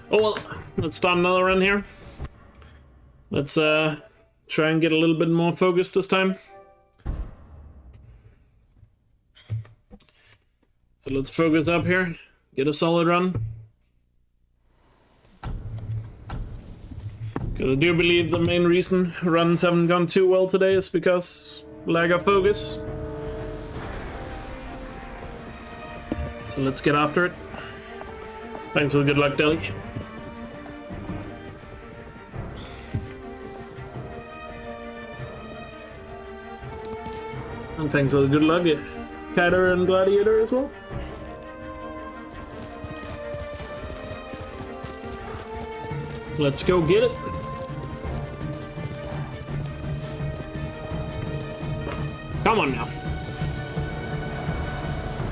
Oh well, let's start another run here. Let's try and get a little bit more focused this time. So let's focus up here, get a solid run. Because I do believe the main reason runs haven't gone too well today is because lack of focus. So let's get after it. Thanks for the good luck, Deli. And thanks for the good luck, Catter and Gladiator as well. Let's go get it. Come on now.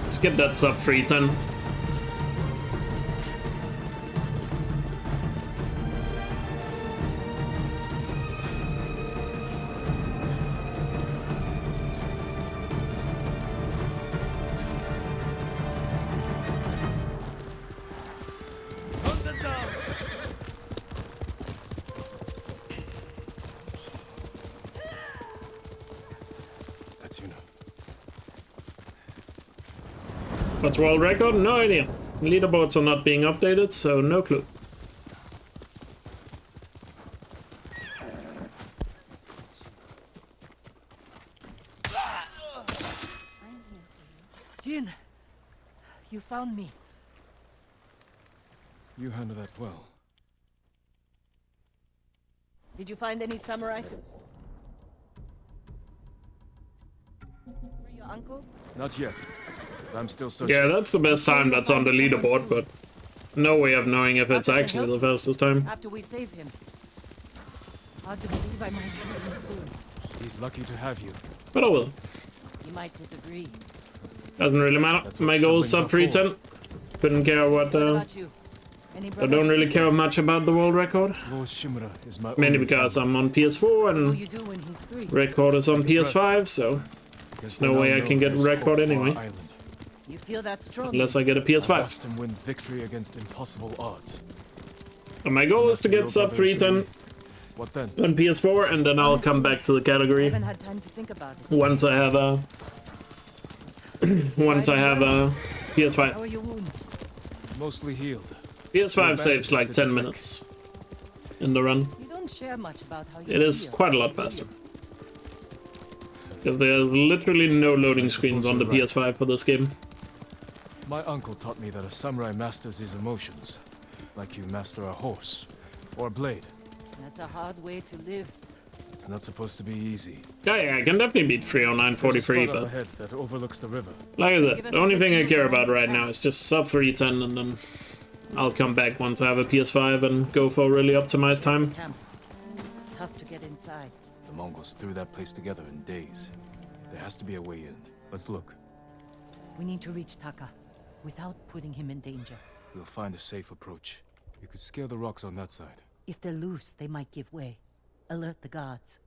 Let's get that sub 310. What's world record? No idea. Leaderboards are not being updated, so no clue. Jin, you found me. You handled that well. Did you find any samurai? For your uncle? Not yet. I'm still searching. Yeah, that's the best time that's on the leaderboard, but no way of knowing if it's actually the fastest time. After we save him. Hard to believe I might see him soon. He's lucky to have you. But I will. You might disagree. Doesn't really matter. My goal is sub 310. Couldn't care what. About you? I don't really care much about the world record. Lord Shimura is my Mainly because I'm on PS4 and you do when he's free? record is on PS5, so there's no way I can get record anyway. You feel that strong? Unless I get a PS5. Watched him win victory against impossible odds. And my goal is to get sub 310 What then? on PS4, and then I'll come back to the I category haven't had time to think about it. once I have a How PS5. are your wounds? Mostly healed. PS5 saves like 10 minutes in the run. You don't share much about how you It is feel. quite a lot faster. Because there's literally no loading screens on the PS5 for this game. My uncle taught me that a samurai masters his emotions, like you master a horse or a blade. That's a hard way to live. It's not supposed to be easy. Yeah, I can definitely beat 309.43, but ahead that overlooks the river. like I said, the only thing I care about right now is just sub 310, and then I'll come back once I have a PS5 and go for a really optimized time. Camp. Tough to get inside. The Mongols threw that place together in days. There has to be a way in. Let's look. We need to reach Taka without putting him in danger. We'll find a safe approach. You could scale the rocks on that side. If they're loose, they might give way. Alert the guards.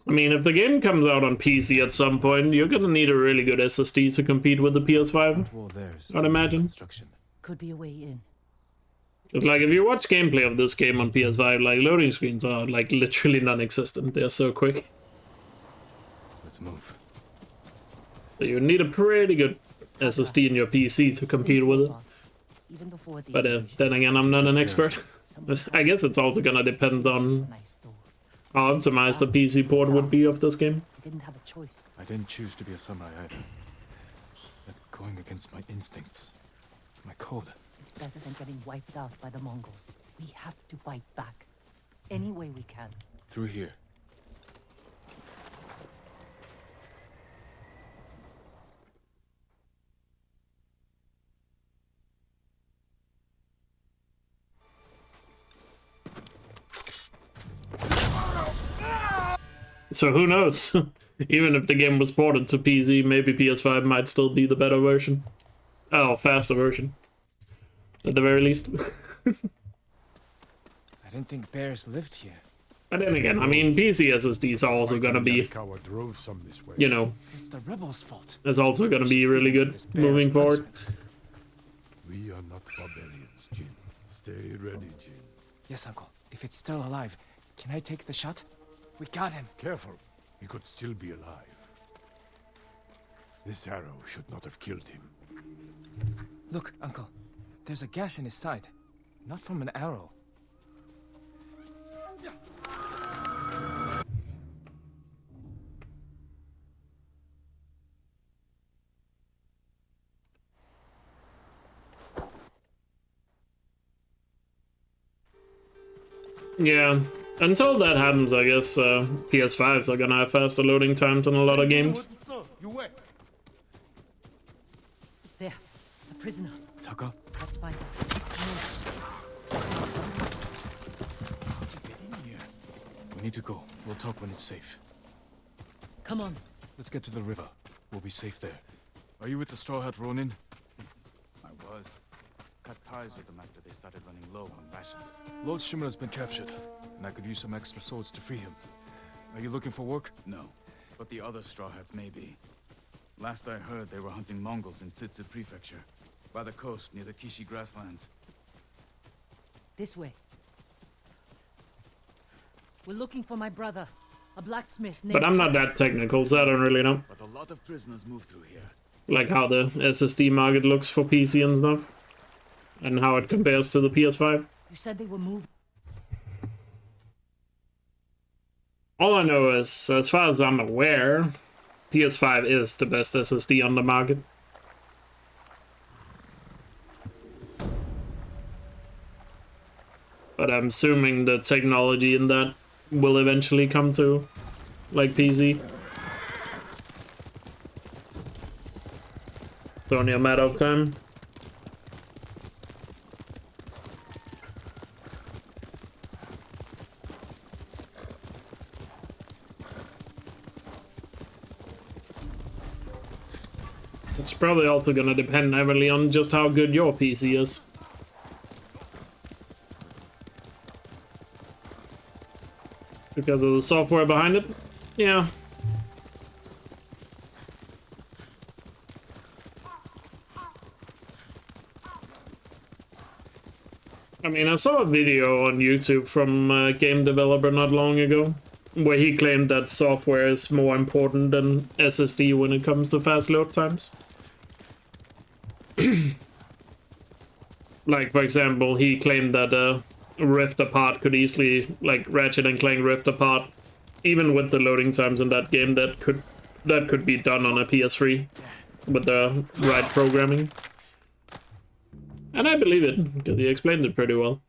I mean, if the game comes out on PC at some point, you're gonna need a really good SSD to compete with the PS5, Well, there's I'd imagine. construction. Could be a way in. Just like, if you watch gameplay of this game on PS5, like, loading screens are, like, literally non-existent. They're so quick. Let's move. So you need a pretty good SSD in your PC to compete with it. Even before the But invasion, then again, I'm not an expert. someone I guess it's also gonna depend on nice stove. how optimized the PC port would be of this game. I didn't have a choice. I didn't choose to be a samurai either. But going against my instincts, my code. It's better than getting wiped out by the Mongols. We have to fight back. Any way we can. Through here. So who knows? Even if the game was ported to PC, maybe PS5 might still be the better version. Oh, faster version. At the very least. I didn't think bears lived here. But then again, I mean, PC SSDs are also gonna be, you know, It's the rebels' fault. is also gonna be really good This bear's moving forward. punishment. We are not barbarians, Jin. Stay ready, Jin. Yes, Uncle. If it's still alive, can I take the shot? We got him. Careful. He could still be alive. This arrow should not have killed him. Look, Uncle. There's a gash in his side. Not from an arrow. Yeah, until that happens, I guess PS5s are gonna have faster loading times than a lot of games. There, the prisoner. Taka? Let's find out. How'd you get in here? We need to go. We'll talk when it's safe. Come on. Let's get to the river. We'll be safe there. Are you with the Straw Hat Ronin? I was. Cut ties with them after they started running low on rations. Lord Shimura's been captured, and I could use some extra swords to free him. Are you looking for work? No, but the other Straw Hats may be. Last I heard, they were hunting Mongols in Tsutsu Prefecture, by the coast near the Kishi grasslands. This way. We're looking for my brother, a blacksmith named... But I'm not that technical, so I don't really know. But a lot of prisoners move through here. Like how the SSD market looks for PC and stuff. And how it compares to the PS5. You said they were moved. All I know is, as far as I'm aware, PS5 is the best SSD on the market. But I'm assuming the technology in that will eventually come to, like, PC. It's only a matter of time. It's probably also gonna depend heavily on just how good your PC is. Because of the software behind it? Yeah. I mean, I saw a video on YouTube from a game developer not long ago, where he claimed that software is more important than SSD when it comes to fast load times. Like, for example, he claimed that Rift Apart could easily, like, Ratchet and Clank Rift Apart, even with the loading times in that game, that could be done on a PS3 with the right programming. And I believe it, because he explained it pretty well.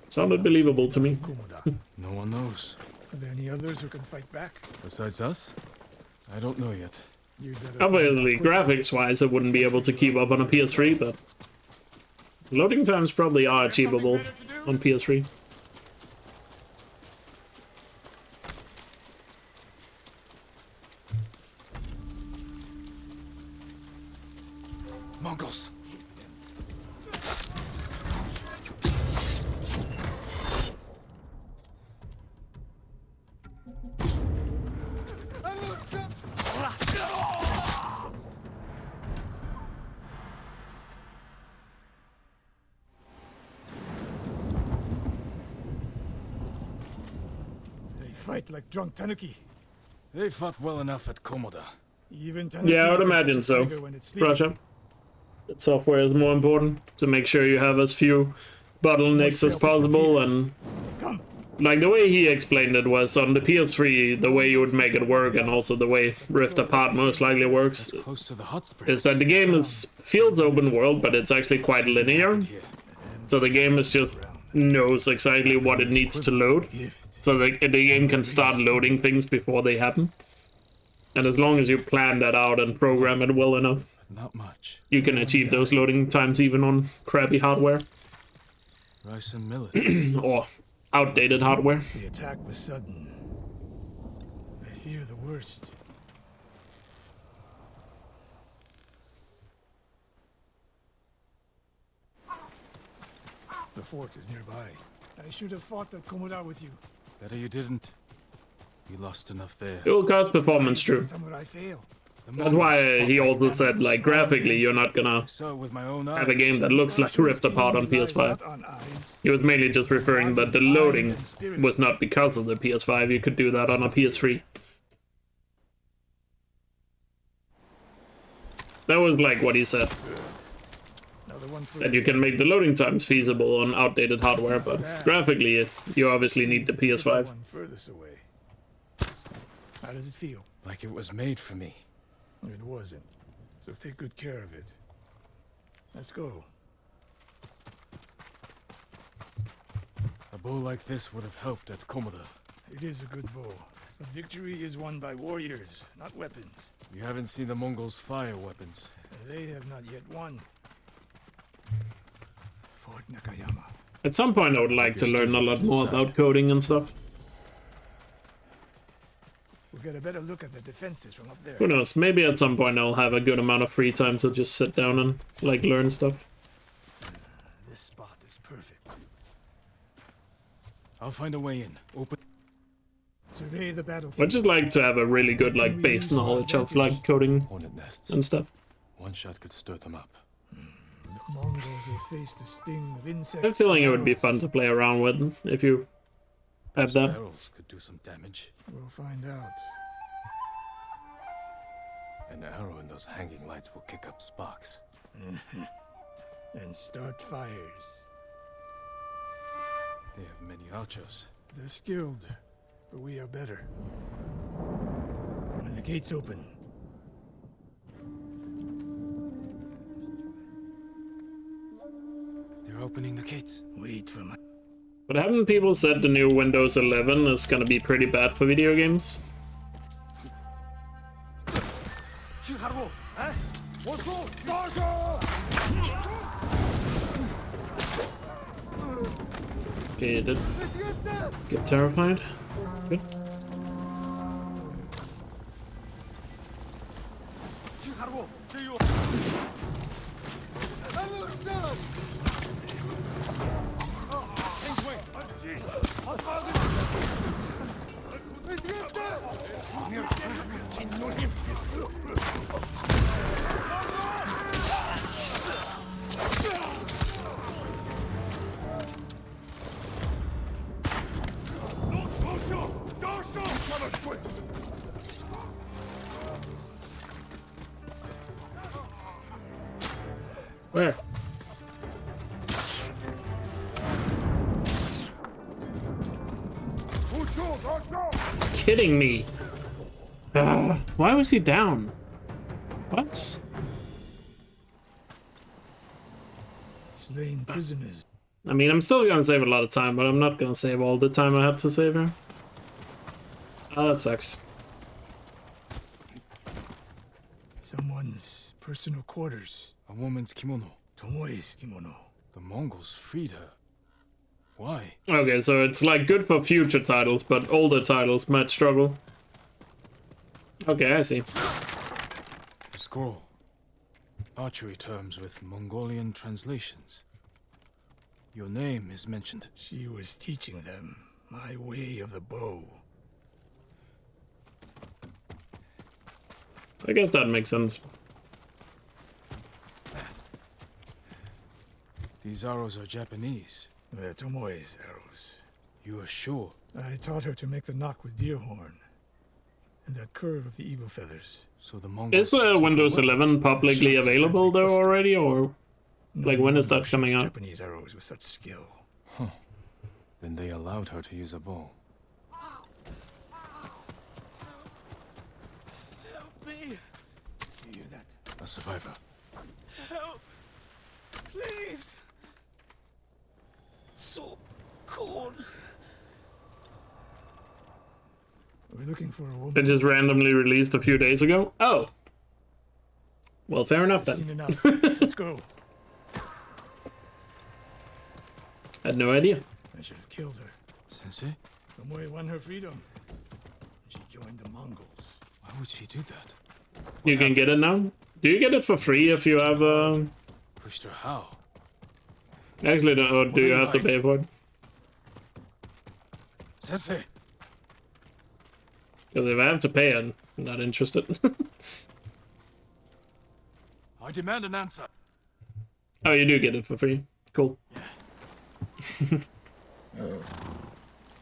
Sounded believable to me. No one knows. Are there any others who can fight back? Besides us? I don't know yet. You'd better find Obviously, out quickly. graphics-wise, it wouldn't be able to keep up on a PS3, but loading times probably are achievable on PS3. Mongols! They fight like drunk tanuki. They fought well enough at Komoda. Even tanuki Yeah, I would can imagine catch a so. tiger when it's sleeping. Russia. That software is more important to make sure you have as few bottlenecks as possible, and Come. like the way he explained it was on the PS3, the way you would make it work, and also the way Rift Apart most likely works, That's close to the hot springs. is that the game feels open world, but it's actually quite linear. Here. So the game is just knows exactly what it needs to load. Gift. So the game can start loading things before they happen. And as long as you plan that out and program it well enough, Not much. you can achieve those loading times even on crappy hardware Rice and millet. or outdated hardware. The attack was sudden. I fear the worst. The fort is nearby. I should have fought at Komoda with you. Better you didn't. We lost enough there. It will cause performance, true. Samurai fail. That's why he also said, like, graphically, you're not gonna I saw it with my own eyes. have a game that looks like Rift Apart on PS5. On eyes. He was mainly just referring that the loading was not because of the PS5. You could do that on a PS3. That was like what he said. Another one for That you can make the loading times feasible on outdated hardware, but graphically, you obviously need the PS5. one furthest away. How does it feel? Like it was made for me. It wasn't. So take good care of it. Let's go. A bow like this would have helped at Komoda. It is a good bow. But victory is won by warriors, not weapons. You haven't seen the Mongols fire weapons. They have not yet won. Fort Nakayama. At some point, I would like to learn a lot more about coding and stuff. We'll get a better look at the defenses from up there. Who knows? Maybe at some point I'll have a good amount of free time to just sit down and, like, learn stuff. This spot is perfect. I'll find a way in. Open. Survey the battlefield. I'd just like to have a really good, like, base knowledge of, like, coding Hornet nests. and stuff. One shot could stir them up. The Mongols will face the sting of insects. I have a feeling it would be fun to play around with if you have that. Arrows could do some damage. We'll find out. An arrow in those hanging lights will kick up sparks. And start fires. They have many archers. They're skilled, but we are better. When the gates open, They're opening the gates. wait for my... But haven't people said the new Windows 11 is gonna be pretty bad for video games? Okay, you did get terrified. Good. Where? Kidding me. Why was he down? What? slain prisoners. I mean, I'm still gonna save a lot of time, but I'm not gonna save all the time I have to save here. Oh, that sucks. Someone's personal quarters. A woman's kimono. Tomoe's kimono. The Mongols freed her. Why? Okay, so it's like good for future titles, but older titles might struggle. Okay, I see. A scroll. Archery terms with Mongolian translations. Your name is mentioned. She was teaching them my way of the bow. I guess that makes sense. These arrows are Japanese. They're Tomoe's arrows. You are sure? I taught her to make the knock with deer horn. And that curve of the eagle feathers. So the Mongols Is took Windows the 11 publicly available though already, or like when is that coming out? Japanese arrows with such skill. Then they allowed her to use a bow. Help me! You hear that? A survivor. Help! Please! So cold. We're looking for a woman. It just randomly released a few days ago? Oh. Well, fair enough I've seen then. enough. Let's go. Had no idea. I should have killed her. Sensei? Tomoe won her freedom. She joined the Mongols. Why would she do that? You can get it now? Do you get it for free if you have Pushed her how? Actually, or do you have to pay for it? Sensei! Because if I have to pay, I'm not interested. I demand an answer. Oh, you do get it for free. Cool.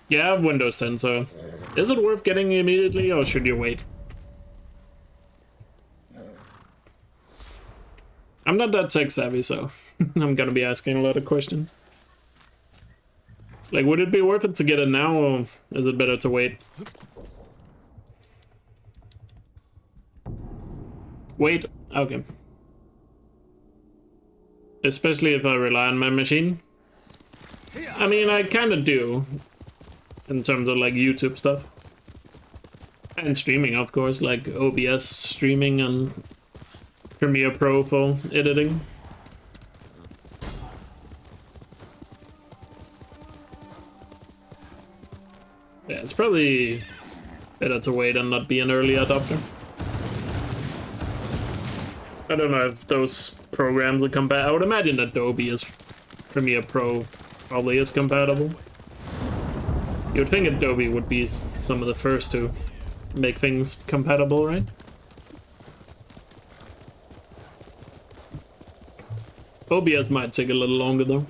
Yeah, I have Windows 10, so is it worth getting immediately, or should you wait? I'm not that tech savvy, so I'm gonna be asking a lot of questions. Like, would it be worth it to get it now, or is it better to wait? Wait, okay. Especially if I rely on my machine. I mean, I kind of do, in terms of like YouTube stuff. And streaming, of course, like OBS streaming and Premiere Pro for editing. Yeah, it's probably better to wait and not be an early adopter. I don't know if those programs are compatible. I would imagine Adobe is Premiere Pro probably is compatible. You would think Adobe would be some of the first to make things compatible, right? OBS might take a little longer though.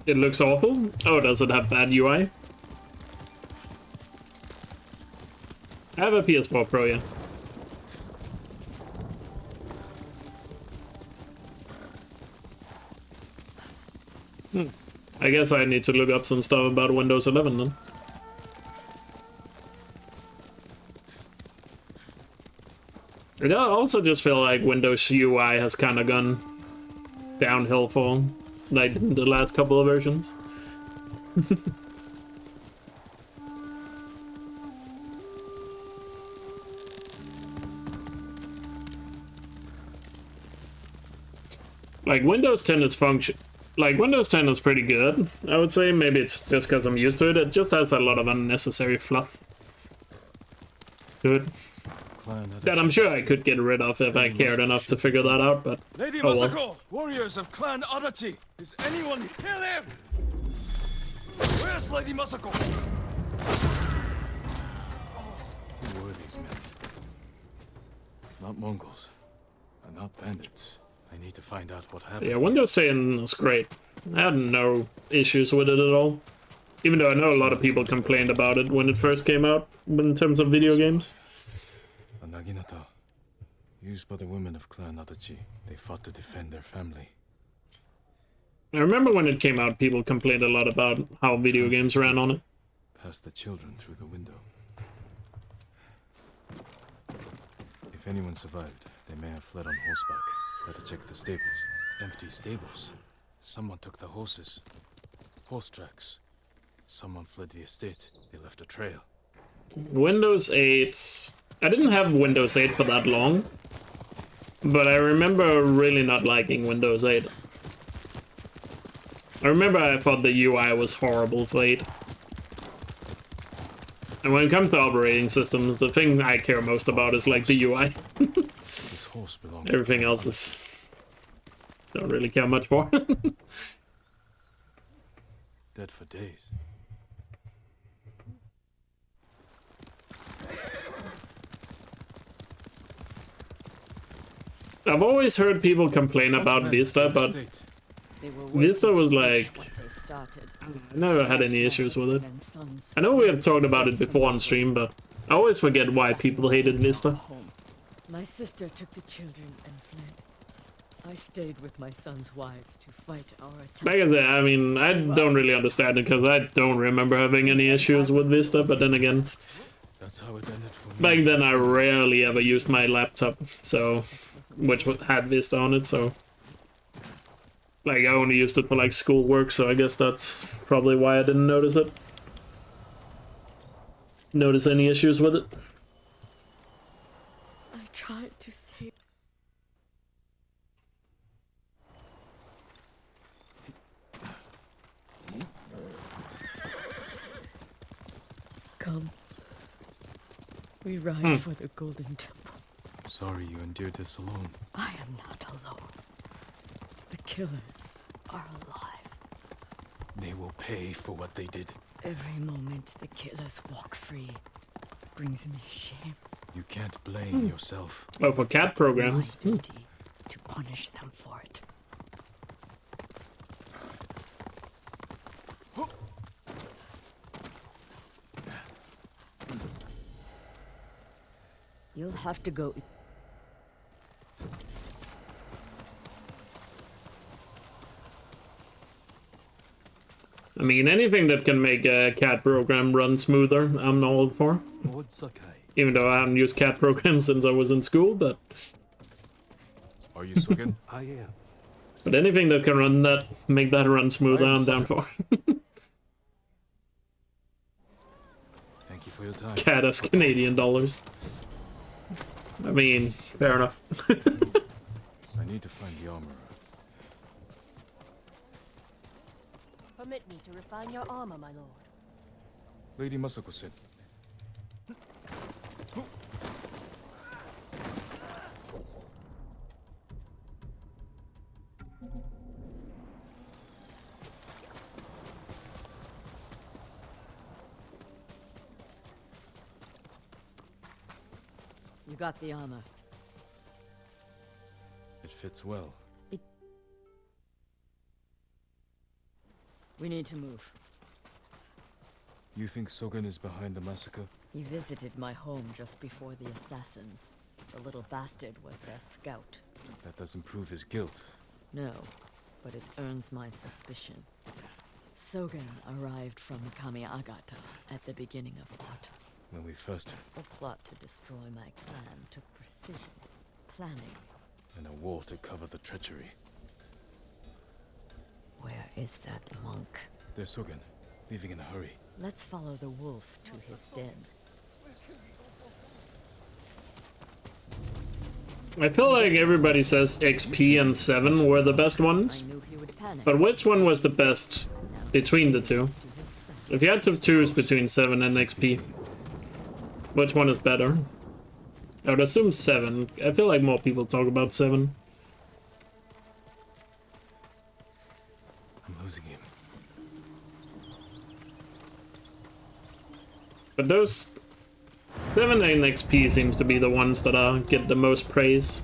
It looks awful. Oh, does it have bad UI? I have a PS4 Pro, yeah. I guess I need to look up some stuff about Windows 11 then. I also just feel like Windows UI has kind of gone downhill for like the last couple of versions. Like Windows 10 is Windows 10 is pretty good, I would say. Maybe it's just because I'm used to it. It just has a lot of unnecessary fluff to it that I'm sure I could get rid of if I cared enough to figure that out, but Lady oh well. Masako! Warriors of Clan Adachi! Is anyone... Kill him! Where's Lady Masako? Who were these men? Not Mongols. And not bandits. I need to find out what happened. Yeah, Windows 10 is great. I had no issues with it at all. Even though I know a lot of people complained about it when it first came out in terms of video games. A naginata. Used by the women of Clan Adachi. They fought to defend their family. I remember when it came out, people complained a lot about how video games ran on it. Pass the children through the window. If anyone survived, they may have fled on horseback. Better check the stables. Empty stables. Someone took the horses. Horse tracks. Someone fled the estate. They left a trail. Windows 8... I didn't have Windows 8 for that long, but I remember really not liking Windows 8. I remember I thought the UI was horrible for 8. And when it comes to operating systems, the thing I care most about is like the UI. This horse belonged Everything else is... don't really care much for. dead for days. I've always heard people complain about Vista, but Vista was like... I never had any issues with it. I know we have talked about it before on stream, but I always forget why people hated Vista. My sister took the children and fled. I stayed with my son's wives to fight our attack. Like I said, I mean, I don't really understand it because I don't remember having any issues with Vista, but then again, That's how it ended for me. back then I rarely ever used my laptop, so, which had Vista on it, so, like, I only used it for, like, schoolwork, so I guess that's probably why I didn't notice it. Notice any issues with it? I tried to save. Come. We ride for the Golden Temple. Sorry you endured this alone. I am not alone. killers are alive. They will pay for what they did. Every moment the killers walk free brings me shame. You can't blame yourself. Oh, for cat programs. It's my duty to punish them for it. You'll have to go. I mean, anything that can make a cat program run smoother, I'm all for. Even though I haven't used cat programs since I was in school, but Are you Sogen? I am. but anything that can run that, make that run smoother, I'm down for. Thank you for your time. Cat as Canadian dollars. I mean, fair enough. I need to find the armorer. Permit me to refine your armor, my lord. Lady Masako said. You got the armor. It fits well. We need to move. You think Sogen is behind the massacre? He visited my home just before the assassins. The little bastard was their scout. That doesn't prove his guilt. No, but it earns my suspicion. Sogen arrived from Kamiagata at the beginning of autumn. When we first The plot to destroy my clan took precision, planning. and a war to cover the treachery. Where is that monk? There's Sogen, leaving in a hurry. Let's follow the wolf to his den. I feel like everybody says XP and 7 were the best I ones, knew he would panic. but which one was the best between the two? To his friend. If you had to choose between 7 and XP, which one is better? I would assume 7. I feel like more people talk about 7. I'm losing him. But those 7 and XP seems to be the ones that get the most praise.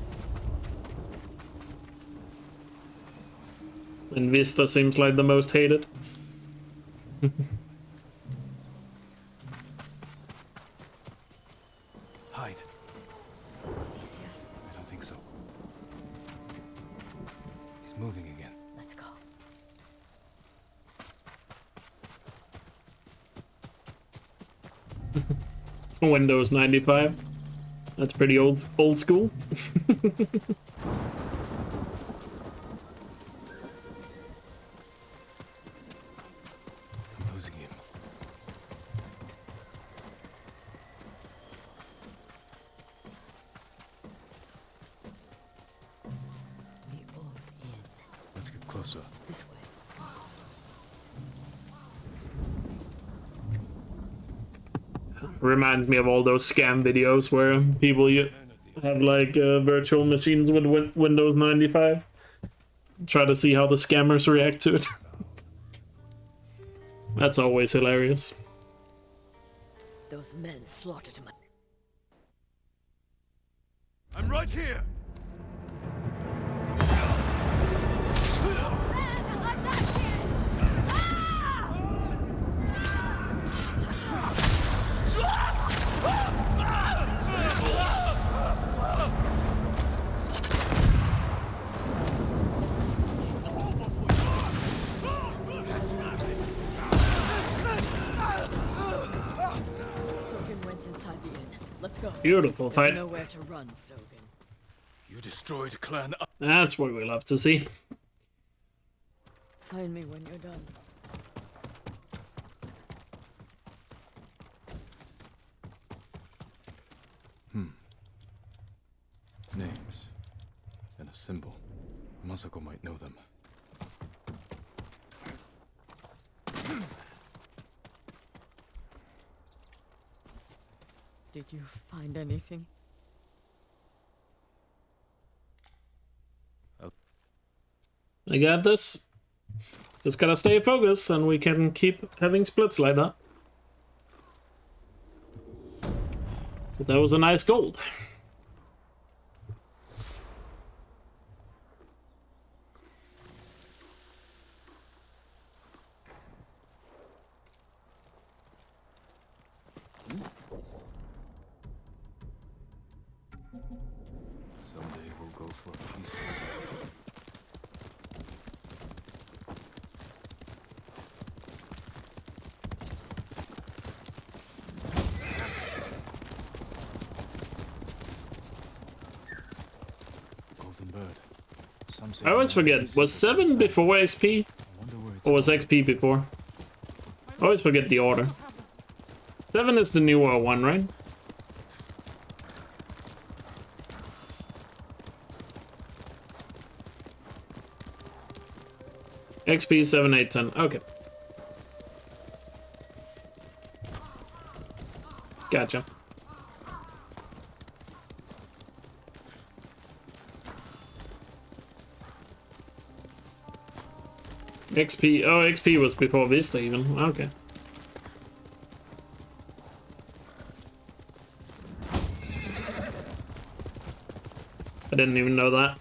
And Vista seems like the most hated. Hide. Did he see us? I don't think so. He's moving again. Let's go. Windows 95. That's pretty old school. I'm losing him. The old inn. Let's get closer. This way. Reminds me of all those scam videos where people have like virtual machines with Windows 95. Try to see how the scammers react to it. That's always hilarious. Those men slaughtered my... I'm right here. Sogen went inside the inn. Let's go. Beautiful There's fight. nowhere to run, Sogen. You destroyed Clan up. That's what we love to see. Find me when you're done. Names. And a symbol. Masako might know them. Did you find anything? I got this. Just gotta stay focused and we can keep having splits like that. Because that was a nice gold. Someday we'll go for a peaceful. Golden bird. Some say I always forget, was 7 before XP? I wonder where it's Or was XP before? I always forget the order. 7 is the newer one, right? XP 7, 8, 10. Okay. Gotcha. XP. Oh, XP was before Vista even. Okay. I didn't even know that.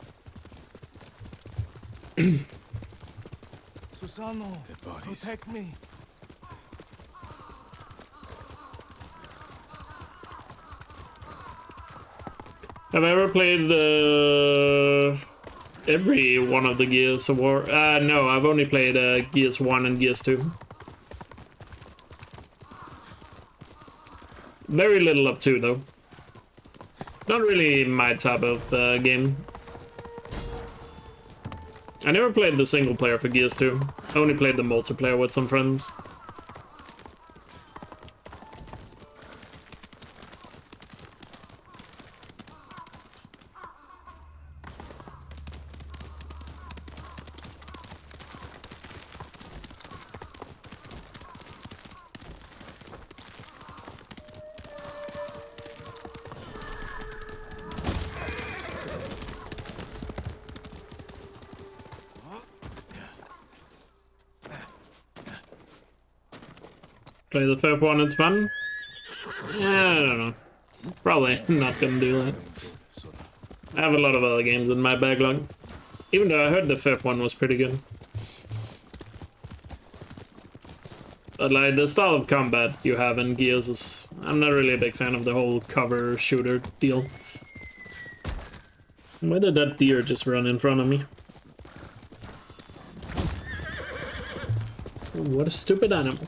Susano, Dead bodies. protect me. Have I ever played every one of the Gears of War? No, I've only played Gears 1 and Gears 2. Very little of 2 though. Not really my type of game. I never played the single player for Gears 2. I only played the multiplayer with some friends. Play the first one, it's fun. Yeah, I don't know. Probably not gonna do that. I have a lot of other games in my backlog. Even though I heard the fifth one was pretty good. But like the style of combat you have in Gears is... I'm not really a big fan of the whole cover shooter deal. Why did that deer just run in front of me? What a stupid animal.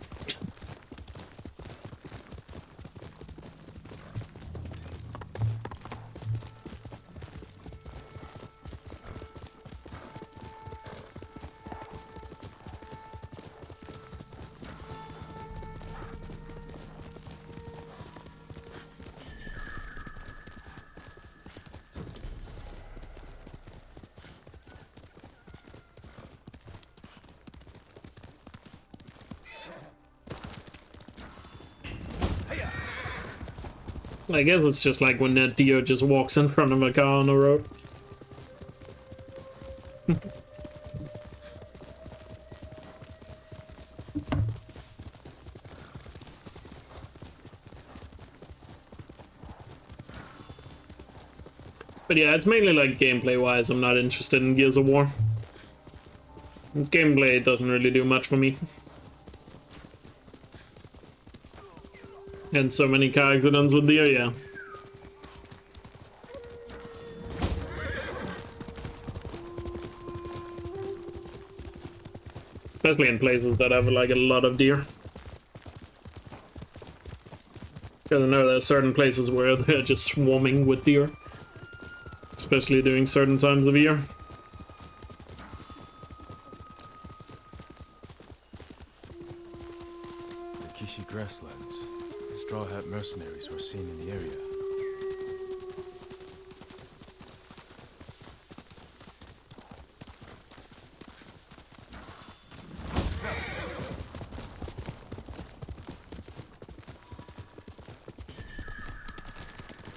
I guess it's just like when that deer just walks in front of a car on the road. But yeah, it's mainly like gameplay-wise, I'm not interested in Gears of War. Gameplay doesn't really do much for me. And so many car accidents with deer, yeah. Especially in places that have like a lot of deer. Because I know there are certain places where they're just swarming with deer. Especially during certain times of year. The Kishi grasslands. Straw Hat mercenaries were seen in the area.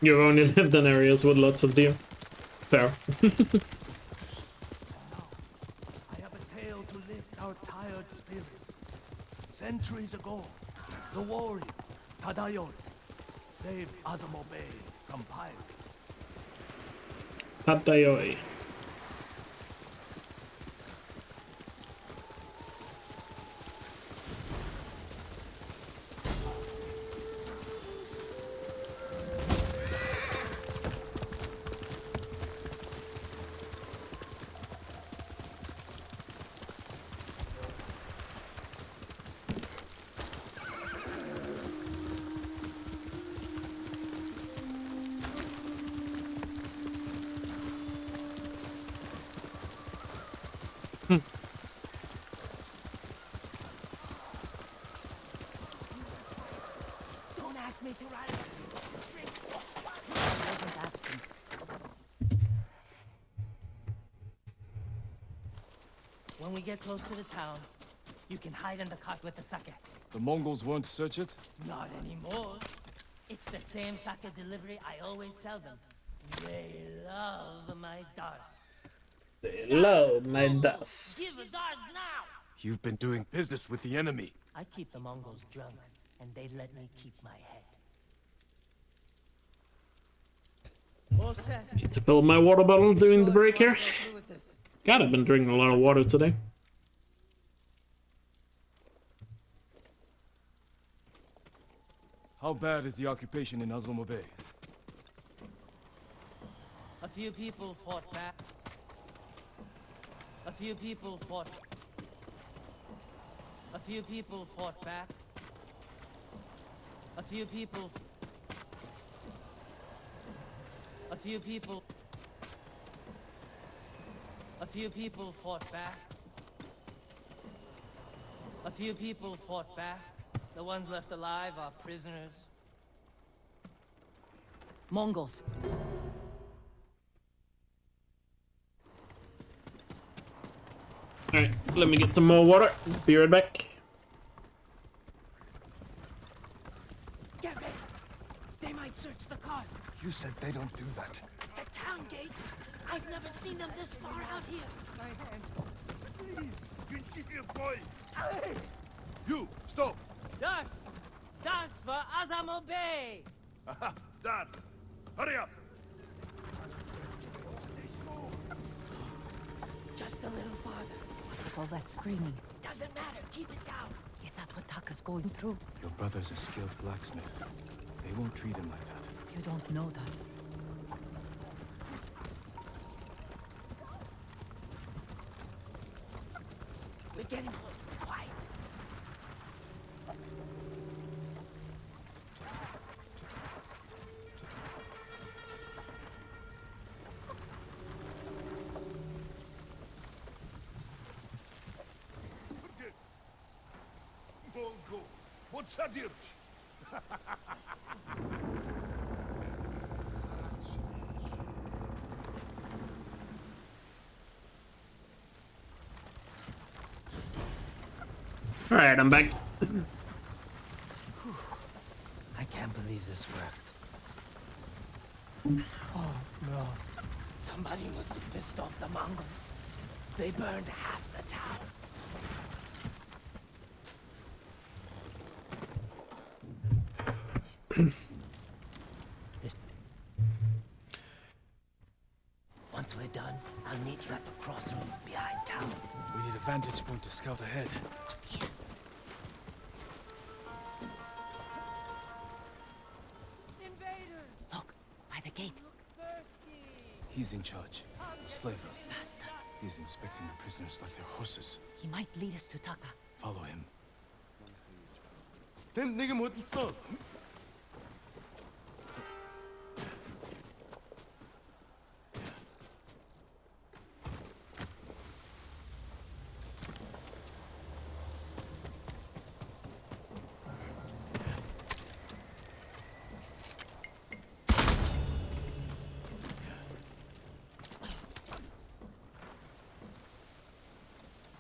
You've only lived in areas with lots of deer. Fair. village. Centuries ago, the warrior, Tadayori, saved Azamo Bay from pirates. Patayoi. Don't ask me to ride it. I wasn't asking. When we get close to the town, you can hide in the cart with the sake. The Mongols won't search it? Not anymore. It's the same sake delivery I always sell them. They love my dars. They love my dust. Give the dars now! You've been doing business with the enemy. I keep the Mongols drunk, and they let me keep my head. All set. Need to fill my water bottle during the break here. Go through with this. God, I've been drinking a lot of water today. How bad is the occupation in Azamo Bay? A few people fought back. A few people fought. A few people fought back. A few people. A few people. A few people fought back. A few people fought back. The ones left alive are prisoners. Mongols. Alright, let me get some more water. Be right back. Get ready. They might search the car. You said they don't do that. The town gates. I've never seen them this far out here. My hand. Please, Vinci boy. You, stop. Dars! Dars for Azamo Bay! Aha, Dars. Hurry up. Just a little farther. What was all that screaming? Doesn't matter. Keep it down. Is that what Taka's going through? Your brother's a skilled blacksmith. They won't treat him like that. You don't know that. We're getting close. Quiet. Mongo. What's that, Dirch? Alright, I'm back. I can't believe this worked. Oh no. Somebody must have pissed off the Mongols. They burned half the town. Once we're done, I'll meet you at the crossroads behind town. We need a vantage point to scout ahead. Here. Look, by the gate. He's in charge. Slaver. Faster. He's inspecting the prisoners like they're horses. He might lead us to Taka. Follow him.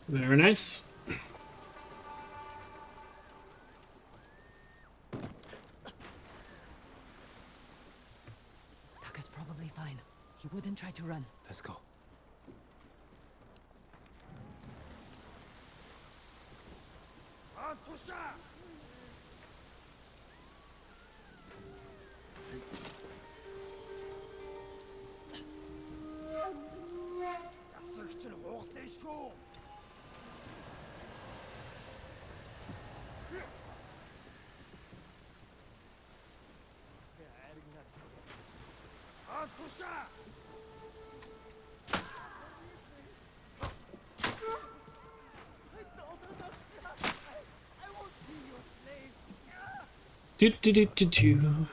Very nice. Taka's probably fine. He wouldn't try to run. Let's go. Do do do do do.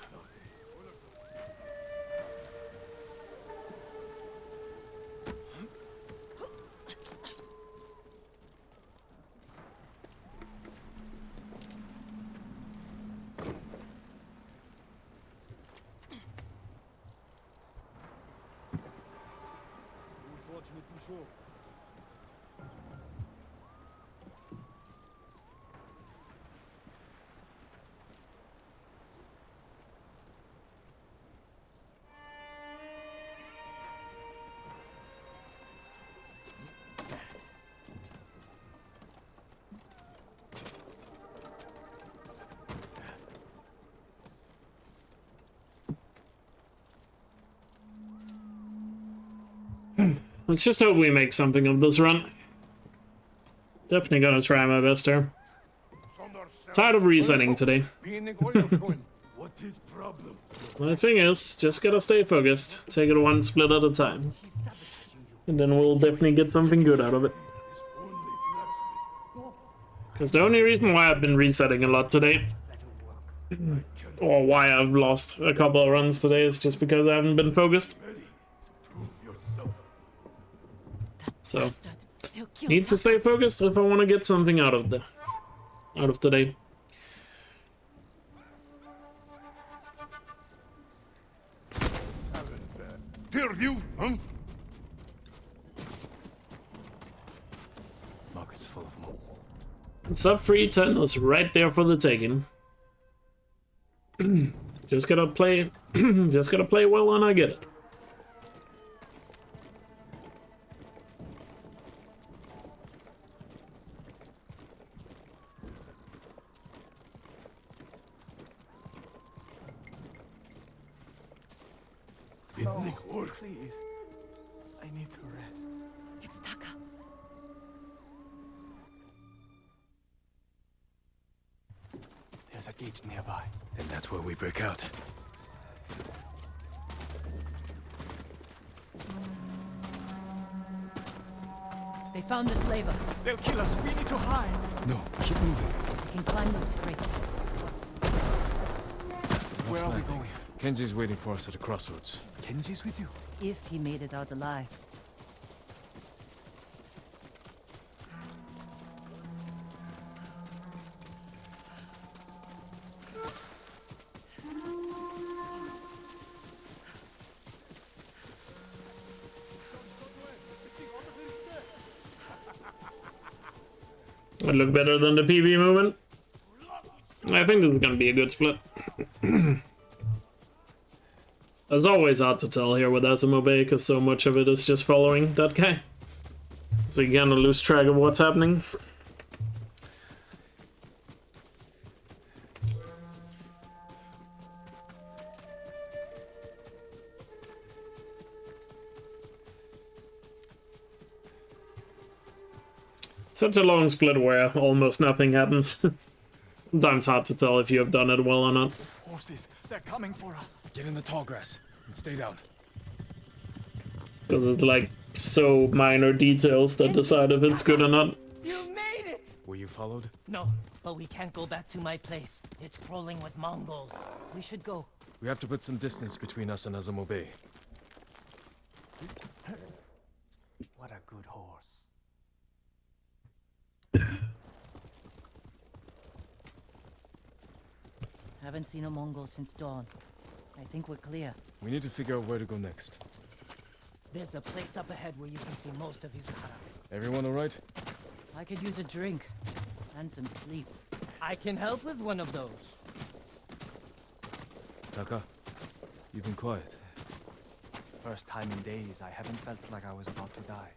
Let's just hope we make something of this run. Definitely gonna try my best here. Tired of resetting today. What is problem? The thing is, just gotta stay focused. Take it one split at a time. And then we'll definitely get something good out of it. Because the only reason why I've been resetting a lot today, or why I've lost a couple of runs today, is just because I haven't been focused. So, need to stay focused if I want to get something out of today. Hear you, huh? Market's full of more. Sub 310 is right there for the taking. Just gotta play well and I get it. Please. I need to rest. It's Taka. There's a gate nearby. And that's where we break out. They found the slaver. They'll kill us. We need to hide. No, keep moving. We can climb those crates. Where are we going? Kenji's waiting for us at the crossroads. Kenji's with you? If he made it out alive. Would look better than the PB movement. I think this is gonna be a good split. It's always hard to tell here with SMOB because so much of it is just following that guy. So you kind of lose track of what's happening. Such a long split where almost nothing happens. Sometimes hard to tell if you have done it well or not. Horses, they're coming for us. Get in the tall grass and stay down. Because it's like so minor details that decide if it's good or not. You made it! Were you followed? No, but we can't go back to my place. It's crawling with Mongols. We should go. We have to put some distance between us and Azamo Bay. What a good horse. Haven't seen a Mongol since dawn. I think we're clear. We need to figure out where to go next. There's a place up ahead where you can see most of Izahara. Everyone all right? I could use a drink and some sleep. I can help with one of those. Taka, you've been quiet. First time in days, I haven't felt like I was about to die.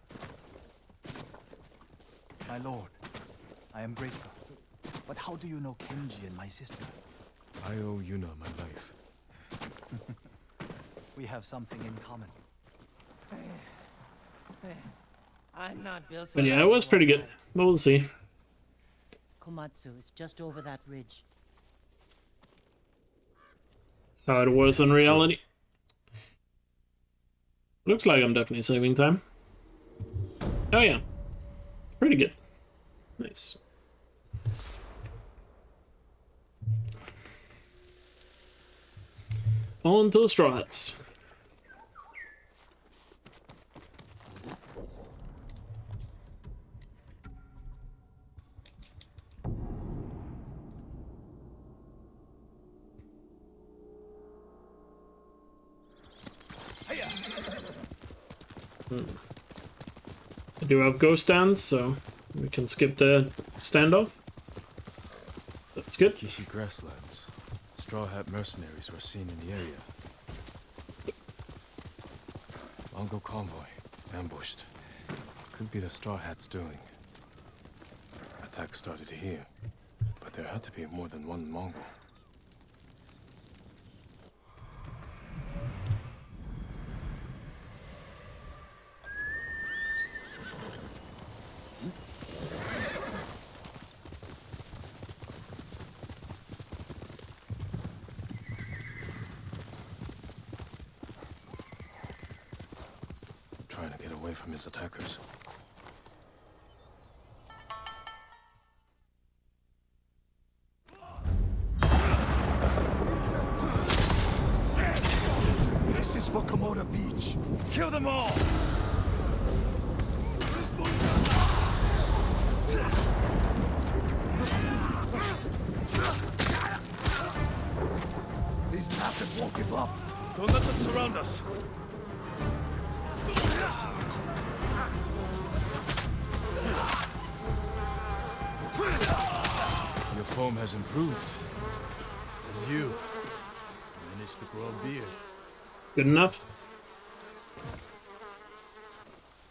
My lord, I am grateful. But how do you know Kenji and my sister? I owe Yuna my life. We have something in common. I'm not built for But yeah, it riding was pretty one good. night. But we'll see. Komatsu is just over that ridge. How it was in reality. Looks like I'm definitely saving time. Oh yeah. Pretty good. Nice. On to the Straw Hats. I do have ghost stands, so we can skip the standoff. That's good. Kishi grasslands. Straw Hat mercenaries were seen in the area. Mongol convoy. Ambushed. Could be the Straw Hats doing. Attack started here, but there had to be more than one Mongol. Trying to get away from his attackers. This is for Komoda Beach. Kill them all! These bastards won't give up. Don't let them surround us. Your form has improved. And you managed to grow a beard. Good enough.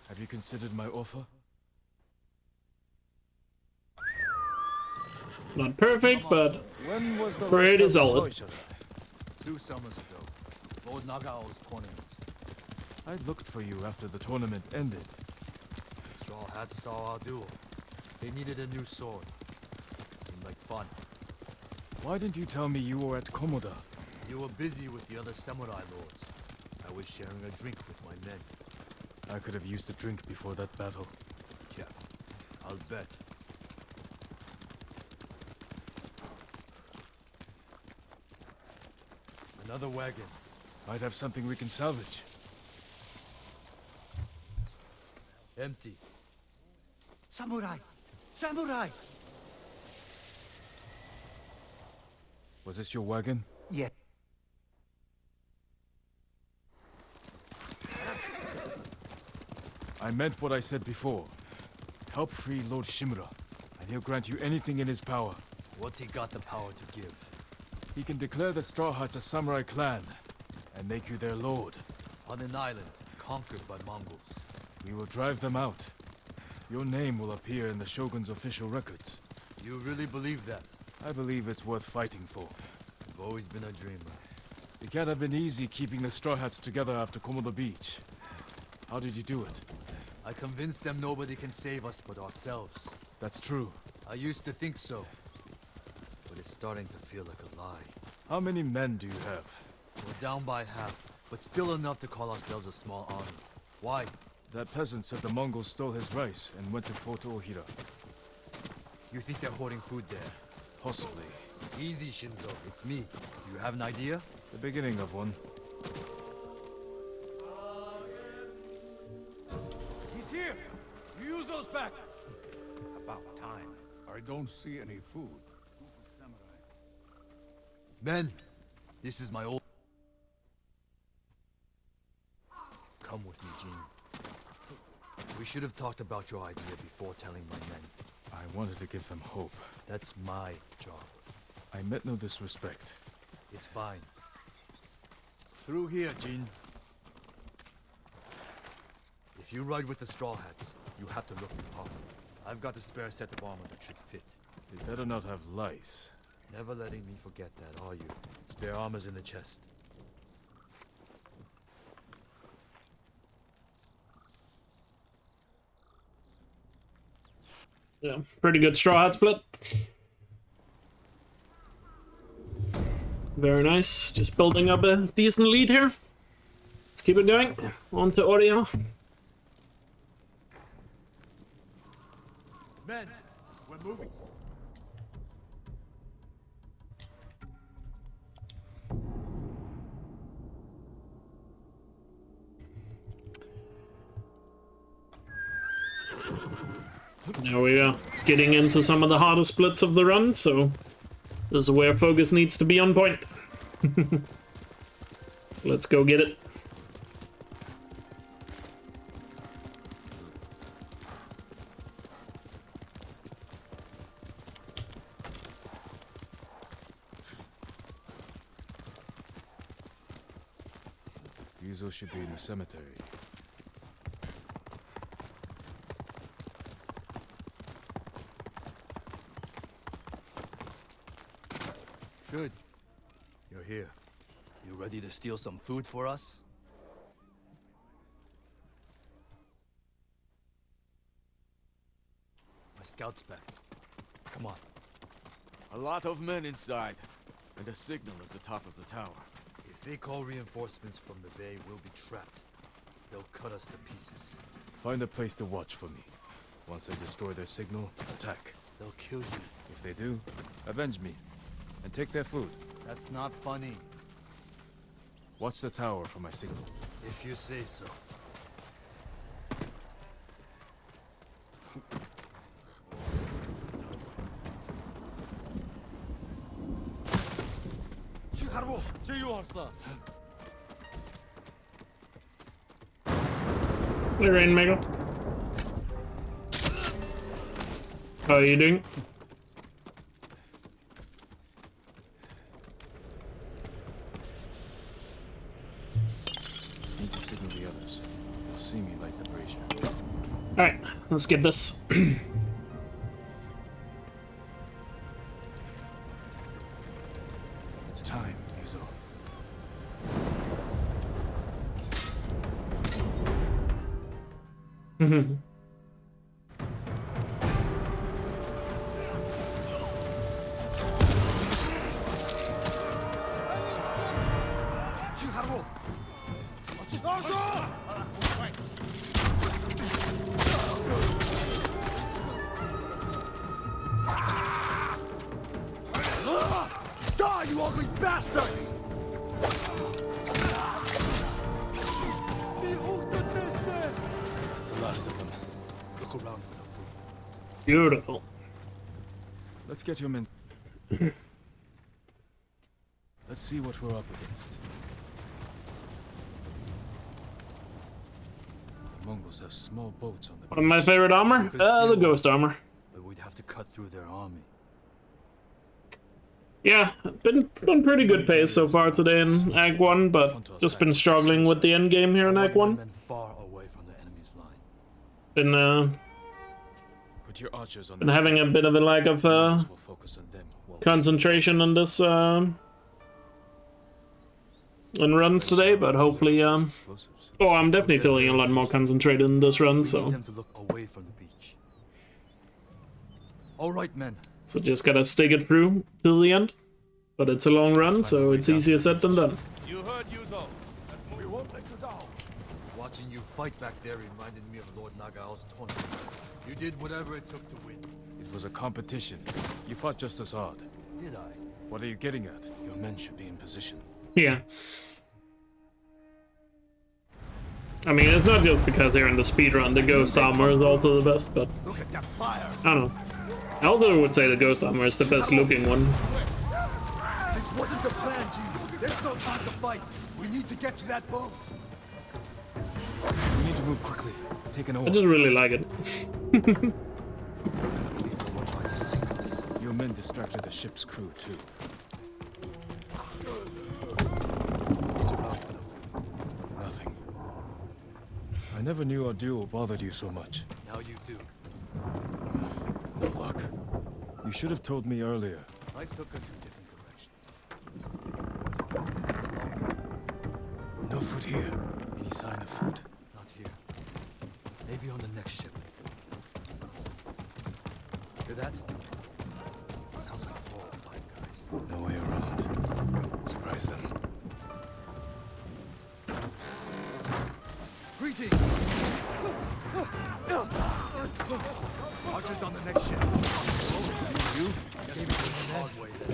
Have you considered my offer? Not perfect, but When was the pretty last time we saw solid. each other? 2 summers ago. Lord Nagao's tournament. I looked for you after the tournament ended. Straw Hats saw our duel. They needed a new sword. Seemed like fun. Why didn't you tell me you were at Komoda? You were busy with the other samurai lords. I was sharing a drink with my men. I could have used a drink before that battle. Yeah, I'll bet. Another wagon. Might have something we can salvage. Empty. Samurai! Samurai! Was this your wagon? Yeah. I meant what I said before. Help free Lord Shimura, and he'll grant you anything in his power. What's he got the power to give? He can declare the Straw Hats a samurai clan, and make you their lord. On an island, conquered by Mongols. We will drive them out. Your name will appear in the Shogun's official records. You really believe that? I believe it's worth fighting for. You've always been a dreamer. It can't have been easy keeping the Straw Hats together after Komoda Beach. How did you do it? I convinced them nobody can save us but ourselves. That's true. I used to think so. But it's starting to feel like a lie. How many men do you have? We're down by half, but still enough to call ourselves a small army. Why? That peasant said the Mongols stole his rice and went to Fort Ohira. You think they're hoarding food there? Possibly. Easy, Shinzo. It's me. Do you have an idea? The beginning of one. He's here! Ryuzo's back! About time. I don't see any food. Men, this is my old... Come with me, Jin. We should have talked about your idea before telling my men. I wanted to give them hope. That's my job. I meant no disrespect. It's fine. Through here, Jin. If you ride with the Straw Hats, you have to look the part. I've got a spare set of armor that should fit. They better not have lice. Never letting me forget that, are you? Spare armor's in the chest. Yeah, pretty good straw hat split. Very nice. Just building up a decent lead here. Let's keep it going. On to audio. Men, we're moving. There we go. Getting into some of the harder splits of the run, so this is where focus needs to be on point. Let's go get it. Yuzo should be in the cemetery. Good. You're here. You ready to steal some food for us? My scout's back. Come on. A lot of men inside, and a signal at the top of the tower. If they call reinforcements from the bay, we'll be trapped. They'll cut us to pieces. Find a place to watch for me. Once they destroy their signal, attack. They'll kill you. If they do, avenge me. And take their food. That's not funny. Watch the tower for my signal. If you say so. Hey, Rainmaker. How are you doing? Need to signal the others. They'll see me light the brazier. Alright, let's get this. It's time, Yuzo. Die, you ugly bastards! That's the last of them. Look around for the food. Beautiful. Let's get your men. Let's see what we're up against. The Mongols have small boats on the One of my favorite armor? The ghost armor. But we'd have to cut through their army. Yeah, been pretty good pace so far today in Act 1, but just been struggling with the end game here in Act 1. Men far away from the enemy's line. Been Put your archers on been having a bit of a lack of we'll focus on them while we concentration on this on runs today, but hopefully explosives. oh, I'm definitely feeling a lot more concentrated in this run, We need so them to look away from the beach. All right, men. just gotta stick it through till the end. But it's a long run, so it's easier said than done. You heard, Yuzo. We won't let you down. Watching you fight back there reminded me of Lord Nagao's tournament. You did whatever it took to win. It was a competition. You fought just as hard. Did I? What are you getting at? Your men should be in position. Yeah. I mean, it's not just because they're in the speedrun, the ghost armor is also the best, but Look at that fire! I don't know. I also would say the ghost armor is the best looking one. This wasn't the plan, G. There's no time to fight. We need to get to that boat. We need to move quickly. Take an oar. I just really like it. I believe no one tried to sink us. Your men distracted the ship's crew, too. Look around for the food. Nothing. I never knew our duel bothered you so much. Now you do. No luck. You should have told me earlier. Life took us in different directions. No food here. Any sign of food? Not here. Maybe on the next ship. Hear that? Sounds like 4 or 5 guys. No way around. Surprise them. Greetings! Archers on the next ship. You? Gave it to the hard way then.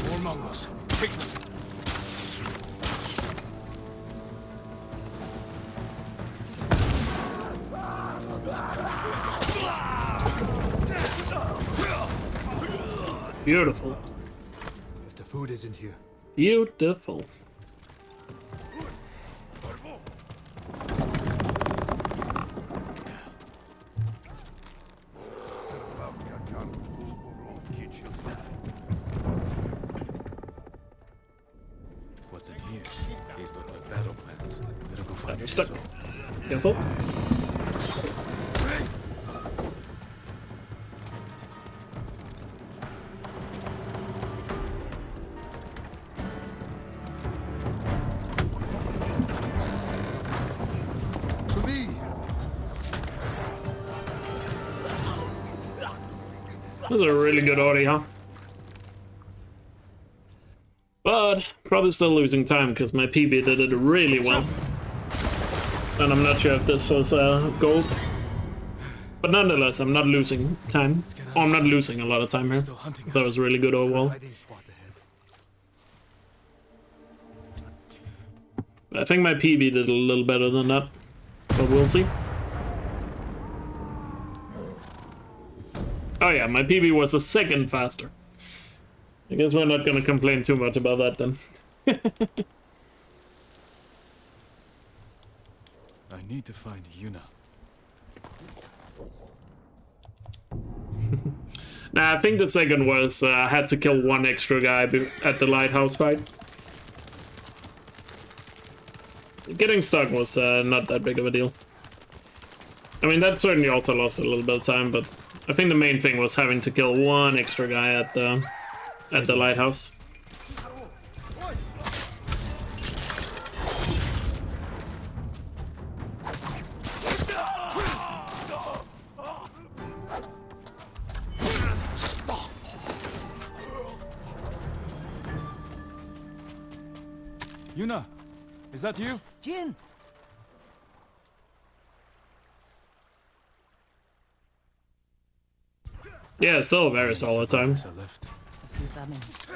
More Mongols. Take them. Beautiful. But the food isn't here. Beautiful. What's in here? These look like battle plans. Better go find You're it. stuck. Careful. For me! This is a really good audio, huh? But probably still losing time because my PB did it really well. And I'm not sure if this was gold. But nonetheless, I'm not losing time. Oh, I'm not losing a lot of time here. That was really good overall. Hiding spot ahead. I think my PB did a little better than that. But we'll see. Oh yeah, my PB was a second faster. I guess we're not gonna complain too much about that then. I need to find Yuna. Nah, I think the second was I had to kill one extra guy at the lighthouse fight. Getting stuck was not that big of a deal. I mean, that certainly also lost a little bit of time, but I think the main thing was having to kill one extra guy at the lighthouse. Yuna, is that you? Jin! Yeah, still a very solid time. I left. A few famines.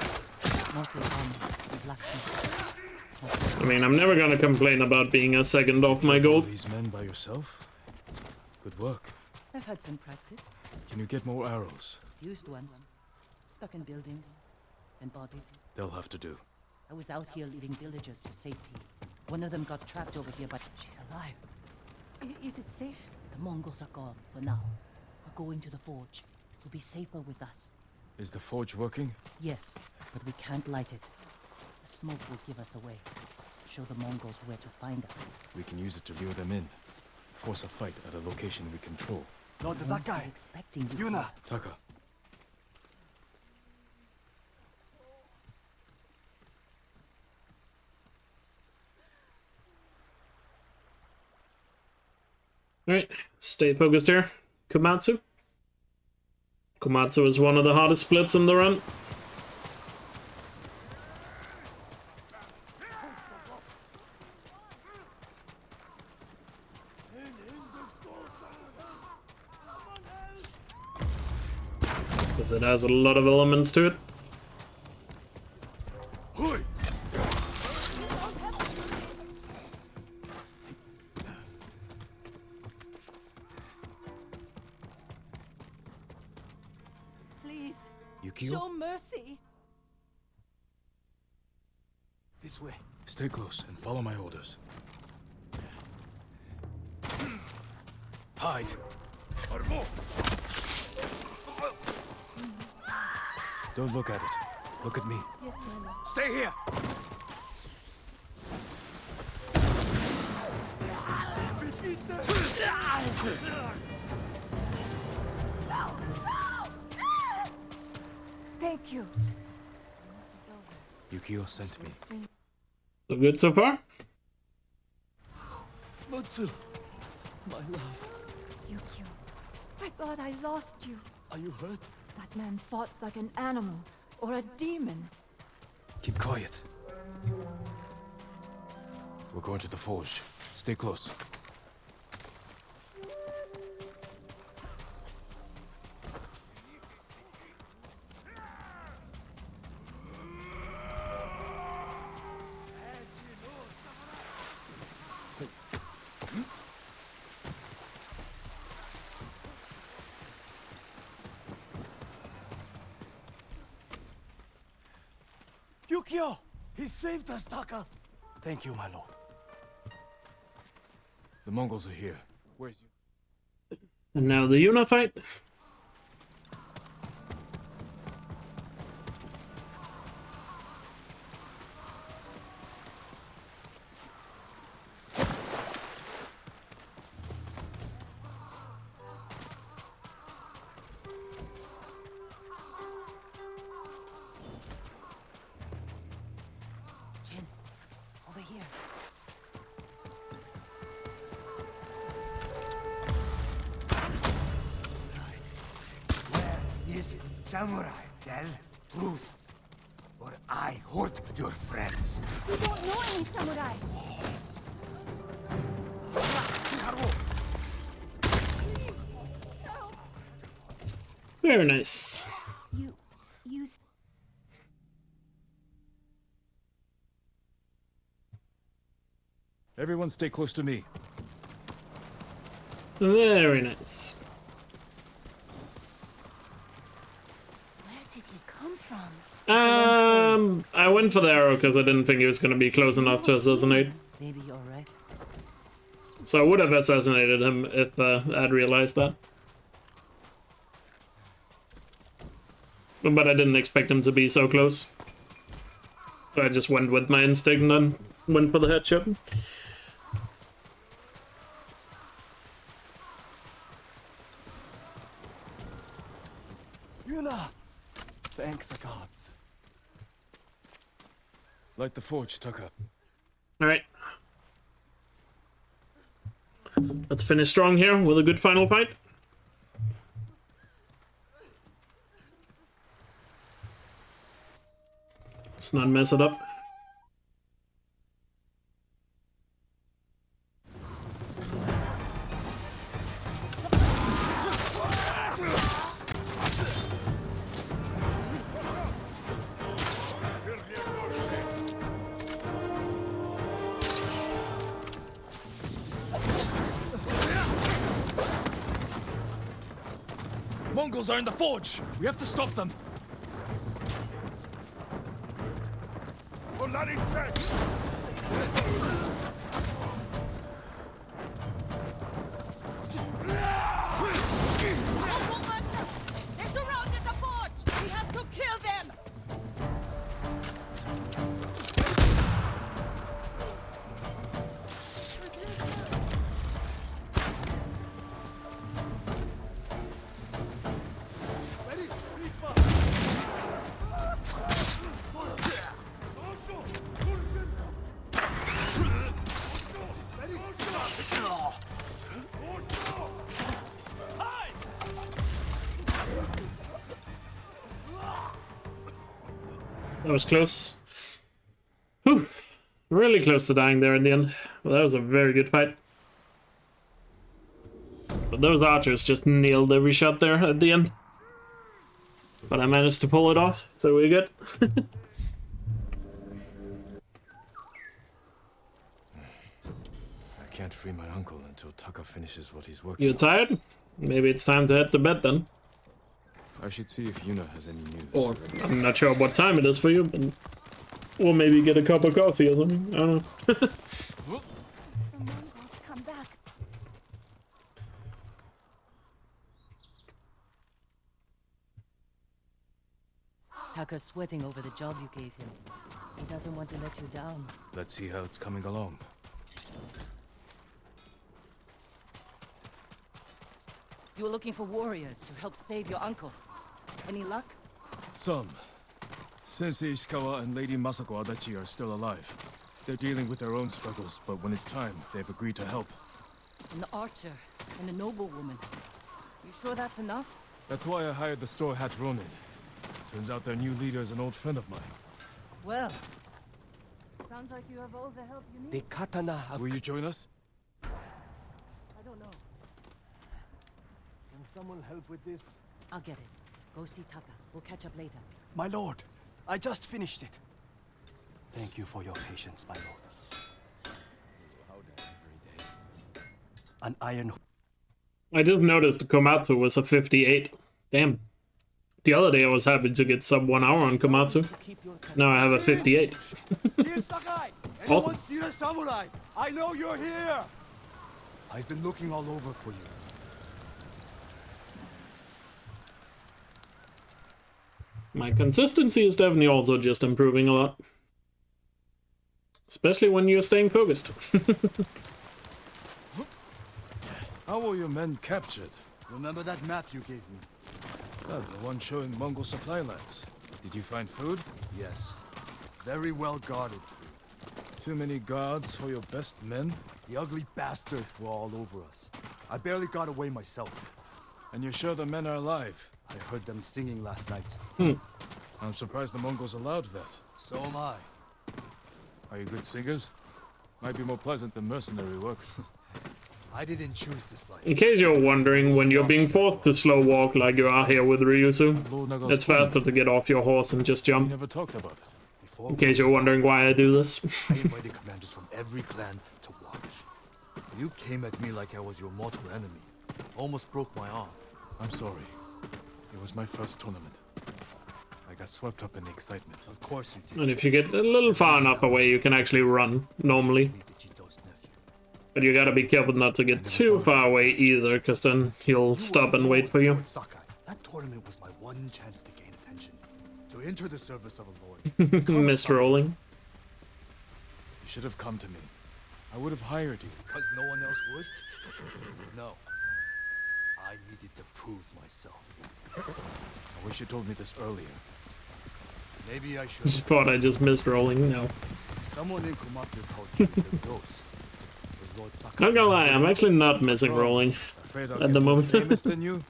Mostly with blacksmiths. I mean, I'm never gonna complain about being a second off my gold. These men by yourself? Good work. I've had some practice. Can you get more arrows? Used ones. Stuck in buildings. And bodies. They'll have to do. I was out here leading villagers to safety. One of them got trapped over here, but she's alive. Is it safe? The Mongols are gone, for now. We're going to the forge. It'll be safer with us. Is the forge working? Yes, but we can't light it. The smoke will give us away. Show the Mongols where to find us. We can use it to lure them in. Force a fight at a location we control. Lord, there's that guy! Expecting you. Yuna! Taka. Alright, stay focused here. Komatsu. Komatsu is one of the hardest splits in the run. Because it has a lot of elements to it. Please, Yukio? show mercy. This way. Stay close and follow my orders. Hide. Don't look at it. Look at me. Yes, Nana. Stay here! Thank you. This is over. Yukio sent me. So good so far? Mutsu! My love. Yukio, I thought I lost you. Are you hurt? That man fought like an animal or a demon. Keep quiet. We're going to the forge. Stay close. Yukio! He saved us, Taka! Thank you, my lord. The Mongols are here. Where's you? And now the Yuna fight. Jin, over here. Where is it? Samurai, tell truth. Or I hurt your friends. We don't know any samurai. Very nice. You... Everyone stay close to me. Very nice. Where did he come from? I went for the arrow because I didn't think he was going to be close enough to assassinate. Maybe you're right. So I would have assassinated him if I'd realized that. But I didn't expect him to be so close. So I just went with my instinct and then went for the headshot. Yuna! Thank the gods. Light the forge, Taka. Alright. Let's finish strong here with a good final fight. Let's not mess it up. Mongols are in the forge! We have to stop them! They surrounded the forge! We have to kill them! That was close. Whew. Really close to dying there in the end. Well, that was a very good fight. But those archers just nailed every shot there at the end. But I managed to pull it off, so we're good. I can't free my uncle until Taka finishes what he's working You tired? Maybe it's time to head to bed then. on. I should see if Yuna has any news. Or, I'm not sure what time it is for you, but... Or maybe get a cup of coffee or something. I don't know. The Mongols come back. Taka's sweating over the job you gave him. He doesn't want to let you down. Let's see how it's coming along. You were looking for warriors to help save your uncle. Any luck? Some. Sensei Ishikawa and Lady Masako Adachi are still alive. They're dealing with their own struggles, but when it's time, they've agreed to help. An archer and a noblewoman. You sure that's enough? That's why I hired the Straw Hat Ronin. Turns out their new leader is an old friend of mine. Well, sounds like you have all the help you need. The katana of... Will you join us? I don't know. Can someone help with this? I'll get it. Go see Taka. We'll catch up later. My lord, I just finished it. Thank you for your patience, my lord. An iron... I just noticed the Komatsu was a 58. Damn. The other day I was happy to get sub 1 hour on Komatsu. Now I have a 58. Awesome. Samurai? I know you're here! I've been looking all over for you. My consistency is definitely also just improving a lot. Especially when you're staying focused. How were your men captured? Remember that map you gave me? The one showing Mongol supply lines. Did you find food? Yes. Very well guarded food. Too many guards for your best men? The ugly bastards were all over us. I barely got away myself. And you're sure the men are alive? I heard them singing last night. I'm surprised the Mongols allowed that. So am I. Are you good singers? Might be more pleasant than mercenary work. I didn't choose this life. In case you're wondering, when you're being forced to slow walk like you are here with Ryuzu, it's faster to get off your horse and just We jump. never talked about it. Before In case you're wondering why I do this. I invited commanders from every clan to watch. You came at me like I was your mortal enemy. Almost broke my arm. I'm sorry. It was my first tournament. I got swept up in the excitement. Of course you did. And if you get a little far enough away, you can actually run, normally. Vegito's nephew. But you gotta be careful not to get too far away either, because then he'll stop and wait for you. Lord Sakai, that tournament was my one chance to gain attention. To enter the service of a lord. Missed rolling. You should have come to me. I would have hired you. Because no one else would? No. I needed to prove myself. I wish you told me this earlier. Maybe I should. Just thought I just missed rolling. No. Someone in Komatsu called you the ghost. Was Lord Sakai. Not gonna lie, I'm actually not missing rolling Afraid I'll at get the more moment. famous than you?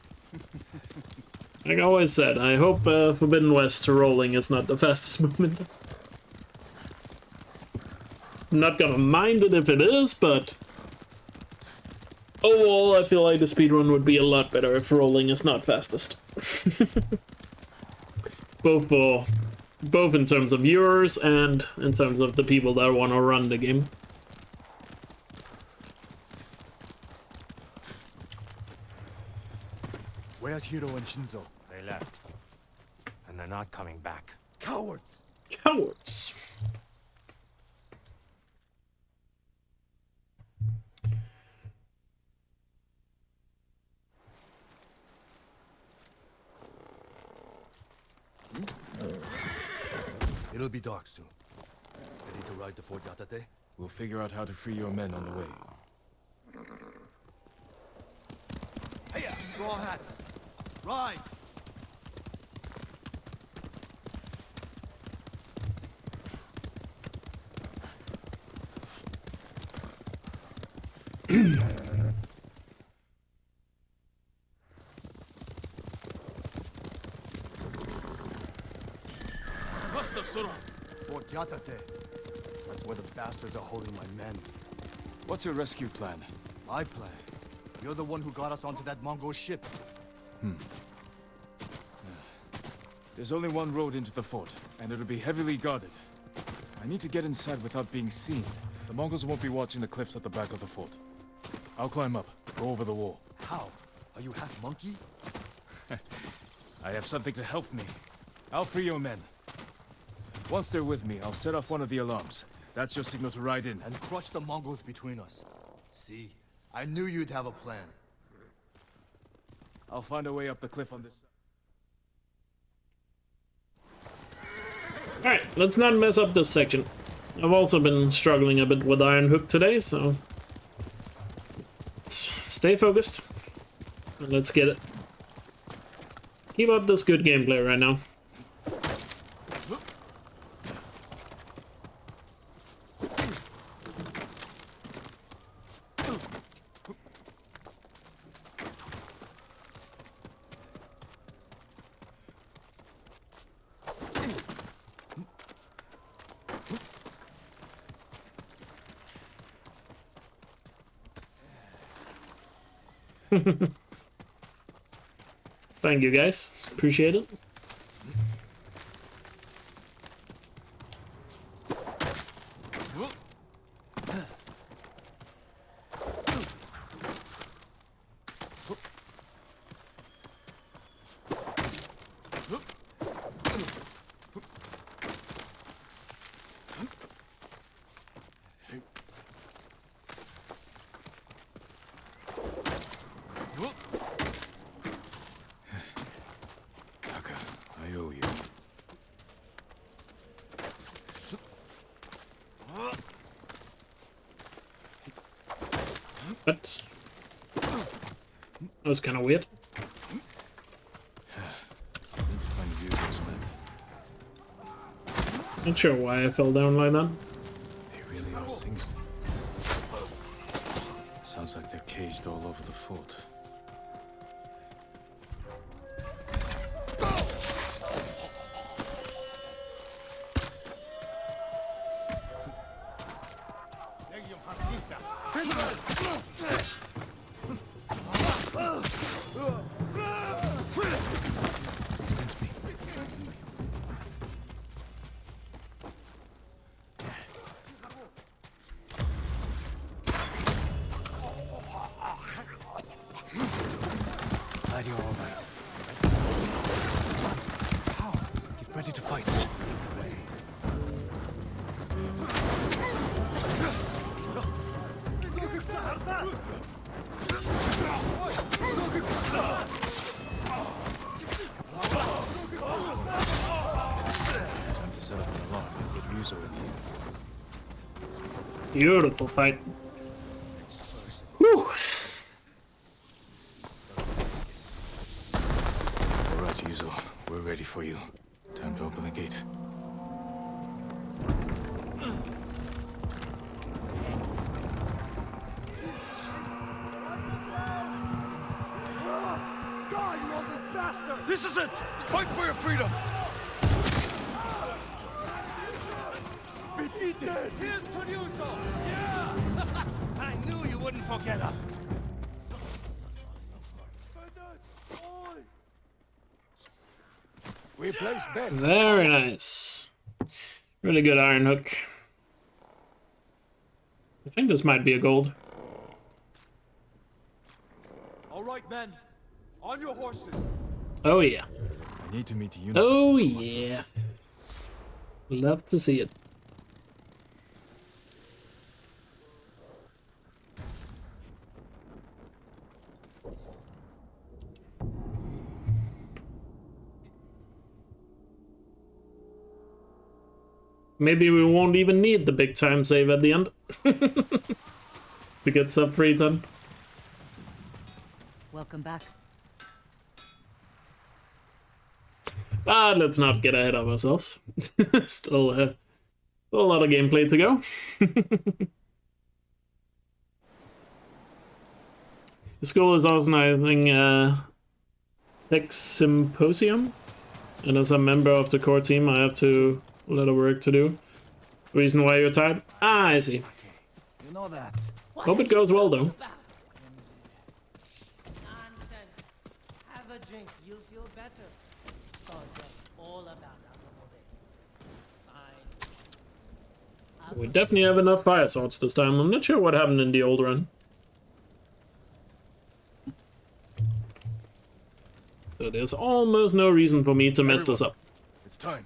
Like I always said, I hope Forbidden West rolling is not the fastest movement. I'm not gonna mind it if it is, but overall I feel like the speedrun would be a lot better if rolling is not fastest. Both in terms of viewers and in terms of the people that want to run the game. Where's Hiro and Shinzo? They left. And they're not coming back. Cowards! Cowards. It'll be dark soon. Ready to ride to Fort Yatate? We'll figure out how to free your men on the way. Hey, straw hats! Ride! Fort Yatate. That's where the bastards are holding my men. What's your rescue plan? My plan? You're the one who got us onto that Mongol ship. There's only one road into the fort, and it'll be heavily guarded. I need to get inside without being seen. The Mongols won't be watching the cliffs at the back of the fort. I'll climb up, go over the wall. How? Are you half monkey? I have something to help me. I'll free your men. Once they're with me, I'll set off one of the alarms. That's your signal to ride in. And crush the Mongols between us. See? I knew you'd have a plan. I'll find a way up the cliff on this side. Alright, let's not mess up this section. I've also been struggling a bit with Iron Hook today, so let's stay focused. And let's get it. Keep up this good gameplay right now. Thank you guys, appreciate it. Taka, I owe you. What? That was kind of weird. Need to find Ryuzo's men. Not sure why I fell down like that. They really are singing. Sounds like they're caged all over the fort. Glad you're all right. How? Get ready to fight. Time to set up an alarm and get Ryuzo in here. Beautiful fight. Whew. All right, Ryuzo. We're ready for you. Time to open the gate. This is it! Fight for your freedom! Here's to Ryuzo! Yeah! I knew you wouldn't forget us! We placed bets. Very nice. Really good iron hook. I think this might be a gold. All right, men. On your horses. Oh yeah. I need to meet you. Oh yeah. Love to see it. Maybe we won't even need the big time save at the end. To get sub 310. Welcome back. But let's not get ahead of ourselves. Still a lot of gameplay to go. The school is organizing a tech symposium, and as a member of the core team, I have a lot of work to do. Reason why you're tired? Ah, I see. You know that. Hope it goes well, though. Nonsense. Have a drink. You'll feel better. Forget all about us, Fine. We definitely have enough fire swords this time. I'm not sure what happened in the old run. So there's almost no reason for me to mess this up. It's time.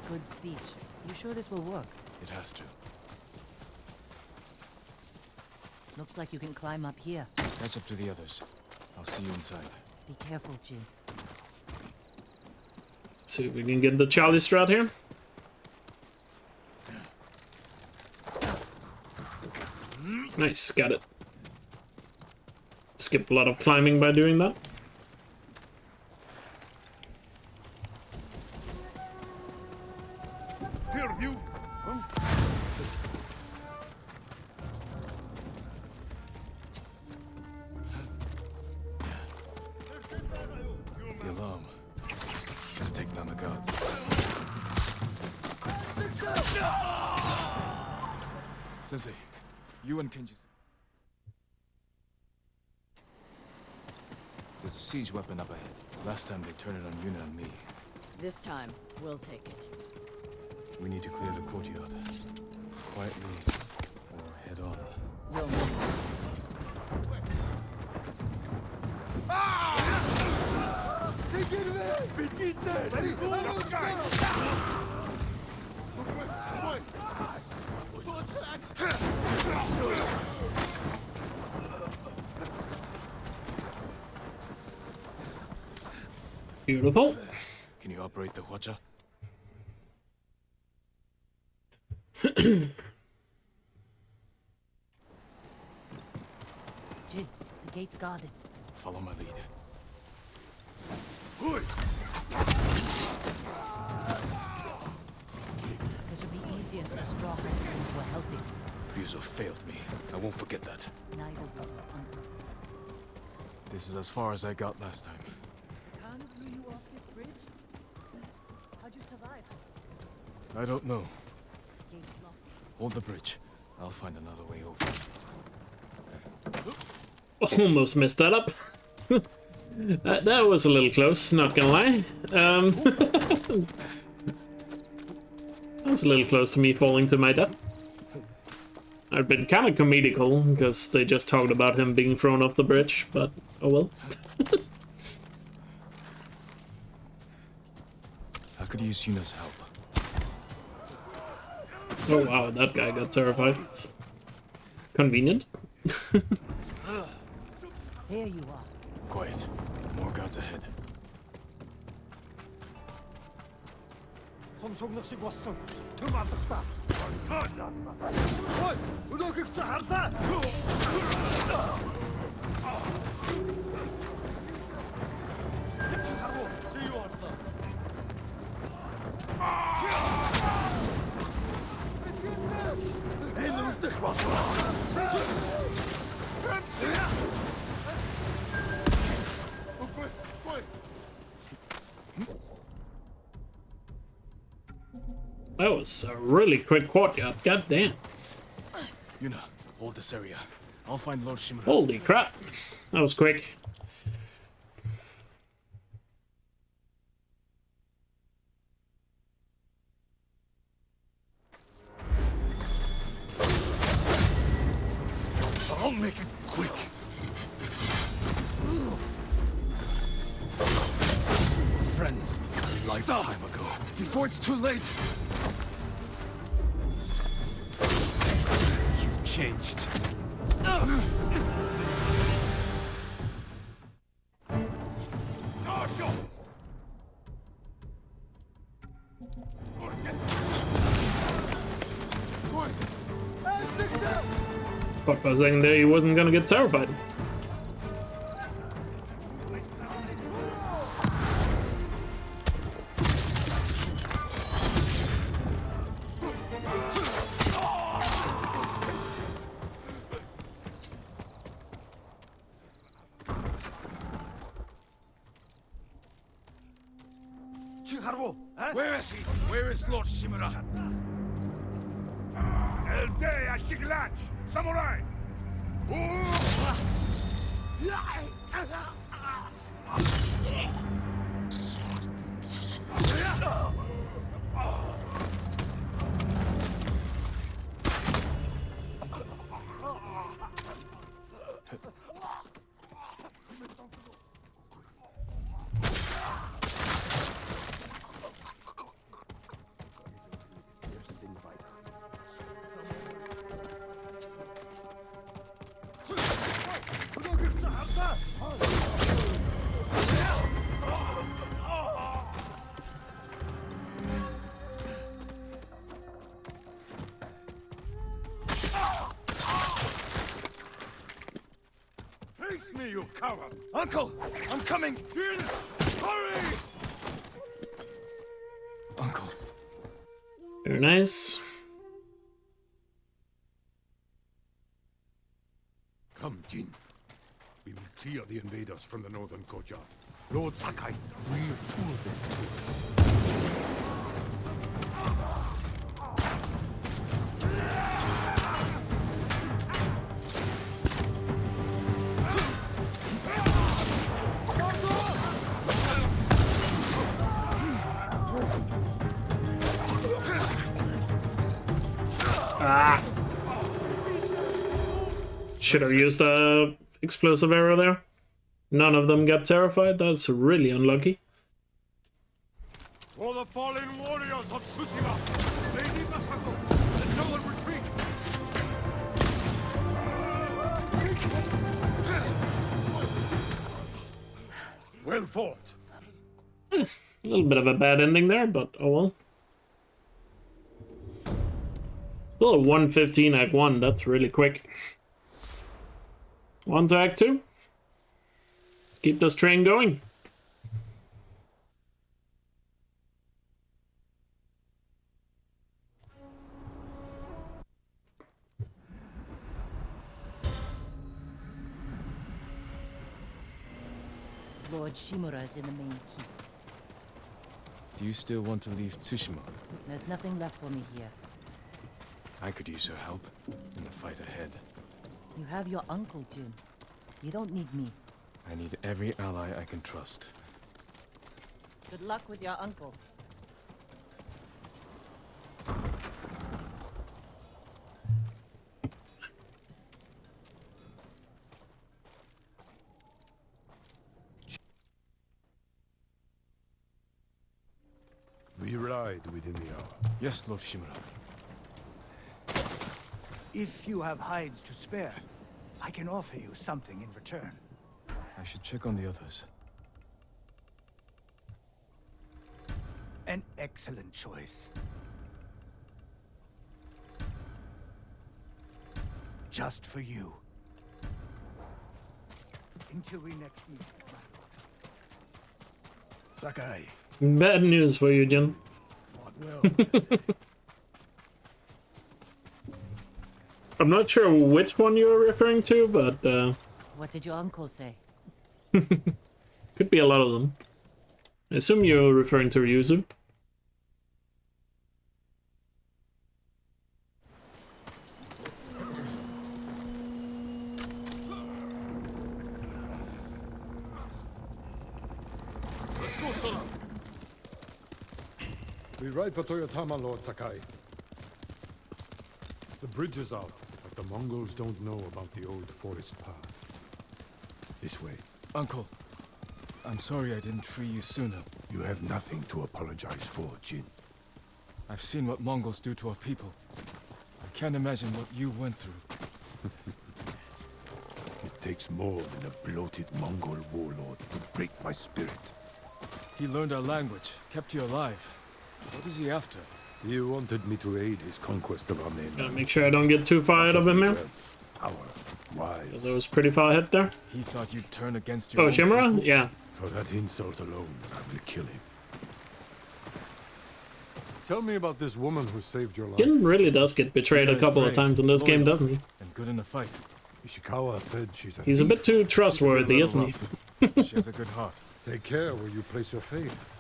Good speech. You sure this will work? It has to. Looks like you can climb up here. Catch up to the others. I'll see you inside. Be careful, Jin. See if we can get the Charlie strat here. Nice, got it. Skip a lot of climbing by doing that. Here, you. The alarm. Gotta take down the guards. Sensei, you and Kenji. There's a siege weapon up ahead. Last time they turned it on Yuna and me. This time, we'll take it. We need to clear the courtyard. Quietly, or head on. We'll Beautiful. Can you operate the Hwacha? Jin, the gate's guarded. Follow my lead. This will be easier for the straw hats who are helping. Ryuzo failed me. I won't forget that. Neither will Uncle. This is as far as I got last time. Khan blew you off this bridge? How'd you survive? I don't know. Gate's locked. Hold the bridge. I'll find another way over. Almost messed that up. That was a little close, not gonna lie. That was a little close to me falling to my death. I've been kind of comedical, because they just talked about him being thrown off the bridge, but oh well. I could use Yuna's help. Oh wow, that guy got terrified. Convenient. There you are. Quiet. More guards ahead. 성속력식 왔어. 그만뒀다. 어이, 너 극자 한다. 하고 지유 왔어. 이놈 때 왔어. That was a really quick courtyard, god damn. Yuna, hold this area. I'll find Lord Shimura. Holy crap. That was quick. I'll make it quick. Friends, a lifetime ago. Before it's too late. You've changed. Fuck, for a second there, he wasn't gonna get terrified. Where is he? Where is Lord Shimura? Elkjaer Shiglach! Samurai! Face me, you coward! Uncle! I'm coming! Hurry! Uncle. Very nice. Come, Jin. We will clear the invaders from the northern courtyard. Lord Sakai will pull them to us. should have used a explosive arrow there. None of them got terrified. That's really unlucky. For the fallen warriors of Tsushima, Lady Masako, let no one retreat. Well fought. A little bit of a bad ending there, but oh well. Still a 1:15 Act 1. That's really quick. On to Act 2. Let's keep this train going. Lord Shimura is in the main keep. Do you still want to leave Tsushima? There's nothing left for me here. I could use your help in the fight ahead. You have your uncle, Jin. You don't need me. I need every ally I can trust. Good luck with your uncle. We ride within the hour. Yes, Lord Shimura. If you have hides to spare, I can offer you something in return. I should check on the others. An excellent choice. Just for you. Until we next meet, my lord. Sakai. Bad news for you, Jin. Fought well. I'm not sure which one you're referring to, but What did your uncle say? could be a lot of them. I assume you're referring to Ryuzu. Let's go, Sora. We ride for Toyotama, Lord Sakai. The bridge is out, but the Mongols don't know about the old forest path. This way. Uncle, I'm sorry I didn't free you sooner. You have nothing to apologize for, Jin. I've seen what Mongols do to our people. I can't imagine what you went through. It takes more than a bloated Mongol warlord to break my spirit. He learned our language, kept you alive. What is he after? He wanted me to aid his conquest of our men. Gotta make sure I don't get too far ahead of him here. Wealth, power, wives. I was pretty far ahead there. He thought you'd turn against your Oh, own Shimura? people? Yeah. For that insult alone, I will kill him. Tell me about this woman who saved your life. Jin really does get betrayed a Shimura is couple of brave, times in this game, loyal, doesn't he? And good in a fight. Ishikawa said she's He's a thief. bit too trustworthy, isn't he? She has a good heart. Take care where you place your faith.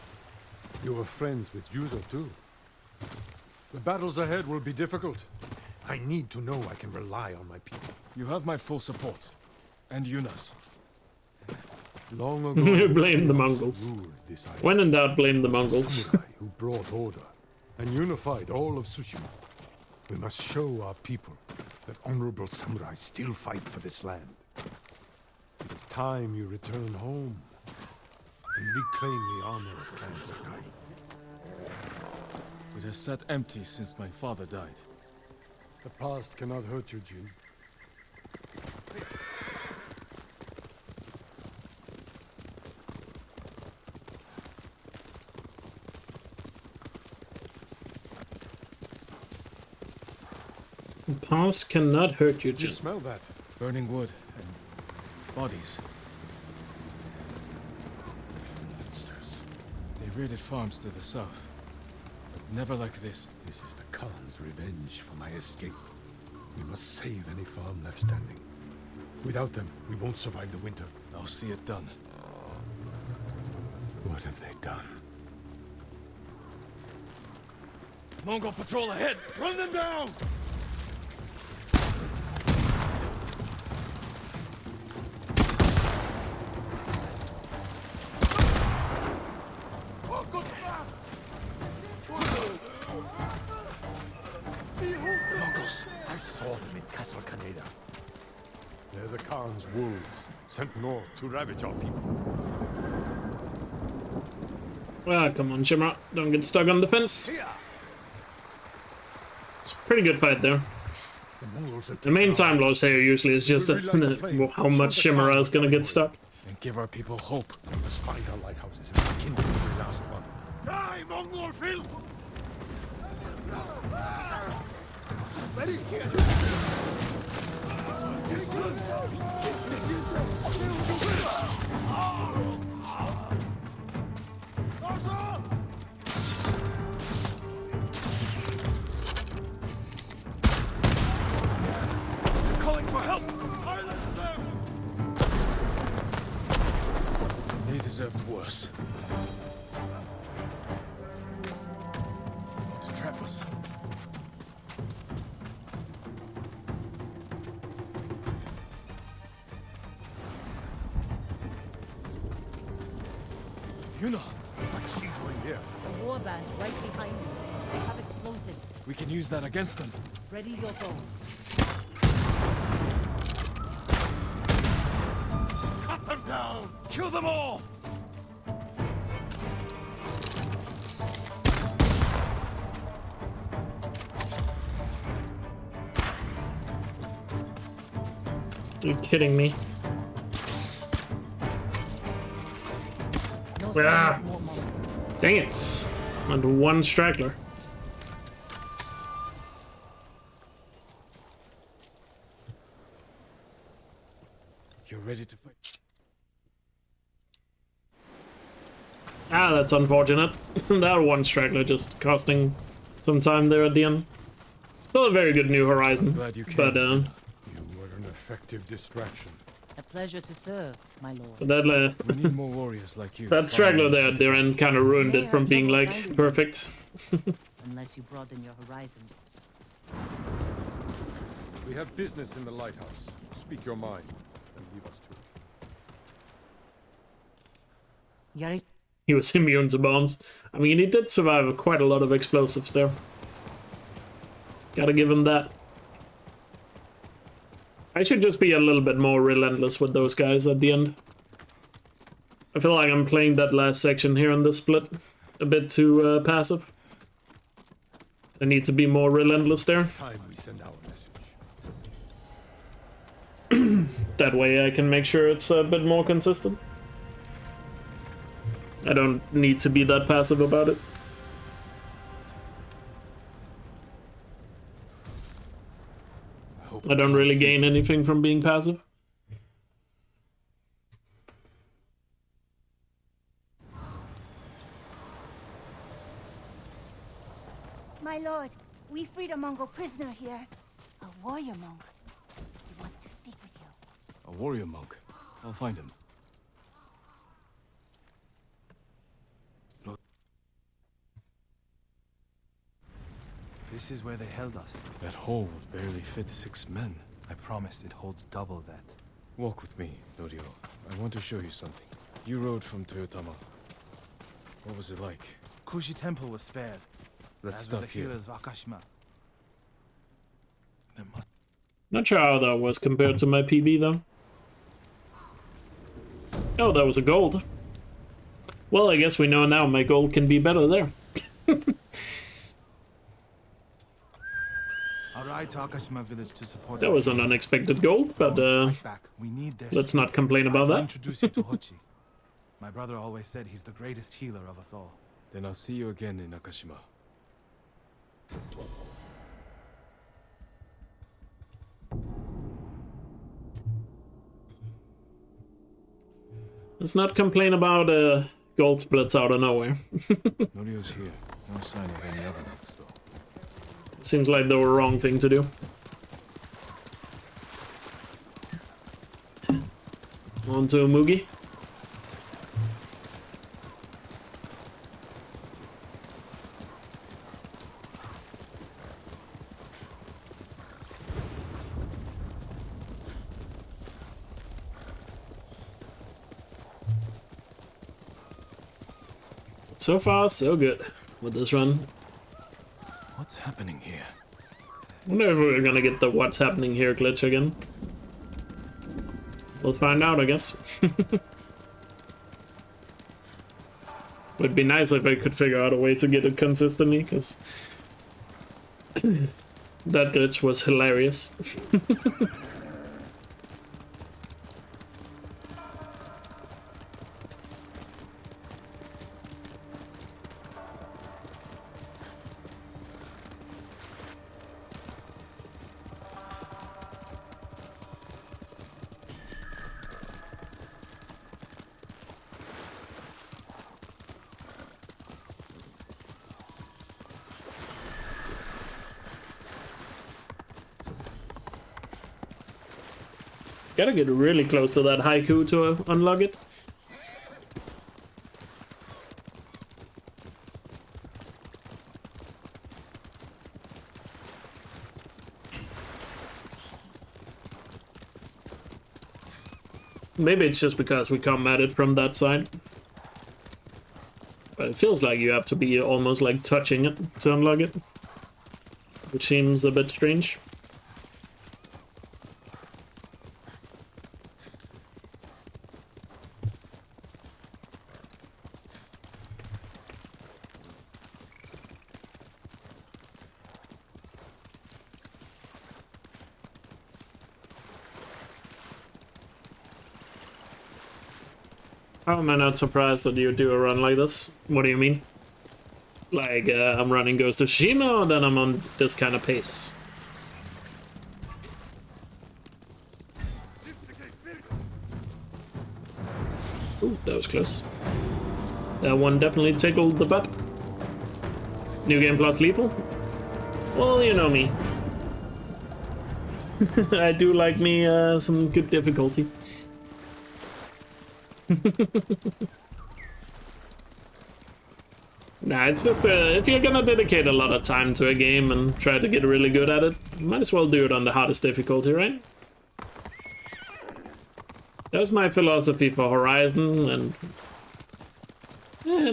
You were friends with Yuzo too. The battles ahead will be difficult. I need to know I can rely on my people. You have my full support. And Yuna's. Long ago, Blame the chaos Mongols. ruled this island. When in doubt, blame the It was a Mongols. samurai who brought order and unified all of Tsushima. We must show our people that honorable samurai still fight for this land. It is time you return home and reclaim the honor of Clan Sakai. It has sat empty since my father died. The past cannot hurt you, Jin. The past cannot hurt you, Did you Jin. smell that? Burning wood and bodies. Monsters. They raided farms to the south. But never like this. This is the Khan's revenge for my escape. We must save any farm left standing. Without them, we won't survive the winter. I'll see it done. What have they done? Mongol patrol ahead! Run them down! Mongols! I saw them in Castle Kaneda. Khan's wolves, sent north to ravage our people. Ah, come on, Shimra. Don't get stuck on the fence. It's a pretty good fight there. The main time loss here usually is just how much Shimra is gonna get stuck. And give our people hope. We must find our lighthouses and kill every last one. Die, Mongol filth! Ready? Calling for help! They deserved worse. To trap us. Yuna! I see you in here. The war band's right behind you. They have explosives. We can use that against them. Ready your bow. Cut them down! Kill them all! Are you kidding me? No Ah. sign of more Mongols. Dang it. And one straggler. You're ready to fight. Ah, that's unfortunate. That one straggler just costing some time there at the end. Still a very good New Horizon. Glad you came. But You were an effective distraction. A pleasure to serve, my lord. that We need more warriors like you. that straggler there at their end kind of ruined it from being like perfect. Unless you broaden your horizons. We have business in the lighthouse. Speak your mind and leave us to it. Yari, He was immune to bombs. I mean, he did survive quite a lot of explosives there. Gotta give him that. I should just be a little bit more relentless with those guys at the end. I feel like I'm playing that last section here in this split a bit too passive. I need to be more relentless there. Time we send our message. That way I can make sure it's a bit more consistent. I don't need to be that passive about it. I don't really gain anything from being passive. My lord, we freed a Mongol prisoner here. A warrior monk. He wants to speak with you. A warrior monk. I'll find him. This is where they held us. That hole would barely fit 6 men. I promised it holds double that. Walk with me, Norio. I want to show you something. You rode from Toyotama. What was it like? Kushi Temple was spared. Let's as stop were the here. healers of Akashima. There must Not sure how that was compared to my PB though. Oh, that was a gold. Well, I guess we know now my gold can be better there. I'll ride to Akashima village to support. That was an unexpected gold, but We need their let's not skills. complain about I'll that. introduce you to Hochi. My brother always said he's the greatest healer of us all. Then I'll see you again in Nakashima. Let's not complain about gold splits out of nowhere. Norio's here. No sign of any other monks, though. Seems like the wrong thing to do. On to a Mugi. So far, so good with this run. What's happening here? Wonder if we're gonna get the what's happening here glitch again. We'll find out, I guess. Would be nice if I could figure out a way to get it consistently, because that glitch was hilarious. Gotta get really close to that haiku to unlock it. Maybe it's just because we come at it from that side. But it feels like you have to be almost like touching it to unlock it. Which seems a bit strange. How am I not surprised that you do a run like this? What do you mean? Like, I'm running Ghost of Tsushima, or then I'm on this kind of pace? Ooh, that was close. That one definitely tickled the butt. New game plus lethal? Well, you know me. I do like me some good difficulty. Nah, it's just if you're gonna dedicate a lot of time to a game and try to get really good at it, might as well do it on the hardest difficulty, right? That was my philosophy for Horizon, and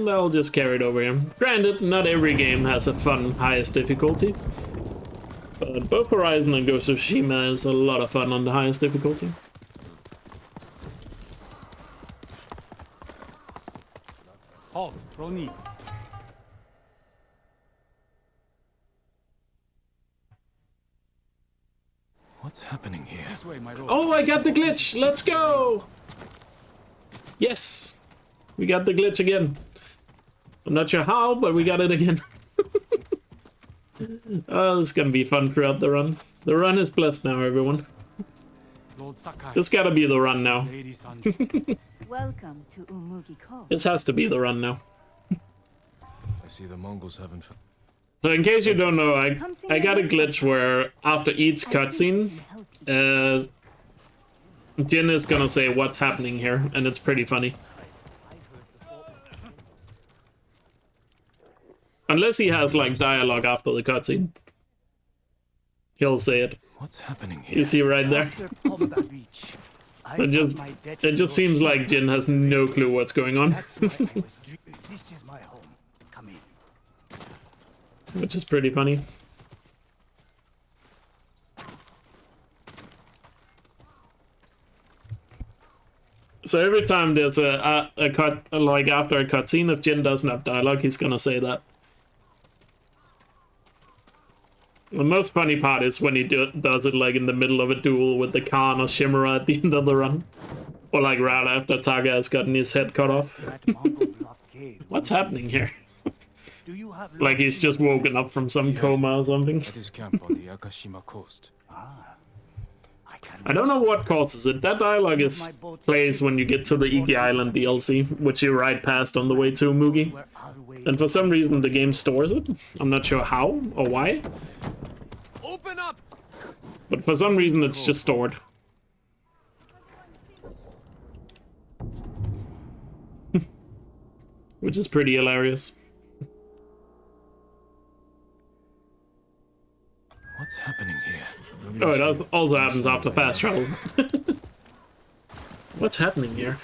I'll just carry it over here. Granted, not every game has a fun highest difficulty, but both Horizon and Ghost of Tsushima is a lot of fun on the highest difficulty. Halt, Roni. What's happening here? This way, my lord. Oh, I got the glitch! Let's go! Yes! We got the glitch again. I'm not sure how, but we got it again. Oh, this is gonna be fun throughout the run. The run is blessed now, everyone. This gotta be the run now. Welcome to Umugi Cove. This has to be the run now. I see the Mongols haven't. So in case you don't know, I got a glitch where after each cutscene, Jin is gonna say what's happening here, and it's pretty funny. Unless he has like dialogue after the cutscene, he'll say it. What's happening here? You see right there? It just seems like Jin has no clue what's going on. This is my home. Come in. Which is pretty funny. So every time there's a cut, like after a cutscene, if Jin doesn't have dialogue, he's gonna say that. The most funny part is when he does it like in the middle of a duel with the Khan or Shimura at the end of the run. Or like right after Taga has gotten his head cut off. What's happening here? Like he's just woken up from some coma or something. At his camp on the Akashima coast. I don't know what causes it. That dialogue is plays when you get to the Iki Island DLC, which you ride past on the way to Umugi. And for some reason the game stores it. I'm not sure how or why. Open up! But for some reason it's just stored. Which is pretty hilarious. What's happening here? Oh, it also happens after fast travel. What's happening here?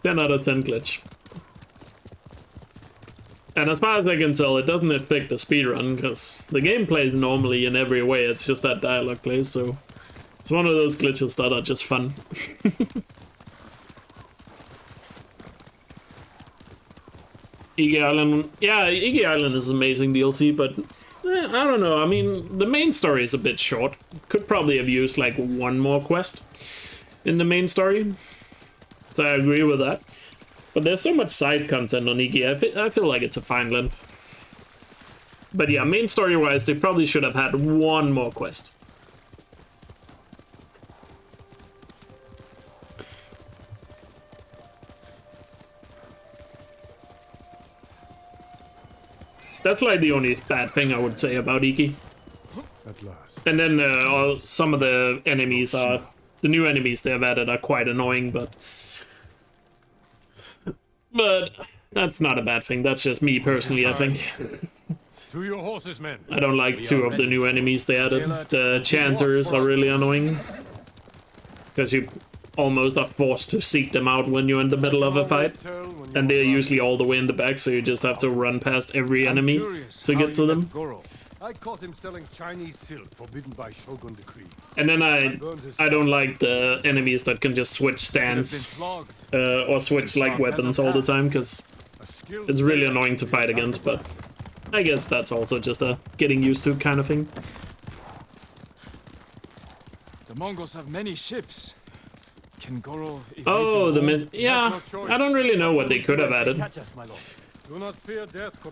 10 out of 10 glitch. And as far as I can tell, it doesn't affect the speedrun, because the game plays normally in every way, it's just that dialogue plays, so... It's one of those glitches that are just fun. Elkjaer Island... Yeah, Elkjaer Island is amazing DLC, but... I don't know, I mean, the main story is a bit short. Could probably have used, like, one more quest in the main story. So I agree with that. But there's so much side content on Elkjaer, I feel like it's a fine length. But yeah, main story-wise, they probably should have had one more quest. That's like the only bad thing I would say about Iki. At last. And then some of the enemies are... The new enemies they've added are quite annoying, but... But that's not a bad thing. That's just me personally, I think. To your horses, men. I don't like two of the new enemies they added. The Chanters are really annoying. Because you almost are forced to seek them out when you're in the middle of a fight. And they're usually all the way in the back, so you just have to run past every enemy to get to them. I caught him selling Chinese silk forbidden by Shogun decree. And then I don't like the enemies that can just switch stance or switch like weapons all the time, because it's really annoying to fight against, but I guess that's also just a getting used to kind of thing. The Mongols have many ships. Can Goro Oh, yeah, I don't really know what they could have added.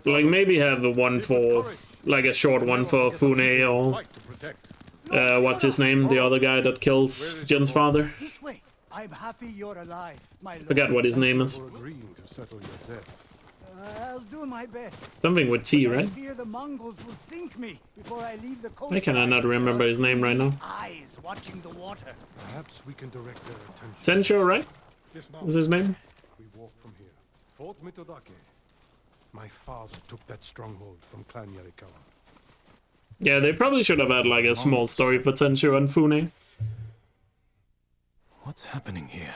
Like maybe have a one for, like a short one for Fune, or what's his name, the other guy that kills Jin's father. I'm happy you're alive, my lord. Forgot what his name is. I'll do my best. Something with T, right? I fear the Mongols will sink me before I leave the coast. Why can I not remember his name right now? Eyes watching the water. Perhaps we can direct their attention. Tensho, right? Is his name? We walk from here. Fort Mitodake. My father took that stronghold from Clan Yarikawa. Yeah, they probably should have had like a small story for Tensho and Fune. What's happening here?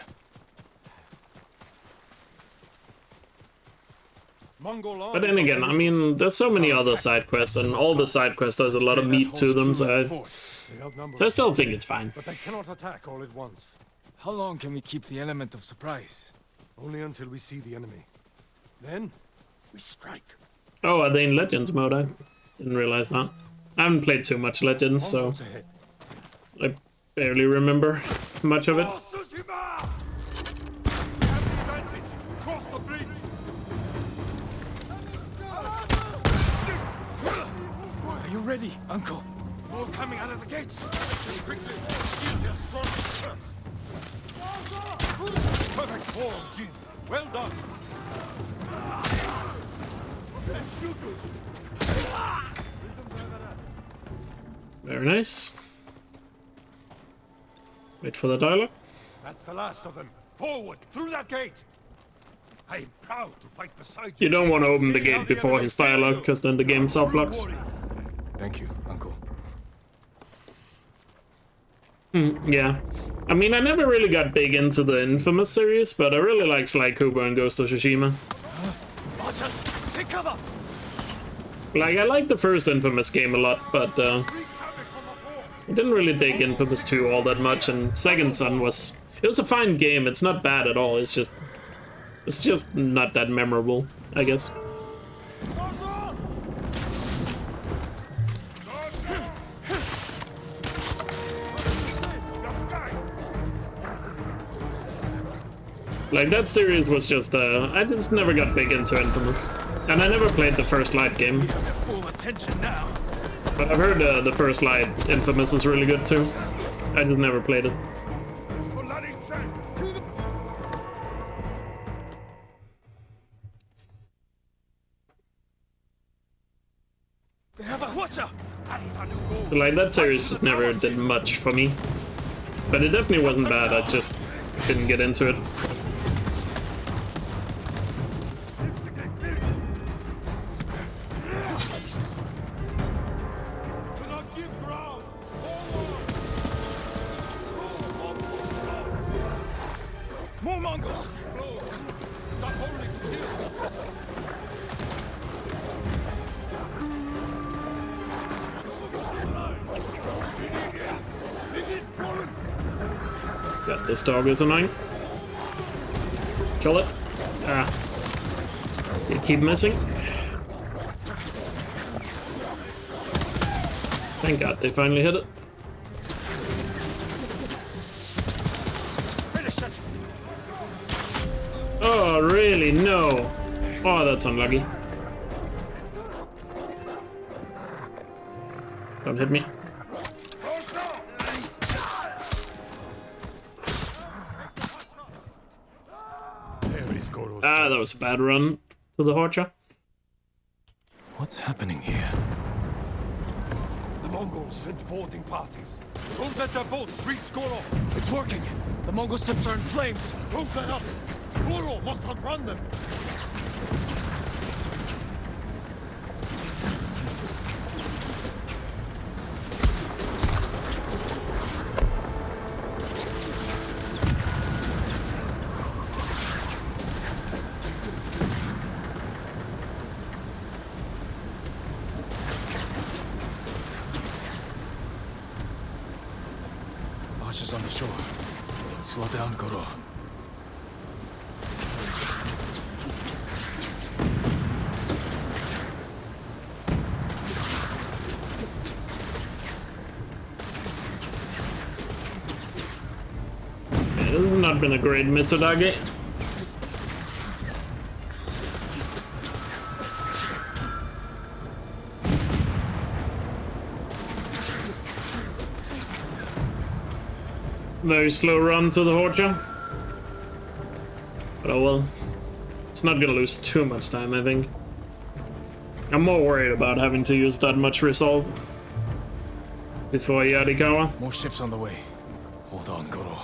But then again, I mean, there's so many other side quests, and all the side quests has a lot of meat to them, so I still think it's fine. But they cannot attack all at once. How long can we keep the element of surprise? Only until we see the enemy. Then we strike. Oh, are they in Legends mode? I didn't realize that. I haven't played too much Legends, so I barely remember much of it. Are you ready, Uncle? More coming out of the gates. Quickly. Perfect form, Jin. Well done. Very nice. Wait for the dialogue. That's the last of them. Forward, through that gate. I am proud to fight beside You don't want to open the gate before his dialogue, because then the game self-locks. Thank you, Uncle. Yeah. I mean, I never really got big into the Infamous series, but I really like Sly Cooper and Ghost of Tsushima. Archers, take cover. Like, I liked the first Infamous game a lot, but I didn't really dig Infamous 2 all that much, and Second Son was... It was a fine game, it's not bad at all, it's just not that memorable, I guess. Like, that series was just, I just never got big into Infamous. And I never played the first Light game. Full attention now. But I've heard the first Light Infamous is really good too. I just never played it. So, like, that series just never did much for me. But it definitely wasn't bad, I just didn't get into it. More Mongols! God, this dog is annoying. Kill it. Ah. You keep missing. Thank God they finally hit it. Oh, really? No. Oh, that's unlucky. Don't hit me. Ah, that was a bad run to the Horcha. What's happening here? The Mongols sent boarding parties. Don't let their boats reach Goro. It's working! The Mongol ships are in flames! Don't let up. Goro must outrun them. Archers on the shore. Slow down, Goro. Yeah, this has not been a great Mitsuda. Very slow run to the Horcha. But oh well. It's not gonna lose too much time, I think. I'm more worried about having to use that much resolve before Yarikawa. More ships on the way. Hold on, Goro.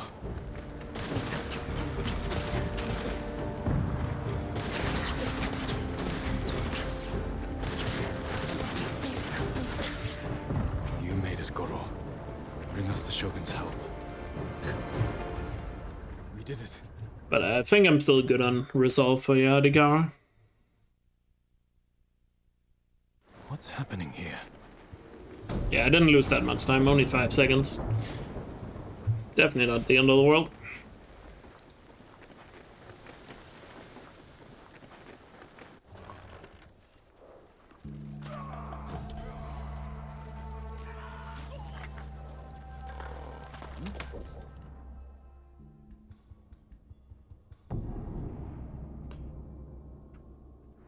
You made it, Goro. Bring us the Shogun's help. We did it. But I think I'm still good on resolve for Yarikawa. What's happening here? Yeah, I didn't lose that much time, only 5 seconds. Definitely not the end of the world.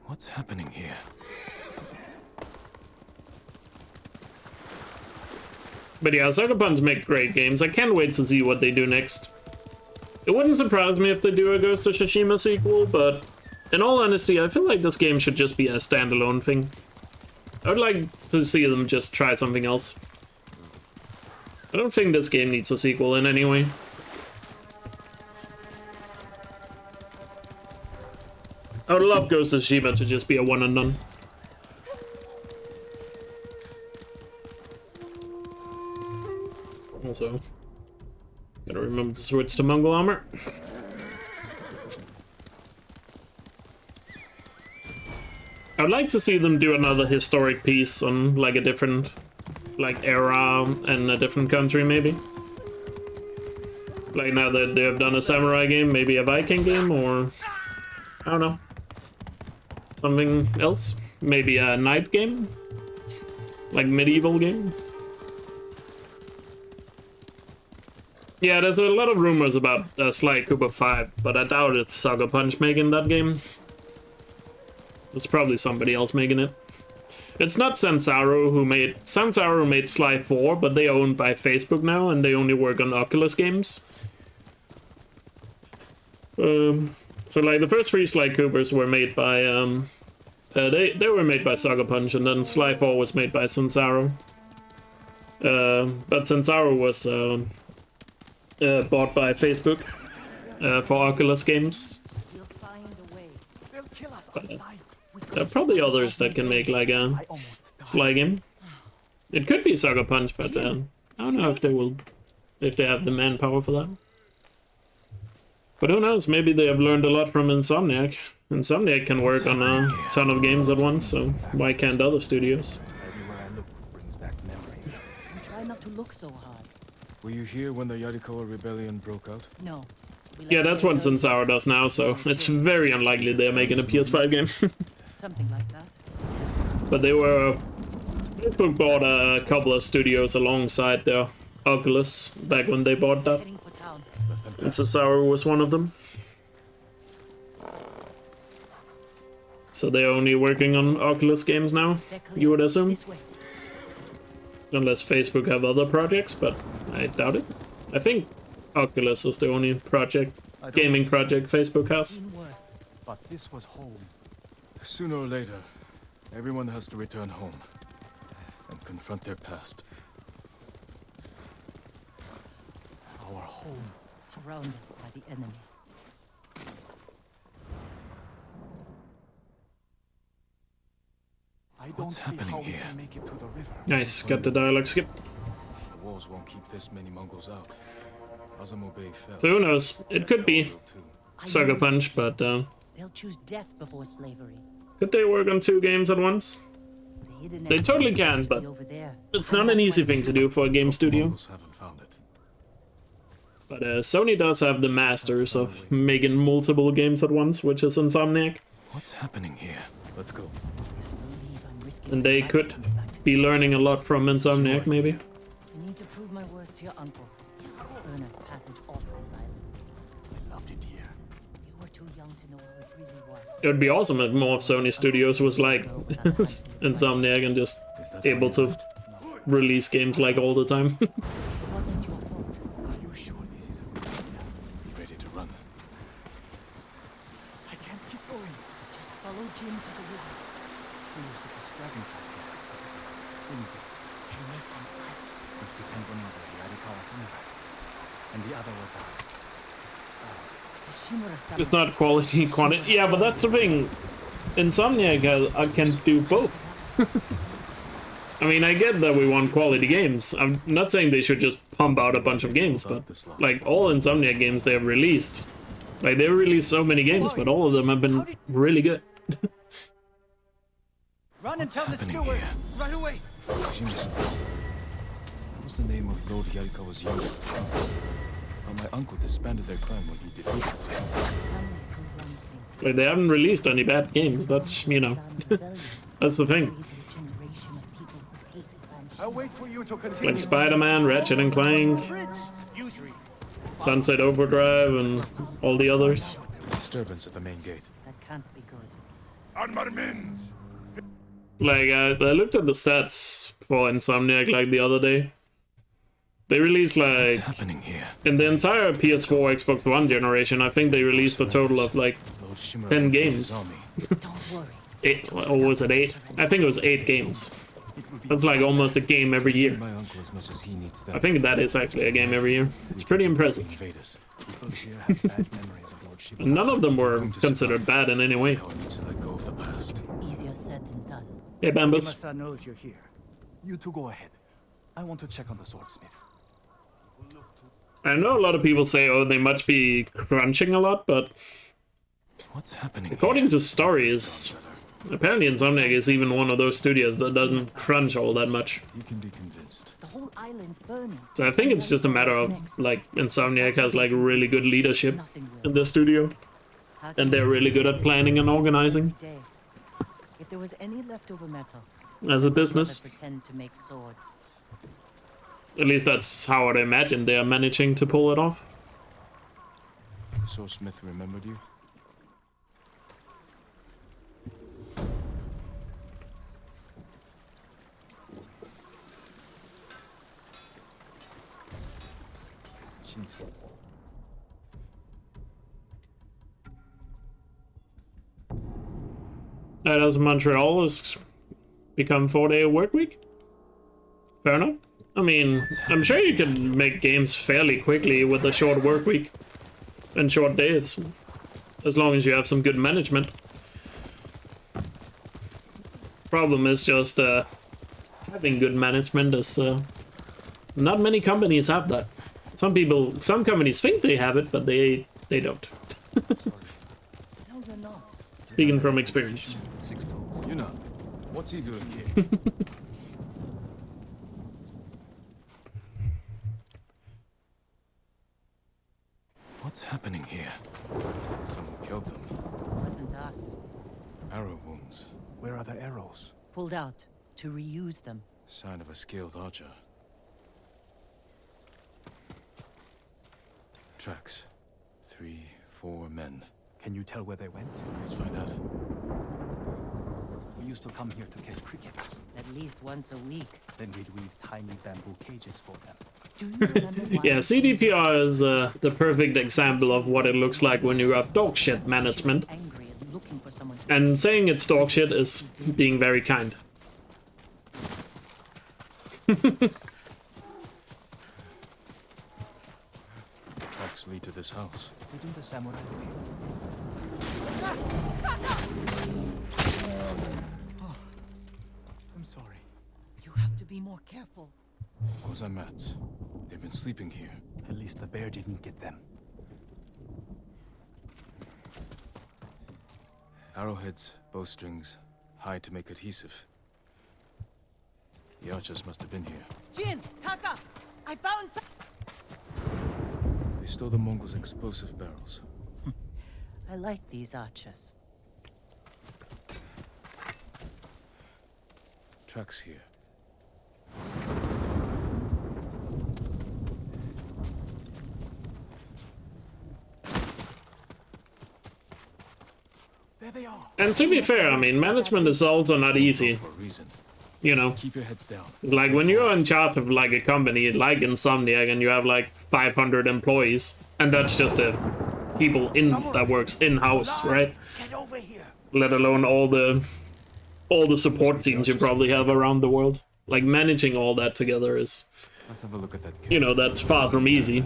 What's happening here? But yeah, Sucker Punch make great games. I can't wait to see what they do next. It wouldn't surprise me if they do a Ghost of Tsushima sequel, but in all honesty, I feel like this game should just be a standalone thing. I would like to see them just try something else. I don't think this game needs a sequel in any way. I would love Ghost of Tsushima to just be a one and done. Also, gotta remember to switch to Mongol armor. I'd like to see them do another historic piece on like a different like era and a different country maybe. Like now that they have done a samurai game, maybe a Viking game or I don't know. Something else? Maybe a knight game? Like medieval game? Yeah, there's a lot of rumors about Sly Cooper 5, but I doubt it's Sucker Punch making that game. It's probably somebody else making it. It's not Sansaro who made... Sansaro made Sly 4, but they are owned by Facebook now, and they only work on Oculus games. So like the first 3 Sly Coopers were made by... they were made by Sucker Punch, and then Sly 4 was made by Sansaro. But Sansaro was... bought by Facebook for Oculus games. But, there are probably others that can make like a Sly game. It could be Sucker Punch, but I don't know if they have the manpower for that. But who knows? Maybe they have learned a lot from Insomniac. Insomniac can work on a ton of games at once, so why can't other studios? Try not to look so hard. Were you here when the Yarikawa rebellion broke out? No. Yeah, that's what Sensara does now, so it's very unlikely they're making a PS5 game. Something like that. But they were... Facebook bought a couple of studios alongside their Oculus back when they bought that. Heading for town. And Cesaro was one of them. So they're only working on Oculus games now, you would assume? Unless Facebook have other projects, but I doubt it. I think Oculus is the only gaming project Facebook has. But this was home. Sooner or later, everyone has to return home and confront their past. Our home. Surrounded by the enemy. I don't see how we can make it to the river. Nice, got the dialogue skip. The walls won't keep this many Mongols out. Azamo Bay fell. So who knows? It could be Sucker Punch, but They'll choose death before slavery. could they work on 2 games at once? They totally can, but it's not an easy thing to do for a game studio. But Sony does have the masters of making multiple games at once, which is Insomniac. What's happening here? Let's go. And they could be learning a lot from Insomniac, maybe. I need to prove my worth to your uncle. Earn us passage off this island. I loved it here. You were too young to know how it really was. It would be awesome if more of Sony Studios was like Insomniac and just able to release games like all the time. It wasn't your fault. Are you sure this is a good idea? Be ready to run. I can't keep going. Just follow Jim to the river. We used to catch dragonflies here. Didn't we? He met one life. It depends on whether the Yarikawa samurai. And the other was It's not quality, quantity. Yeah, but that's the thing. Insomniac can do both. I mean, I get that we want quality games. I'm not saying they should just pump out a bunch of games, but like all Insomniac games they have released, like they've released so many games, but all of them have been really good. Run and tell the steward! Right away! What's the name of Lord Yarikawa's unit? My uncle disbanded their clan when he defeated them. Like they haven't released any bad games. That's, you know, that's the thing. I'll wait for you to continue. Like Spider-Man, Ratchet and Clank, Sunset Overdrive, and all the others. Disturbance at the main gate. That can't be good. Like I looked at the stats for Insomniac like the other day. They released like in the entire PS4, Xbox One generation, I think they released a total of like 10 games. 8, or was it 8? I think it was 8 games. That's like almost a game every year. I think that is actually a game every year. It's pretty impressive. And none of them were considered bad in any way. Easier said than done. Hey, Bambus. Masa knows you're here. You two go ahead. I want to check on the swordsmith. I know a lot of people say, oh, they must be crunching a lot, but what's happening according to stories, apparently Insomniac is even one of those studios that doesn't crunch all that much. You can be convinced. The whole island's burning. So I think it's just a matter of, like, Insomniac has, like, really good leadership in the studio. And they're really good at planning and organizing. If there was any leftover metal, as a business. Pretend to make swords. At least that's how I'd imagine they are managing to pull it off. Swordsmith remembered you? As Montreal has become 4-day work week? Fair enough. I mean, I'm sure you can make games fairly quickly with a short work week and short days, as long as you have some good management. Problem is just having good management is not many companies have that. Some companies think they have it, but they don't. Speaking from experience. You know, what's he doing here? What's happening here? Someone killed them. Wasn't us. Arrow wounds. Where are the arrows? Pulled out to reuse them. Sign of a skilled archer. Tracks. 3, 4 men. Can you tell where they went? Let's find out. We used to come here to catch crickets. At least once a week. Then we'd weave tiny bamboo cages for them. Do you remember why? Yeah, CDPR is the perfect example of what it looks like when you have dog shit management. Angry and looking for someone to And saying it's dog shit is being very kind. Tracks lead to this house. Didn't the samurai do it? Oh, I'm sorry. You have to be more careful. Those are mats. They've been sleeping here. At least the bear didn't get them. Arrowheads, bowstrings, hide to make adhesive. The archers must have been here. Jin! Taka! I found some... They stole the Mongols' explosive barrels. I like these archers. Tracks here. There they are. And to be fair, I mean, management is also not easy. For a reason. You know, Keep your heads down. it's like when you're in charge of like a company like Insomniac and you have like 500 employees, and that's just the people in that works in-house, right? Get over here. Let alone all the support teams you probably have around the world. Like managing all that together is, Let's have a look at that. you know, that's far from easy.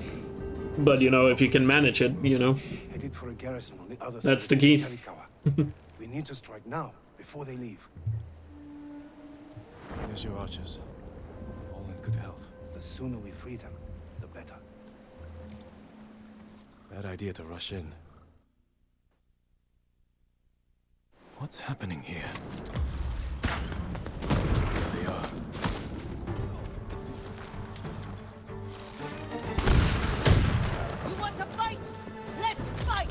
But you know, if you can manage it, you know, Headed for a garrison on the other that's side the key. of Elkjaer. We need to strike now, before they leave. Here's your archers. All in good health. The sooner we free them, the better. Bad idea to rush in. What's happening here? There they are. You want to fight? Let's fight!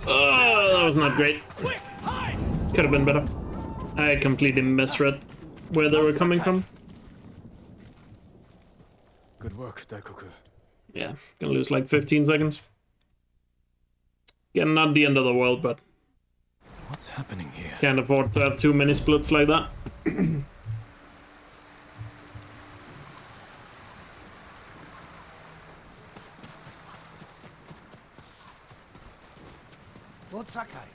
Oh, that was not great. Could have been better. I completely misread where they were coming from. Good work, Daikoku. Yeah, gonna lose like 15 seconds. Again, not the end of the world, but What's happening here? can't afford to have too many splits like that. Lord Sakai.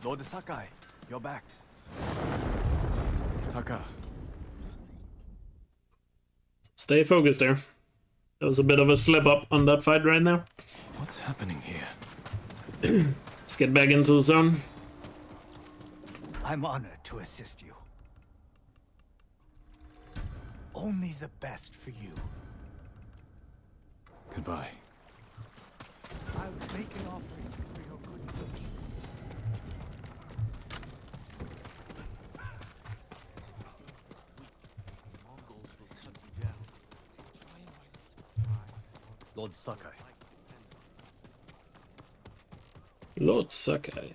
Lord Sakai, you're back. Taka. Stay focused there. There was a bit of a slip up on that fight right now. What's happening here? Let's get back into the zone. I'm honored to assist you. Only the best for you. Goodbye. I'll make an offering for your goodness. Mongols will cut you down. Lord Sakai. Lord Sakai.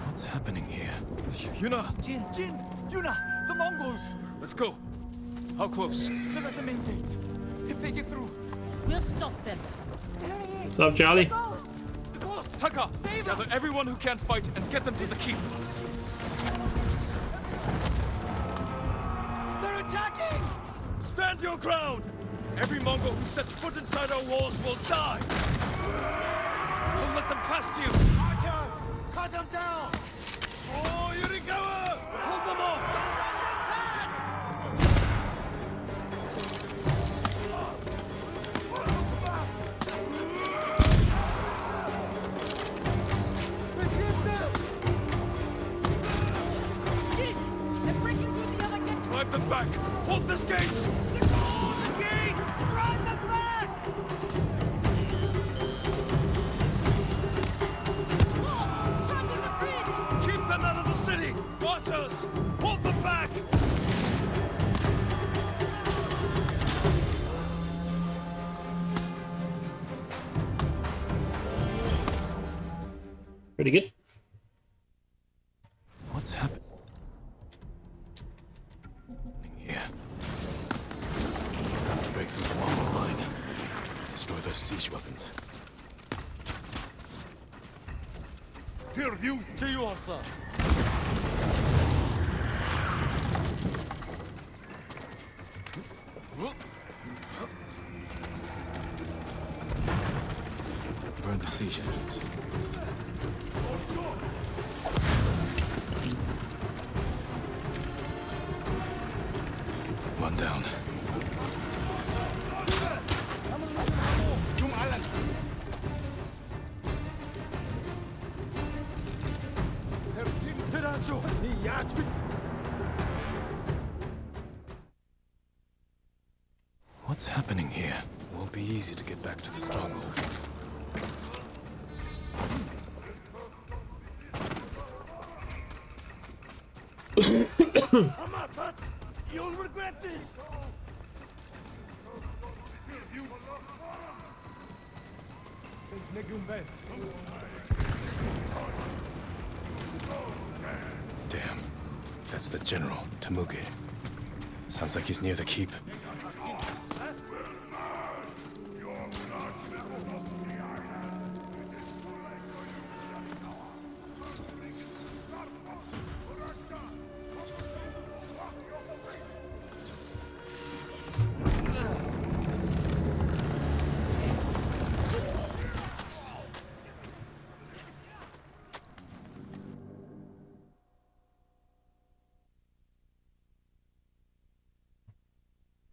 What's happening here? Yuna! Jin! Yuna! The Mongols! Let's go. How close? They're at the main gate. If they get through, We'll stop them. What's up, Charlie? the ghost! Taka! Save Gather us! everyone who can't fight and get them to the keep. They're attacking! Stand your ground! Every Mongol who sets foot inside our walls will die! Don't let them past you! Archers! Cut them down! Oh, Yurikawa! Hold them off! They're breaking through the other gate. Drive them back! Hold this gate! The gate! Drive them back! Charging the bridge. Keep them out of the city! Archers! Hold them back! Pretty good. What's happening here? Have to break through the Mongol line. Destroy those siege weapons. Here, you! To you, Arsa. Burn the siege engines. One down. What's happening here? Won't be easy to get back to the stronghold. You'll regret this! Damn. That's the general, Temuge. Sounds like he's near the keep.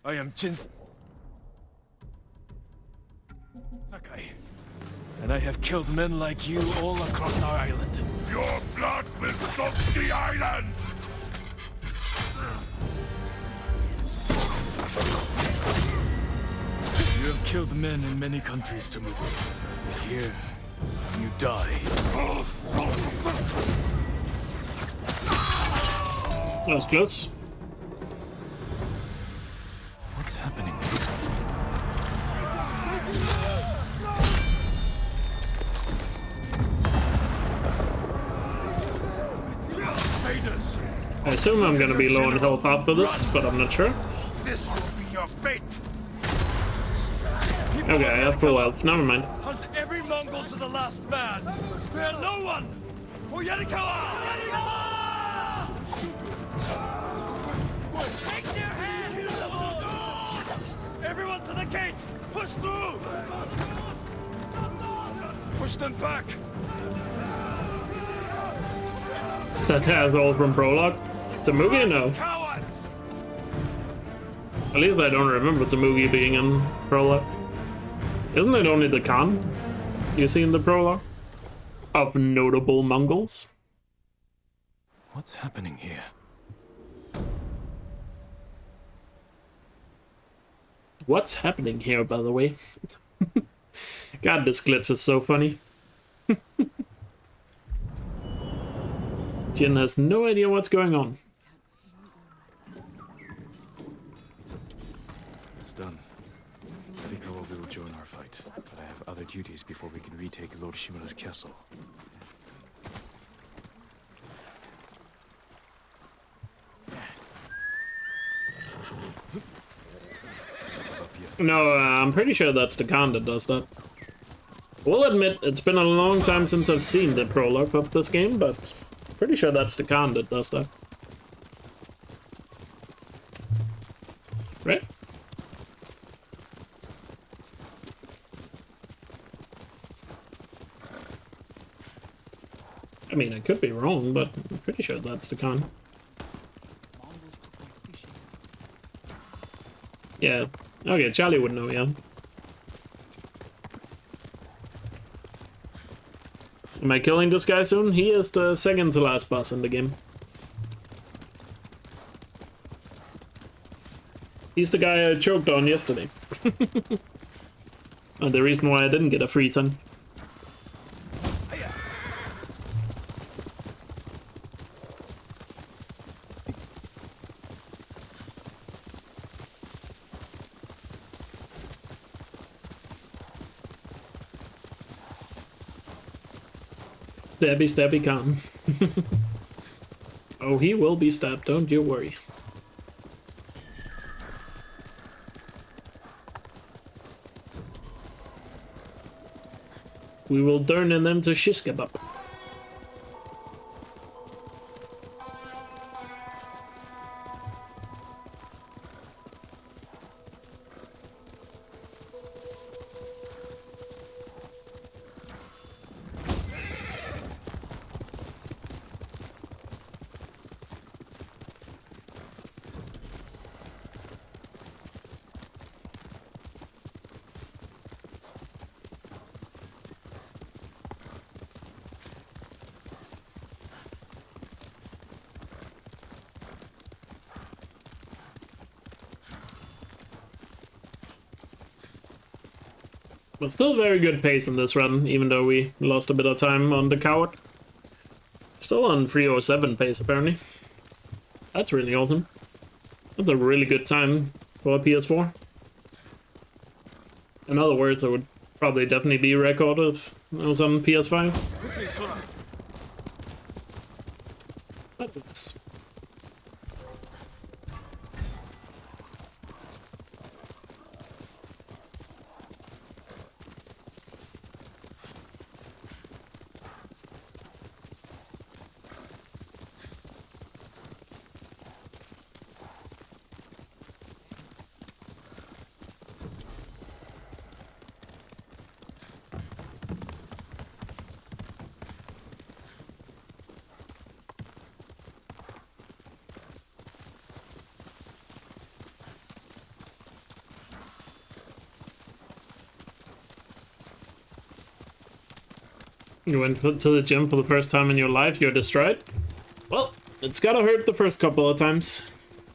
I am Sakai, and I have killed men like you all across our island. Your blood will stop the island! You have killed men in many countries, Temuge. But here, you die. That was close. What's happening? Traitors! I assume I'm gonna be low on health after this, but I'm not sure. This will be your fate! Okay, I have full health. Never mind. Hunt every Mongol to the last man! Spare no one! For Yarikawa! Take their hands! Everyone to the gate! Push through! Push them back! Is that asshole from Prologue? It's a movie or no? Cowards! At least I don't remember it's a movie being in Prologue. Isn't it only the Khan you see in the Prologue? Of notable Mongols? What's happening here? What's happening here, by the way? God, this glitch is so funny. Jin has no idea what's going on. It's done. Yarikawa will join our fight, but I have other duties before we can retake Lord Shimura's castle. No, I'm pretty sure that's the Khan that does that. We'll admit, it's been a long time since I've seen the prologue of this game, but pretty sure that's the Khan that does that. Right? I mean, I could be wrong, but I'm pretty sure that's the Khan. Yeah. Okay, Charlie would know, yeah. Am I killing this guy soon? He is the second to last boss in the game. He's the guy I choked on yesterday. And the reason why I didn't get a free 10. Stabby, stabby, Khan. Oh, he will be stabbed, don't you worry. We will turn them to shish kebab. But still very good pace in this run, even though we lost a bit of time on the coward. Still on 307 pace, apparently. That's really awesome. That's a really good time for a PS4. In other words, I would probably definitely be record if I was on PS5. But it's... You went to the gym for the first time in your life, you're destroyed? Well, it's gotta hurt the first couple of times.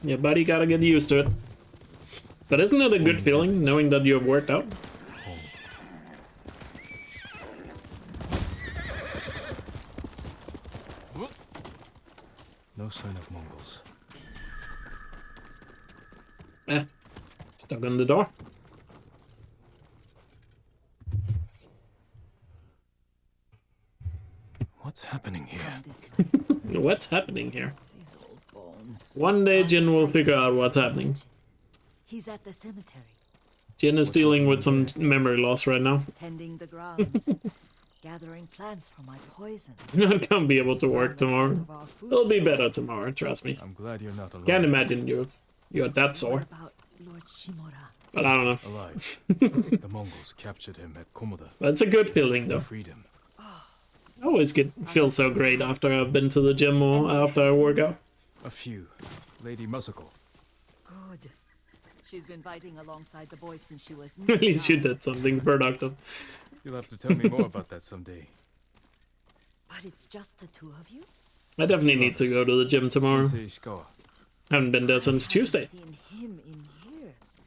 Your body gotta get used to it. But isn't it a good feeling, knowing that you have worked out? No sign of Mongols. Stuck on the door. What's happening here? What's happening here? One day Jin will figure out what's happening. He's at the cemetery. Jin is dealing with some memory loss right now. Tending the grounds. Gathering plants for my poisons. Not gonna be able to work tomorrow. It'll be better tomorrow, trust me. I'm glad you're not alone. Can't imagine you're that sore. Lord Shimura. But I don't know. Alive. The Mongols captured him at Komoda. That's a good feeling, though. Freedom. I always feel so great after I've been to the gym or after I work out. A few. Lady Muscle. Good. She's been fighting alongside the boys since she was At least you did something productive. You'll have to tell me more about that someday. But it's just the two of you? I definitely need to go to the gym tomorrow. Haven't been there since Tuesday. Seen him in years.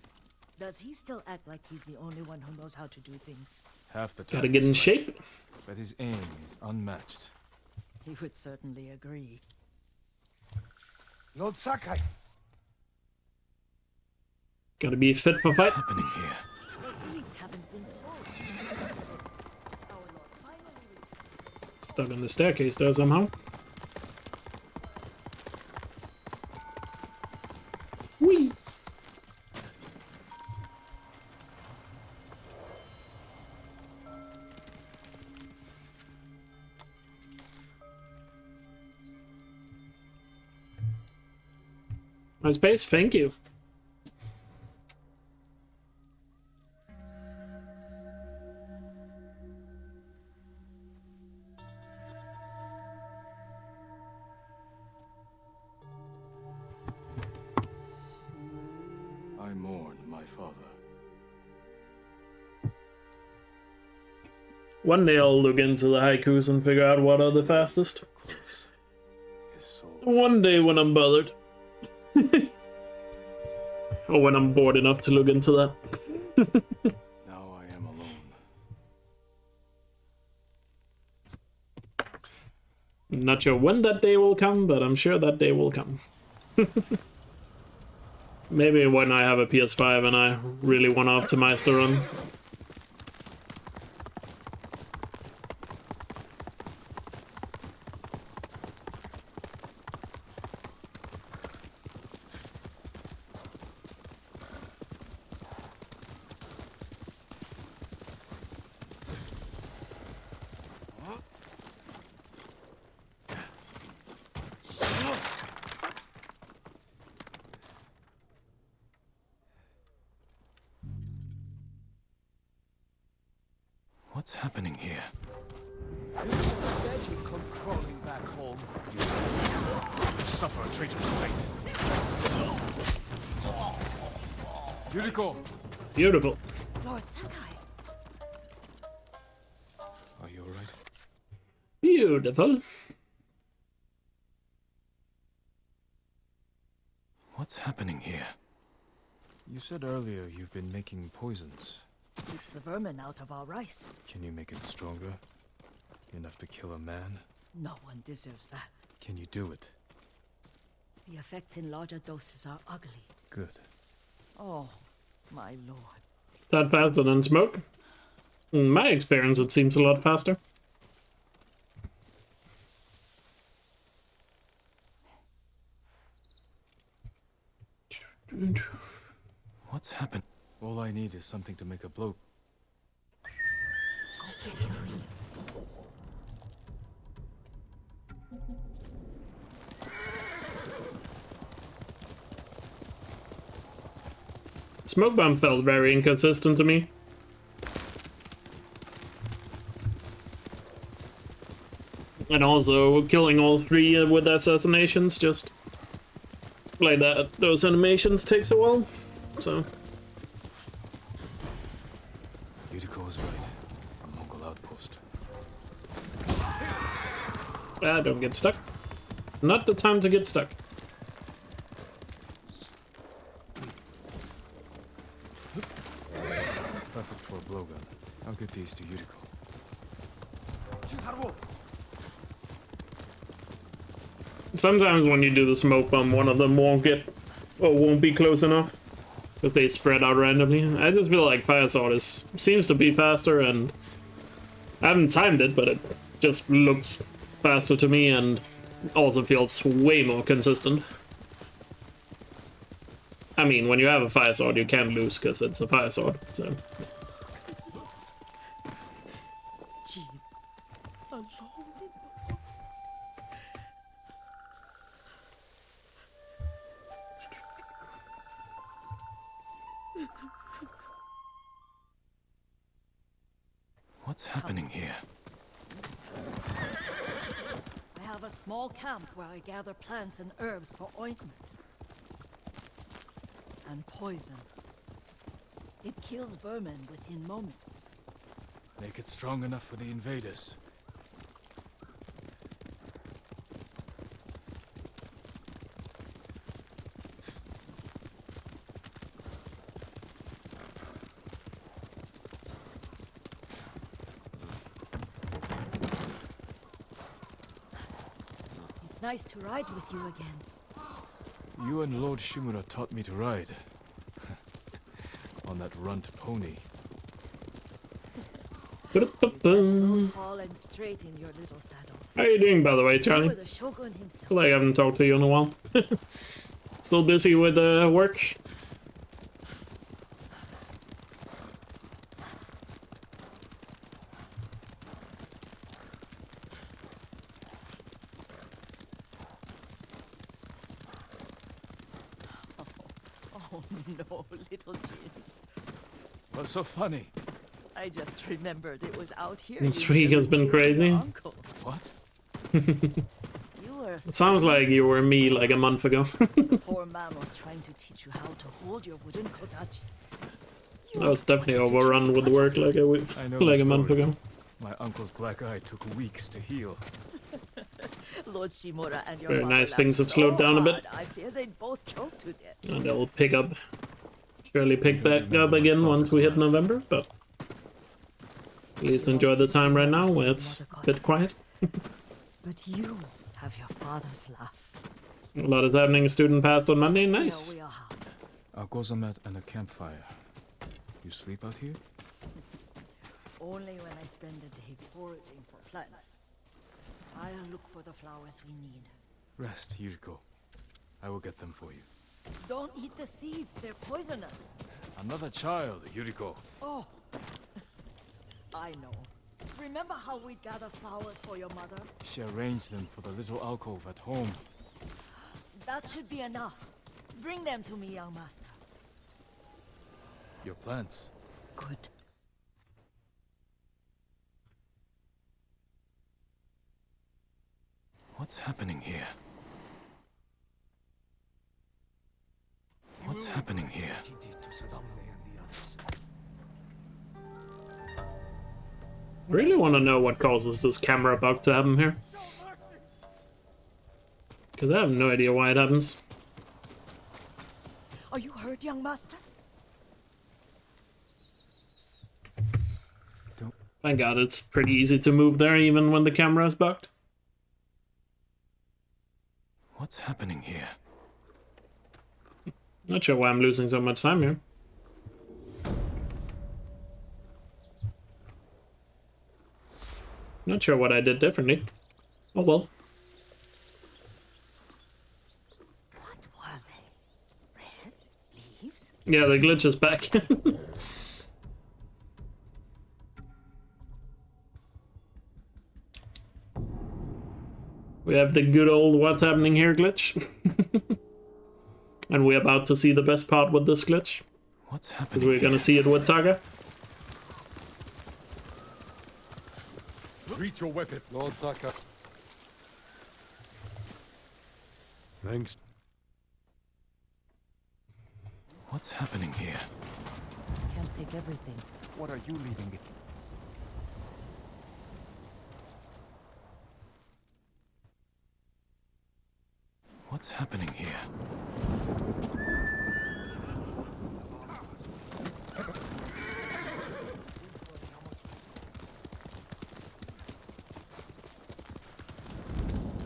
Does he still act like he's the only one who knows how to do things? Half the time. Gotta get in shape. But his aim is unmatched. He would certainly agree. Lord Sakai. Gotta be fit for fight. What's happening here? Stuck on the staircase there somehow. Whee! MySpace, thank you. I mourn my father. One day I'll look into the haikus and figure out what are the fastest. One day when I'm bothered. Or when I'm bored enough to look into that. Now I am alone. Not sure when that day will come, but I'm sure that day will come. Maybe when I have a PS5 and I really want to optimize the run. What's happening here? You said you'd come crawling back home. Suffer a traitor's fate. Yuriko! Beautiful. Lord Sakai. Are you alright? Beautiful. What's happening here? You said earlier you've been making poisons. Keeps the vermin out of our rice. Can you make it stronger? Enough to kill a man? No one deserves that. Can you do it? The effects in larger doses are ugly. Good. Oh, my lord. That faster than smoke? In my experience, it seems a lot faster. What's happened? All I need is something to make a blow. Go get your beads. Smoke bomb felt very inconsistent to me. And also, killing all three with assassinations, just like that, those animations takes a while, so. Yuriko was right. A Mongol outpost. Ah, don't get stuck. It's not the time to get stuck. Perfect for a blowgun. I'll get these to Yuriko. Sometimes when you do the smoke bomb, one of them won't be close enough. Because they spread out randomly. I just feel like Fire Sword seems to be faster, and I haven't timed it, but it just looks faster to me and also feels way more consistent. I mean, when you have a Fire Sword, you can't lose because it's a Fire Sword, so. What's happening here? I have a small camp where I gather plants and herbs for ointments. And poison. It kills vermin within moments. Make it strong enough for the invaders. It's nice to ride with you again. You and Lord Shimura taught me to ride. On that runt pony. You sat so tall and straight in your little saddle. How are you doing, by the way, You Charlie? were the shogun I himself. feel like I haven't talked to you in a while. Still busy with work? Oh no, little Jin. What's so funny? I just remembered it was out here. This you week has been nearly killed crazy. your uncle. What? You were It sounds like you were me like a month ago. The poor man was trying to teach you how to hold your wooden kodachi. I was definitely overrun with work like I know like the a month story. ago. My uncle's black eye took weeks to heal. Lord Shimura and your Very mother nice. laughed Things have so slowed down a bit. hard, I fear they'd both choke to death. And they'll pick up. Surely pick back up again once we hit November, but at least enjoy the time right now where it's a bit quiet. But you have your father's laugh. A lot is happening. Student passed on Monday. Nice. Here we are. A gozamet and a campfire. You sleep out here? Only when I spend the day foraging for plants. I'll look for the flowers we need. Rest, Yuriko. I will get them for you. Don't eat the seeds, they're poisonous. Another child, Yuriko. Oh, I know. Remember how we'd gather flowers for your mother? She arranged them for the little alcove at home. That should be enough. Bring them to me, young master. Your plants. Good. What's happening here? What's happening here? Really want to know what causes this camera bug to happen here. Because I have no idea why it happens. Are you hurt, young master? Thank God it's pretty easy to move there even when the camera is bugged. What's happening here? Not sure why I'm losing so much time here. Not sure what I did differently. Oh well. What were they? Red leaves? Yeah, the glitch is back. We have the good old what's happening here glitch. And we're about to see the best part with this glitch. What's happening? Because we're gonna see it with Taga. Reach your weapon, Lord Saka. Thanks. What's happening here? Can't take everything. What are you leaving it? What's happening here?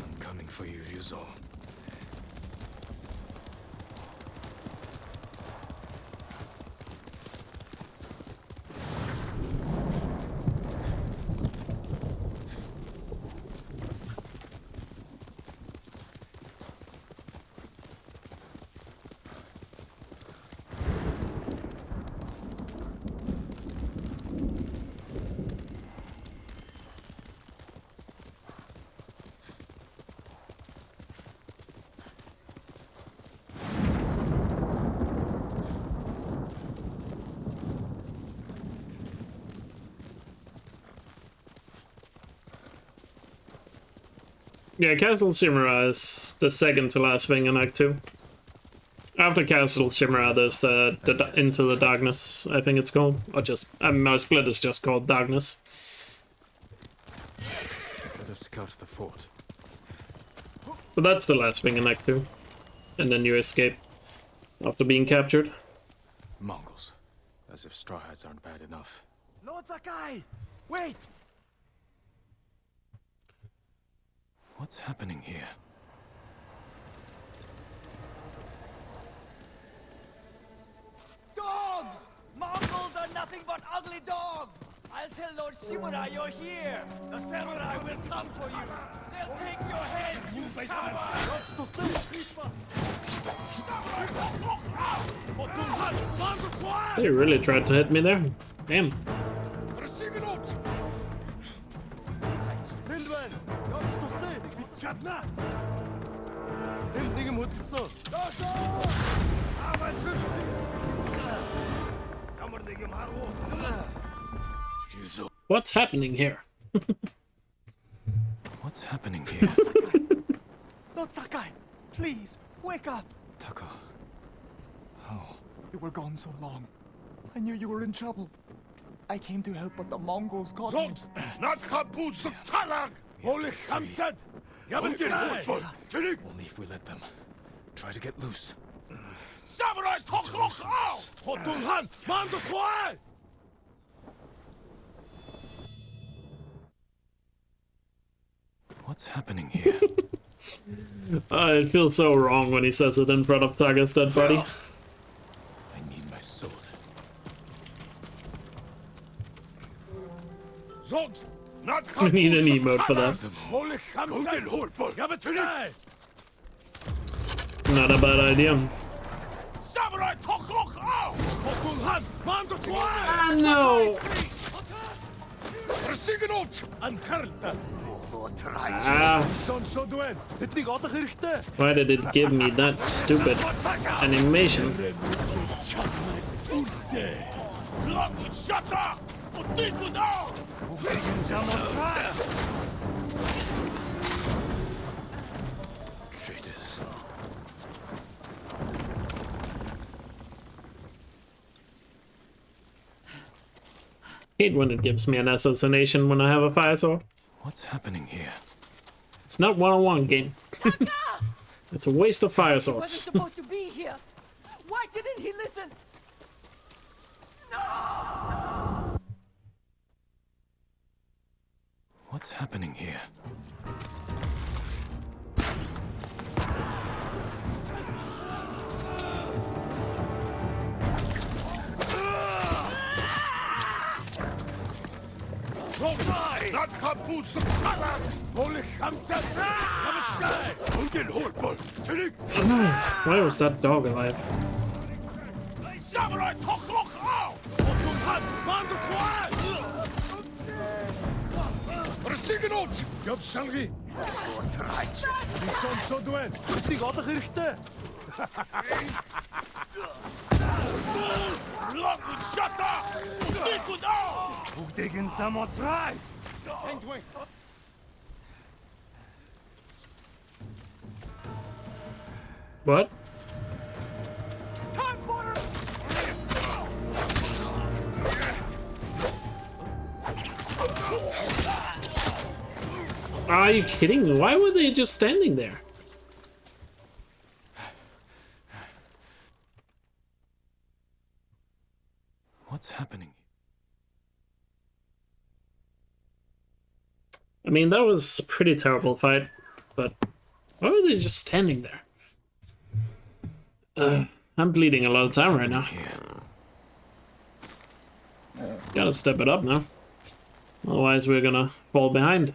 I'm coming for you, Ryuzo. Yeah, Castle Shimura is the second to last thing in Act 2. After Castle Shimura, there's Into the Darkness, I think it's called. Or just, my split is just called Darkness. Let us scout the fort. But that's the last thing in Act 2. And then you escape after being captured. Mongols. As if straw hats aren't bad enough. Lord Sakai! Wait! What's happening here? Dogs! Mongols are nothing but ugly dogs! I'll tell Lord Shimura you're here! The samurai will come for you! They'll take your head, you coward! They really tried to hit me there. Damn. Have a good What's happening here? What's happening here? Lord Sakai, please, wake up! Taka, how? You were gone so long. I knew you were in trouble. I came to help, but the Mongols caught me. Only if we let them. Try to get loose. What's happening here? It feels so wrong when he says it in front of Taga's dead body. I need my sword. We need an emote for that. Not a bad idea. Ah, no! Ah. Why did it give me that stupid animation? Traitors. Hate when it gives me an assassination when I have a fire sword. What's happening here? It's not one-on-one game. It's a waste of fire He wasn't swords. supposed to be here. Why didn't he listen? No! What's happening here? Why was that dog alive? What? Are you kidding me? Why were they just standing there? What's happening? I mean, that was a pretty terrible fight, but why were they just standing there? I'm bleeding a lot of time right now. Gotta step it up now. Otherwise we're gonna fall behind.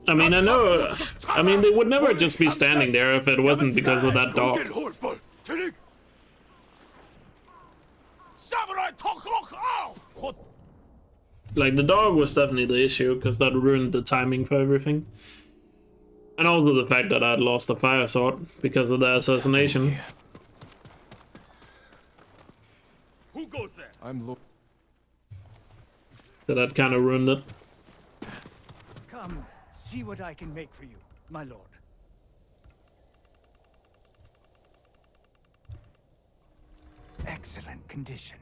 I mean, I mean, they would never just be standing there if it wasn't because of that dog. Like, the dog was definitely the issue, because that ruined the timing for everything. And also the fact that I'd lost the fire sword because of the assassination. Who goes there? I'm low. So that kind of ruined it. Come, see what I can make for you, my lord. Excellent condition.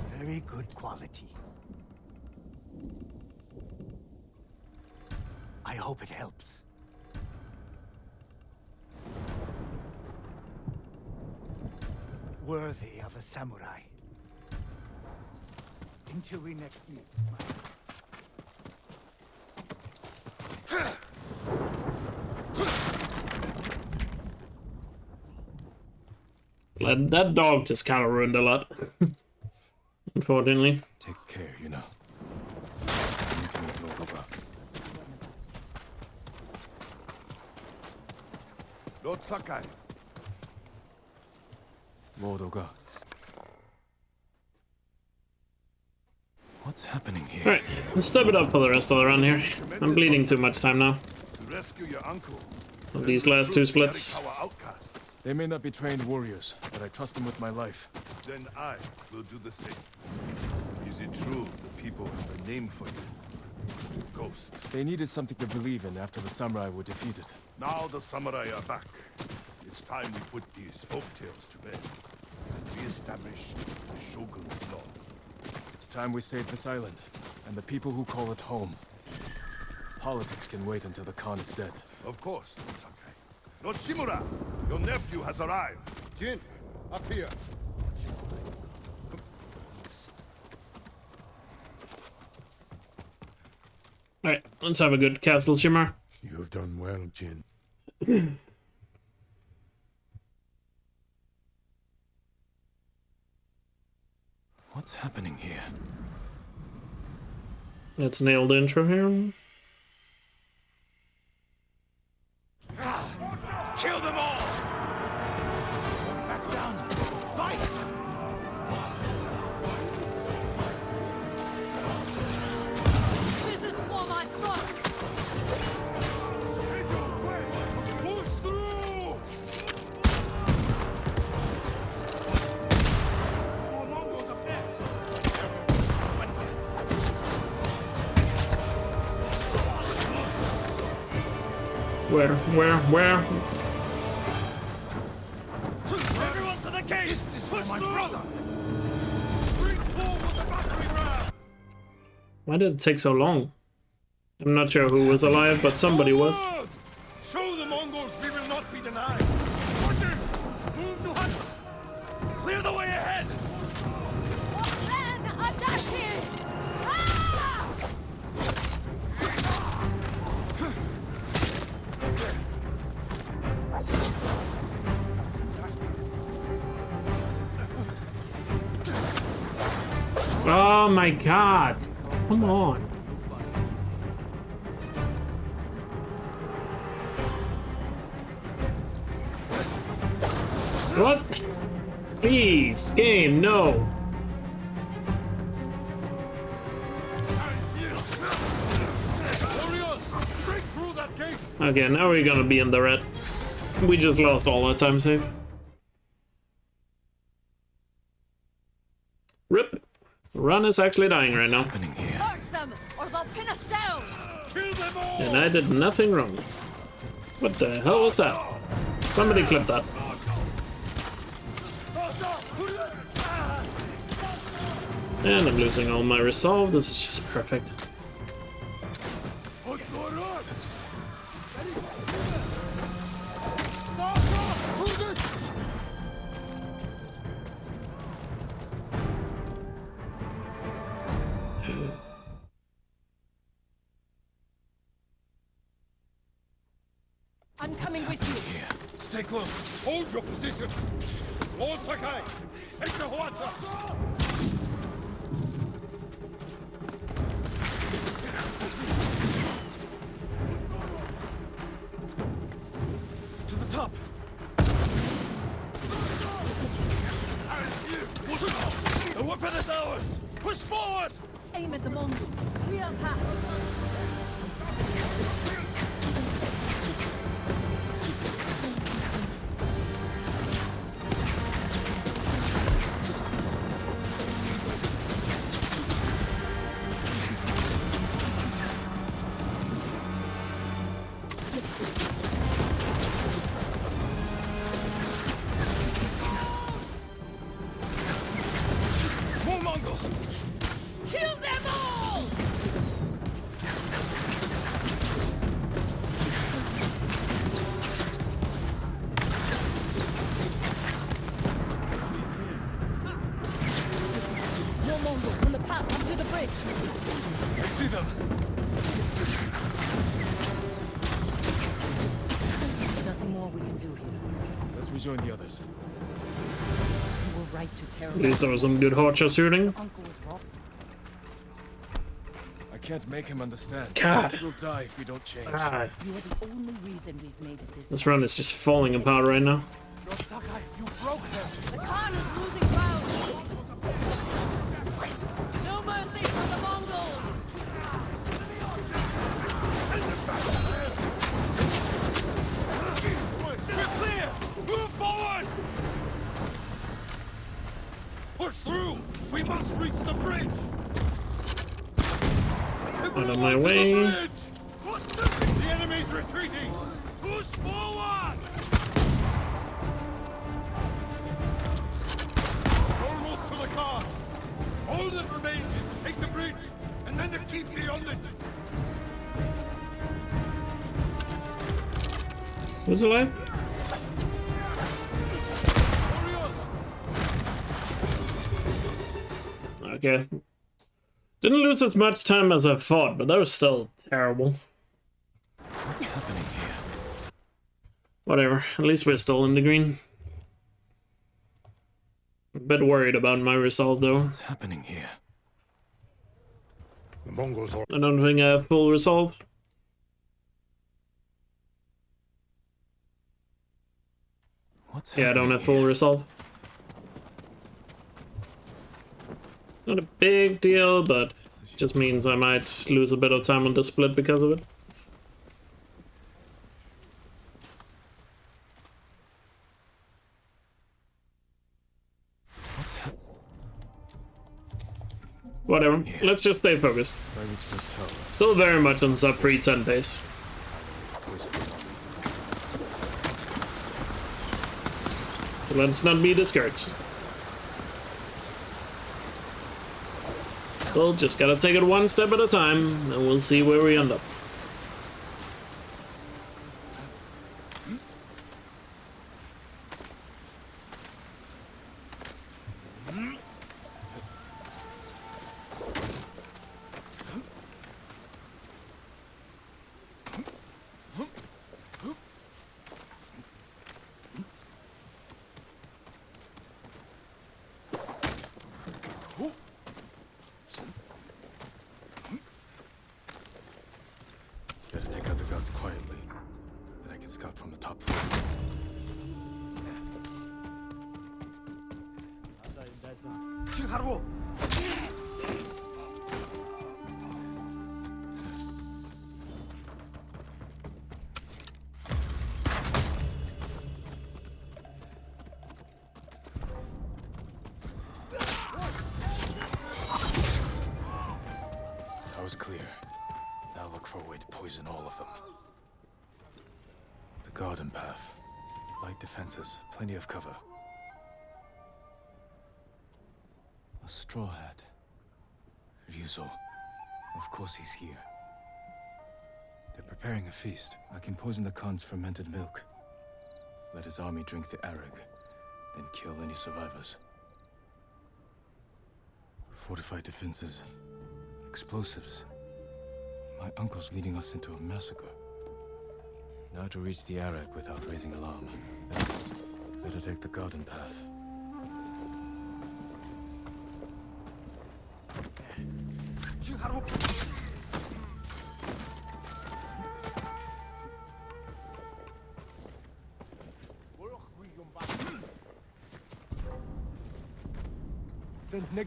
Very good quality. I hope it helps. Worthy of a samurai. Until we next meet, my That dog just kind of ruined a lot. Unfortunately. Take care, you know. Lord Sakai. Modoga. What's happening here? Alright, let's step it up for the rest of the run here. I'm bleeding too much time now. To rescue your uncle, of these last two splits. They may not be trained warriors, but I trust them with my life. Then I will do the same. Is it true the people have a name for you? Ghost. They needed something to believe in after the samurai were defeated. Now the samurai are back. It's time we put these folktales to bed and re-establish the shogun's law. It's time we save this island, and the people who call it home. Politics can wait until the Khan is dead. Of course, Lord Sakai. Lord Shimura, your nephew has arrived. Jin, up here. Alright, let's have a good castle shimmer. You have done well, Jin. What's happening here? Let's nail the intro here. Kill them all! Back down! Fight! This is for my son! Push through! More Mongols up there! Where? Everyone to the gate! This is for my brother! Bring forward the battering ram! Why did it take so long? I'm not sure who was alive, but somebody was. Forward! Show the Mongols we will not be denied. Pushers! Move to hunt! Clear the way ahead! Oh my god! Come on. What? Please, game, no. Okay, now we're gonna be in the red. We just lost all our time save. Rip. Run is actually dying right now. Charge them, or they'll pin us down! Kill them all! And I did nothing wrong. What the hell was that? Somebody clip that. And I'm losing all my resolve. This is just perfect. I'm coming with you. Stay close. Hold your position. Lord Sakai, take the Huata. To the top! The weapon is ours! Push forward! Aim at the Mongols. Clear path. More Mongols! Kill them all! More Mongols on the path up to the bridge. I see them! Nothing more we can do here. Let's rejoin the others. You were right to terrorize. At least there was some good hotshot shooting. Uncle was wrong. I can't make him understand. God. We'll die if we don't change. God. You are the only reason we've made it this This run is just falling apart right now. Lord Sakai, you broke them! The Khan is losing ground. No mercy for the Mongols. reach the bridge! Out of my way. The enemy's retreating! Push forward! Almost to the car! All that remains is to take the bridge, and then to keep beyond it! Who's alive? Okay. Didn't lose as much time as I thought, but that was still terrible. What's happening here? Whatever, at least we're still in the green. A bit worried about my resolve though. What's happening here? The Mongols are... I don't think I have full resolve. Yeah, I don't have full resolve. Not a big deal, but just means I might lose a bit of time on the split because of it. Whatever, let's just stay focused. Still very much on sub 310 pace. So let's not be discouraged. Still just gotta take it one step at a time, and we'll see where we end up. Better take out the guards quietly. Then I can scout from the top floor. That was clear. Now look for a way to poison all of them. The garden path. Light defenses, plenty of cover. A straw hat. Ryuzo. Of course he's here. They're preparing a feast. I can poison the Khan's fermented milk. Let his army drink the arag, then kill any survivors. Fortified defenses. Explosives. My uncle's leading us into a massacre. Now to reach the arag without raising alarm. Better take the garden path.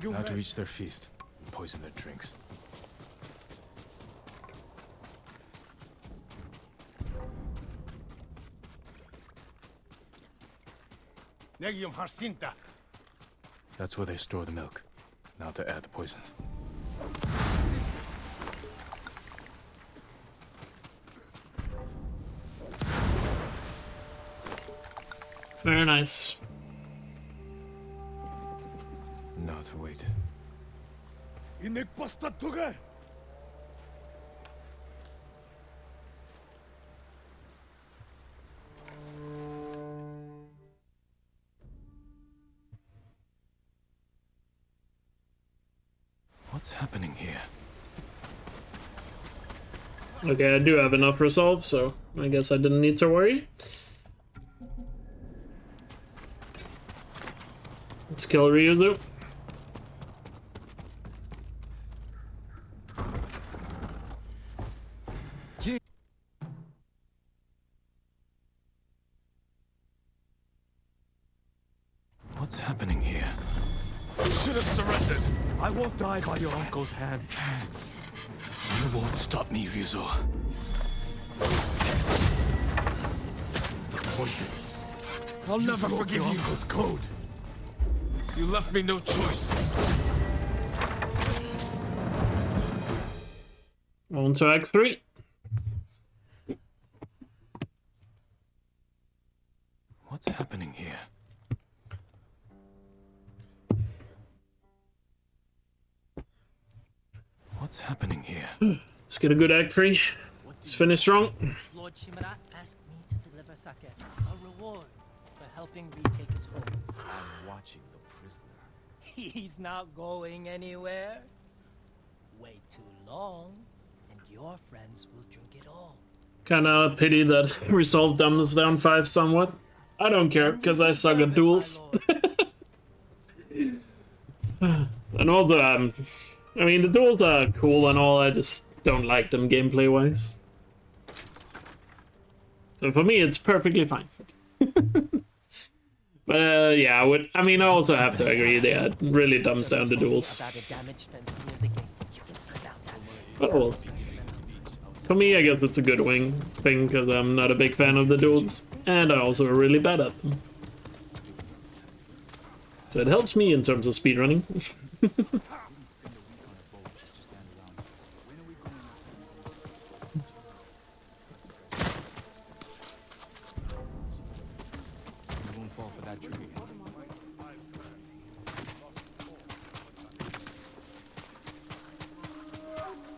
Now to reach their feast and poison their drinks. That's where they store the milk. Now to add the poison. Very nice. Now to wait. What's happening here? Okay, I do have enough resolve, so I guess I didn't need to worry. Let's kill Ryuzo. What's happening here? You should have surrendered. I won't die by your uncle's hand. You won't stop me, Ryuzo. Poison. I'll never forgive you. Uncle's code. You left me no choice. On to Act 3. What's happening here? What's happening here? Let's get a good Act 3. Let's finish strong. Lord Shimura asked me to deliver Sake, a reward for helping retake his home. I'm watching the prisoner. He's not going anywhere. Wait too long, and your friends will drink it all. Kinda pity that Resolve dumbs down 5 somewhat. I don't care, because I suck at duels. And also, I mean, the duels are cool and all, I just don't like them gameplay-wise. So for me, it's perfectly fine. But yeah, I mean, I also have to agree, yeah, it really dumbs down the duels. But well, for me, I guess it's a good thing, because I'm not a big fan of the duels, and I also am really bad at them. So it helps me in terms of speedrunning.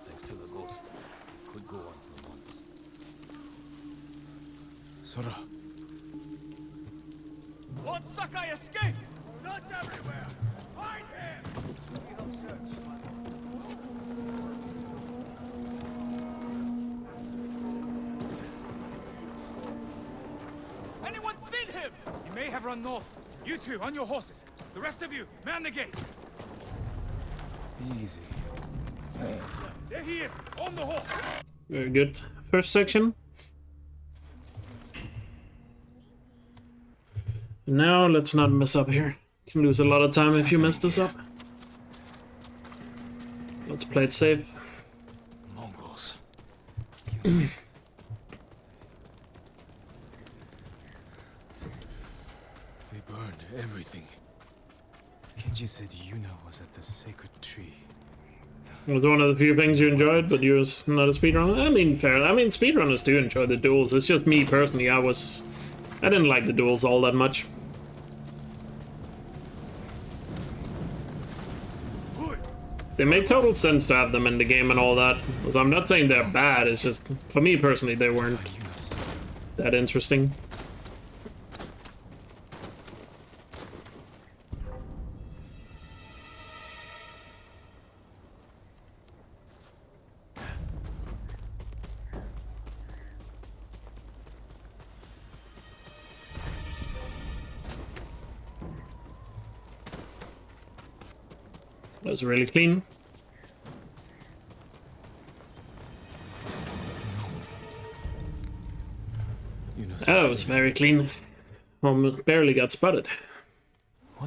Thanks to the ghost, it could go on for months. Sora. Lord Sakai escaped! Suns everywhere! Find him! We don't search. Anyone seen him? He may have run north. You two, on your horses. The rest of you, man the gate. Easy. It's me. There he is, on the horse. Very good. First section. Now, let's not mess up here. Can lose a lot of time if you mess this up. Let's play it safe. Mongols. They burned everything. Kenji said Yuna was at the sacred tree. It was one of the few things you enjoyed, but you're not a speedrunner. I mean, fair. I mean, speedrunners do enjoy the duels. It's just me personally. I didn't like the duels all that much. They make total sense to have them in the game and all that. So I'm not saying they're bad. It's just for me personally, they weren't that interesting. That was really clean. Oh, it was very clean. Barely got spotted.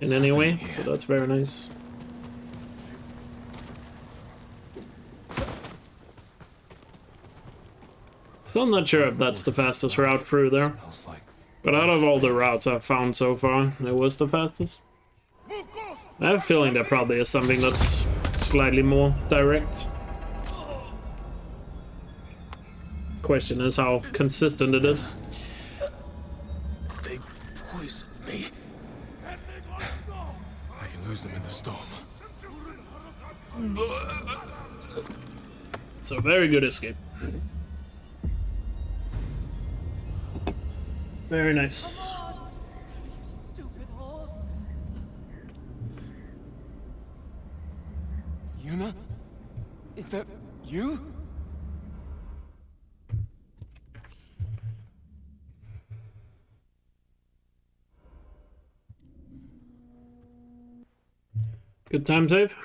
In any way, so that's very nice. So I'm not sure if that's the fastest route through there. But out of all the routes I've found so far, it was the fastest. I have a feeling there probably is something that's slightly more direct. Question is how consistent it is. They poisoned me. I can lose them in the storm. So very good escape. Very nice. Yuna? Is that you? Good time save.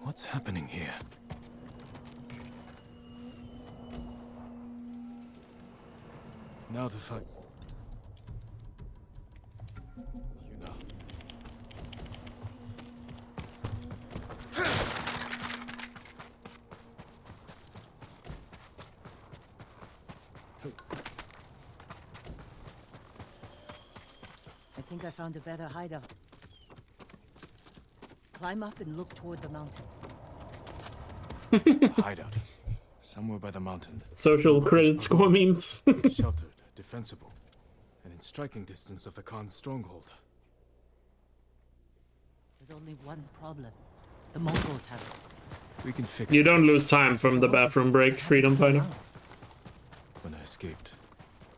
What's happening here? Now to fight. I think I found a better hideout. Climb up and look toward the mountain. A hideout. Somewhere by the mountain. Social credit score memes. Sheltered, defensible, and in striking distance of the Khan's stronghold. There's only one problem. The Mongols have it. We can fix You that. don't lose time from the bathroom break, Freedom Fighter. When I escaped,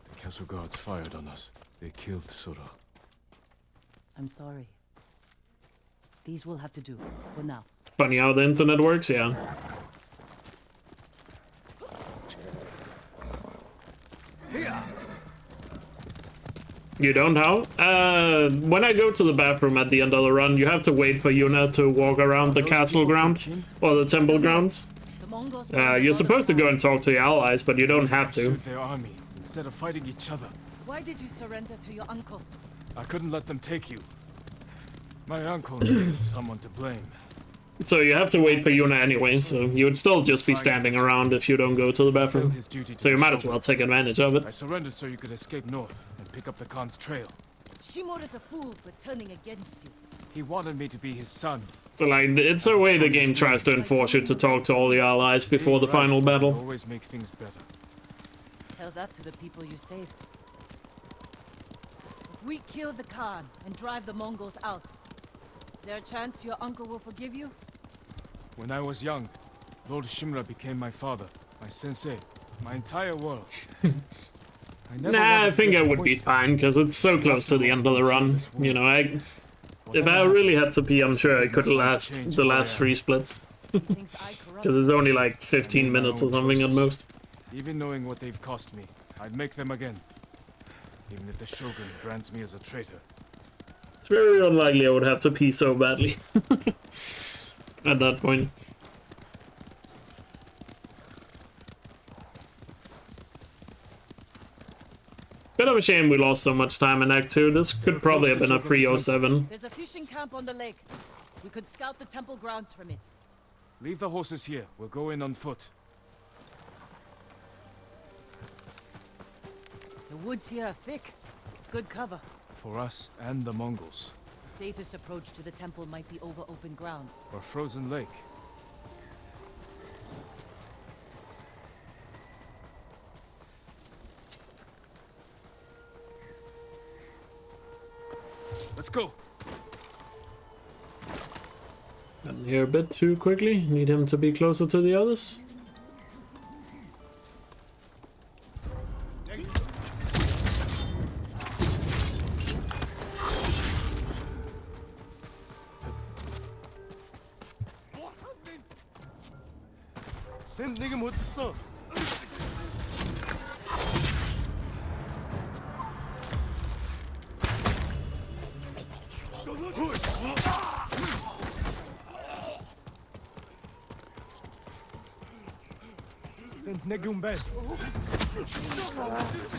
the castle guards fired on us. They killed Sora. I'm sorry. These will have to do for now. Funny how the internet works, yeah. You don't how? When I go to the bathroom at the end of the run, you have to wait for Yuna to walk around the castle ground or the temple grounds. You're supposed to go and talk to your allies, but you don't have to. Pursued their army instead of fighting each other. Why did you surrender to your uncle? I couldn't let them take you. My uncle needed someone to blame. So you have to wait for Yuna anyway, so you would still just be standing around if you don't go to the bathroom. So you might as well take advantage of it. I surrendered so you could escape north and pick up the Khan's trail. Shimur is a fool for turning against you. He wanted me to be his son. So like, it's a way the game tries to enforce you to talk to all the allies before the final battle. Always make things better. Tell that to the people you saved. If we kill the Khan and drive the Mongols out, is there a chance your uncle will forgive you? When I was young, Lord Shimura became my father, my sensei, my entire world. Nah, I think I would be fine, because it's so close to the end of the run. You know, if I really had to pee, I'm sure I could last the last 3 splits. Because it's only like 15 minutes or something at most. Even knowing what they've cost me, I'd make them again. Even if the Shogun brands me as a traitor. It's very unlikely I would have to pee so badly. At that point. Bit of a shame we lost so much time in Act 2. This could probably have been a 307. There's a fishing camp on the lake. We could scout the temple grounds from it. Leave the horses here. We'll go in on foot. The woods here are thick. Good cover. For us and the Mongols. The safest approach to the temple might be over open ground. Or frozen lake. Let's go. Gotten here a bit too quickly. Need him to be closer to the others.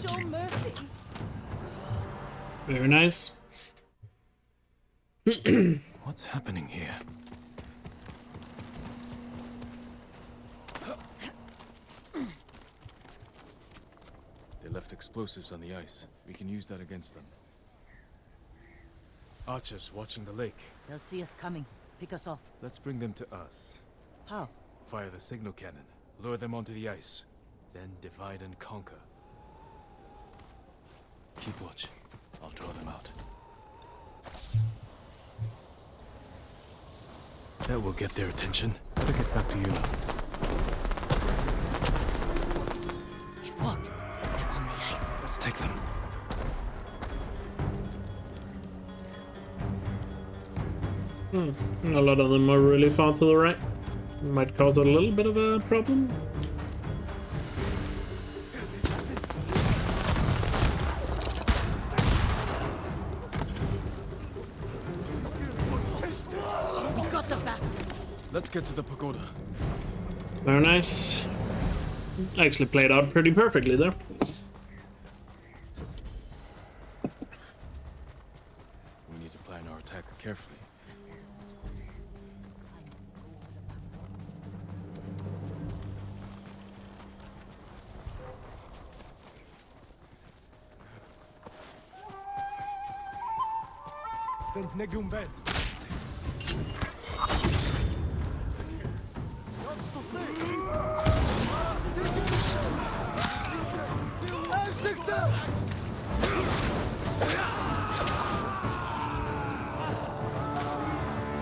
Show mercy. Very nice. What's happening here? They left explosives on the ice. We can use that against them. Archers watching the lake. They'll see us coming. Pick us off. Let's bring them to us. How? Fire the signal cannon. Lure them onto the ice. Then divide and conquer. Keep watch. I'll draw them out. That will get their attention. Better get back to you now. It won't. They're on the ice. Let's take them. A lot of them are really far to the right. Might cause a little bit of a problem. We got the bastards. Let's get to the pagoda. Very nice. Actually played out pretty perfectly there. We need to plan our attack carefully.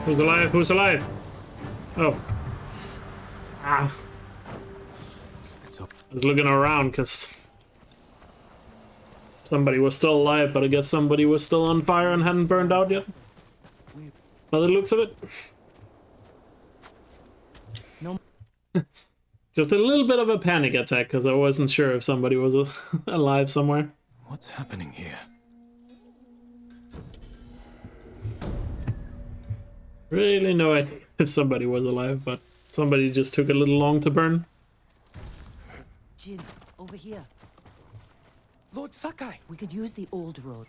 Who's alive? Who's alive? Oh. Ah. I was looking around because somebody was still alive, but I guess somebody was still on fire and hadn't burned out yet. By the looks of it. No. Just a little bit of a panic attack because I wasn't sure if somebody was alive somewhere. What's happening here? Really no idea if somebody was alive, but somebody just took a little long to burn. Jin, over here. Lord Sakai! We could use the old road.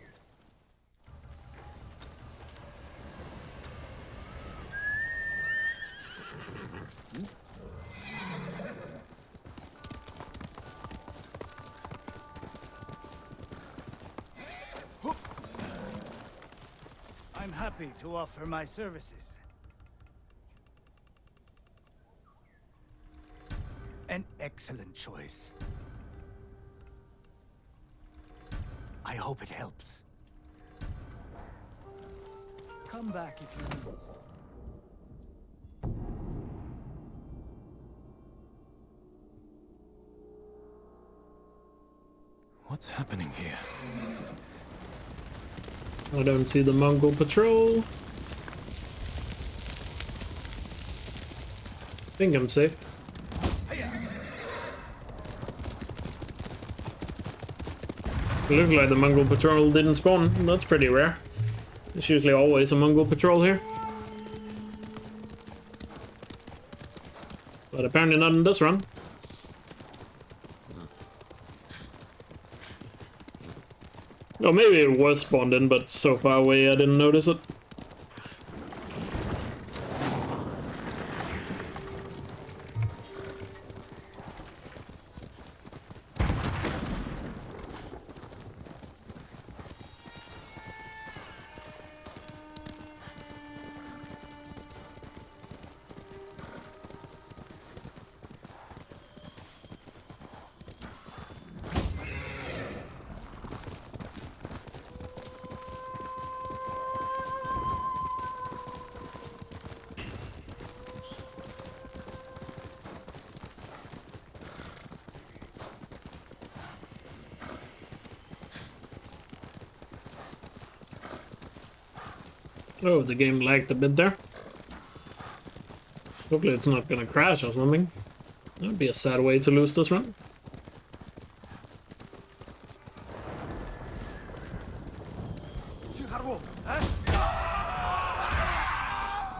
I'm happy to offer my services. An excellent choice. I hope it helps. Come back if you need. What's happening here? I don't see the Mongol patrol. I think I'm safe. It looks like the Mongol patrol didn't spawn. That's pretty rare. There's usually always a Mongol patrol here. But apparently not in this run. Oh, maybe it was spawned in, but so far away I didn't notice it. Oh, the game lagged a bit there. Hopefully it's not gonna crash or something. That would be a sad way to lose this run.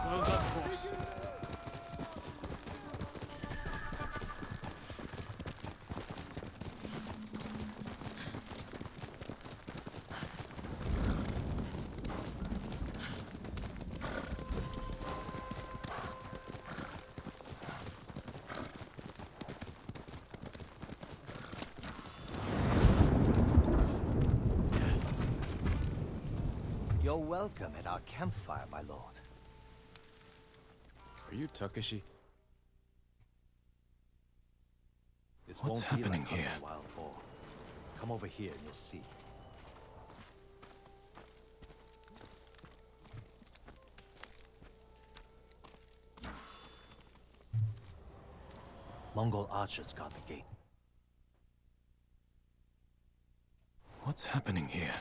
Well done, boss. You're welcome at our campfire, my lord. Are you Takeshi? This What's won't be happening like hunting here? wild boar. Come over here and you'll see. Mongol archers guard the gate. What's happening here?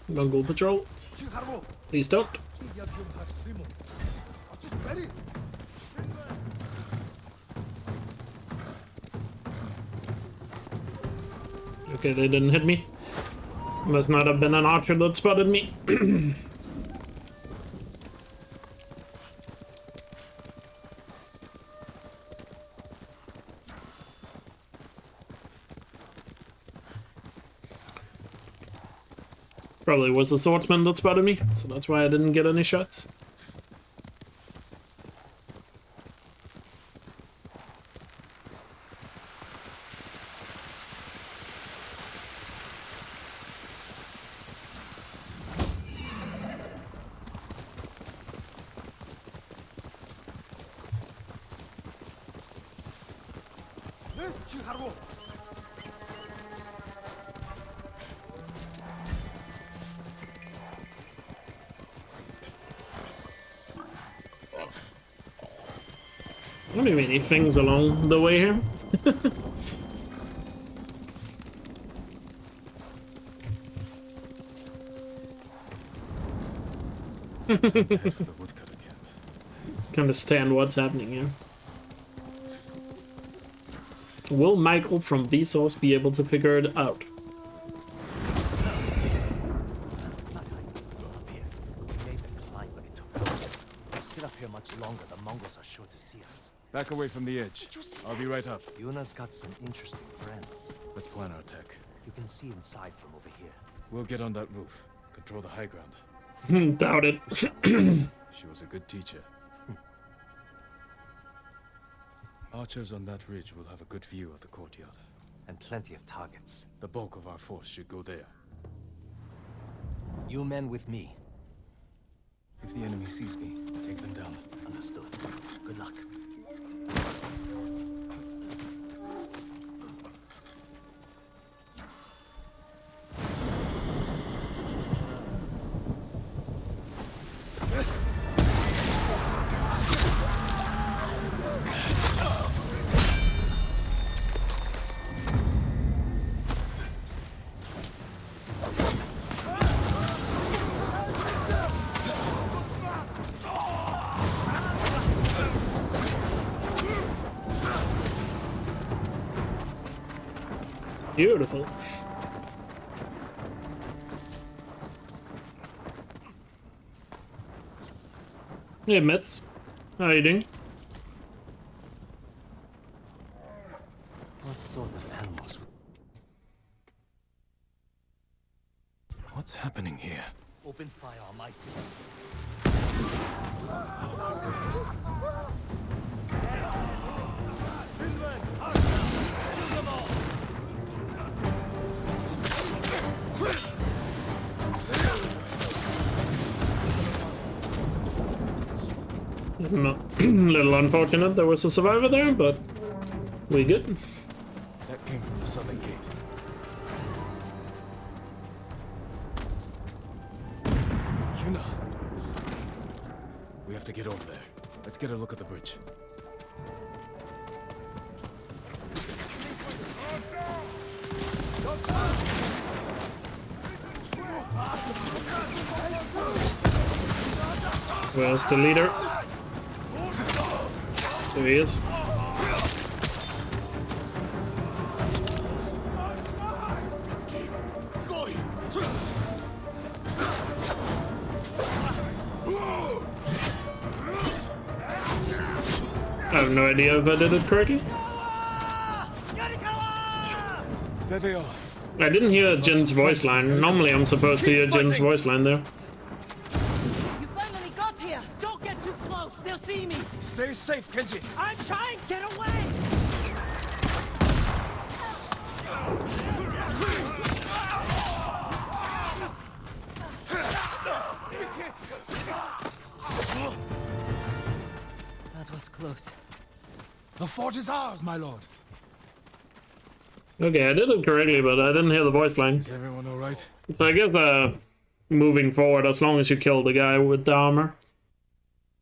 Mongol patrol. Please don't. Okay, they didn't hit me. Must not have been an archer that spotted me. Probably was a swordsman that spotted me, so that's why I didn't get any shots. Not even many things along the way here. Can't understand what's happening here. Will Michael from Vsauce be able to figure it out? Sit up here much longer, the Mongols are sure to see us. Back away from the edge. I'll be right up. Yuna's got some interesting friends. Let's plan our attack. You can see inside from over here. We'll get on that roof. Control the high ground. Doubt it. She was a good teacher. Archers on that ridge will have a good view of the courtyard. And plenty of targets. The bulk of our force should go there. You men with me. If the enemy sees me, take them down. Understood. Good luck. Beautiful. Hey, Mets. How are you doing? What sort of animals? What's happening here? Open fire on my side. Little unfortunate there was a survivor there, but we good. That came from the southern gate. Yuna! We have to get over there. Let's get a look at the bridge. Where's the leader? There he is. I have no idea if I did it correctly. There they are. I didn't hear Jin's voice line. Normally I'm supposed to hear Jin's voice line there. You finally got here! Don't get too close! They'll see me! Stay safe, Kenji. I'm trying! Get away! That was close. The fort is ours, my lord. Okay, I did it correctly, but I didn't hear the voice line. Is everyone alright? So I guess moving forward, as long as you kill the guy with the armor,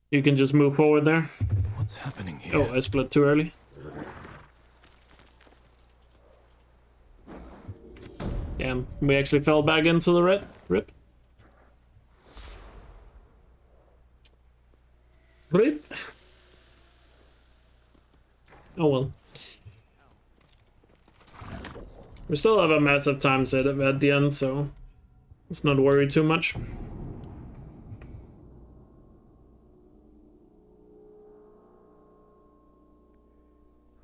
you can just move forward there. What's happening here? Oh, I split too early. Damn, we actually fell back into the red. Rip. Rip. Oh well. We still have a massive time set at the end, so let's not worry too much.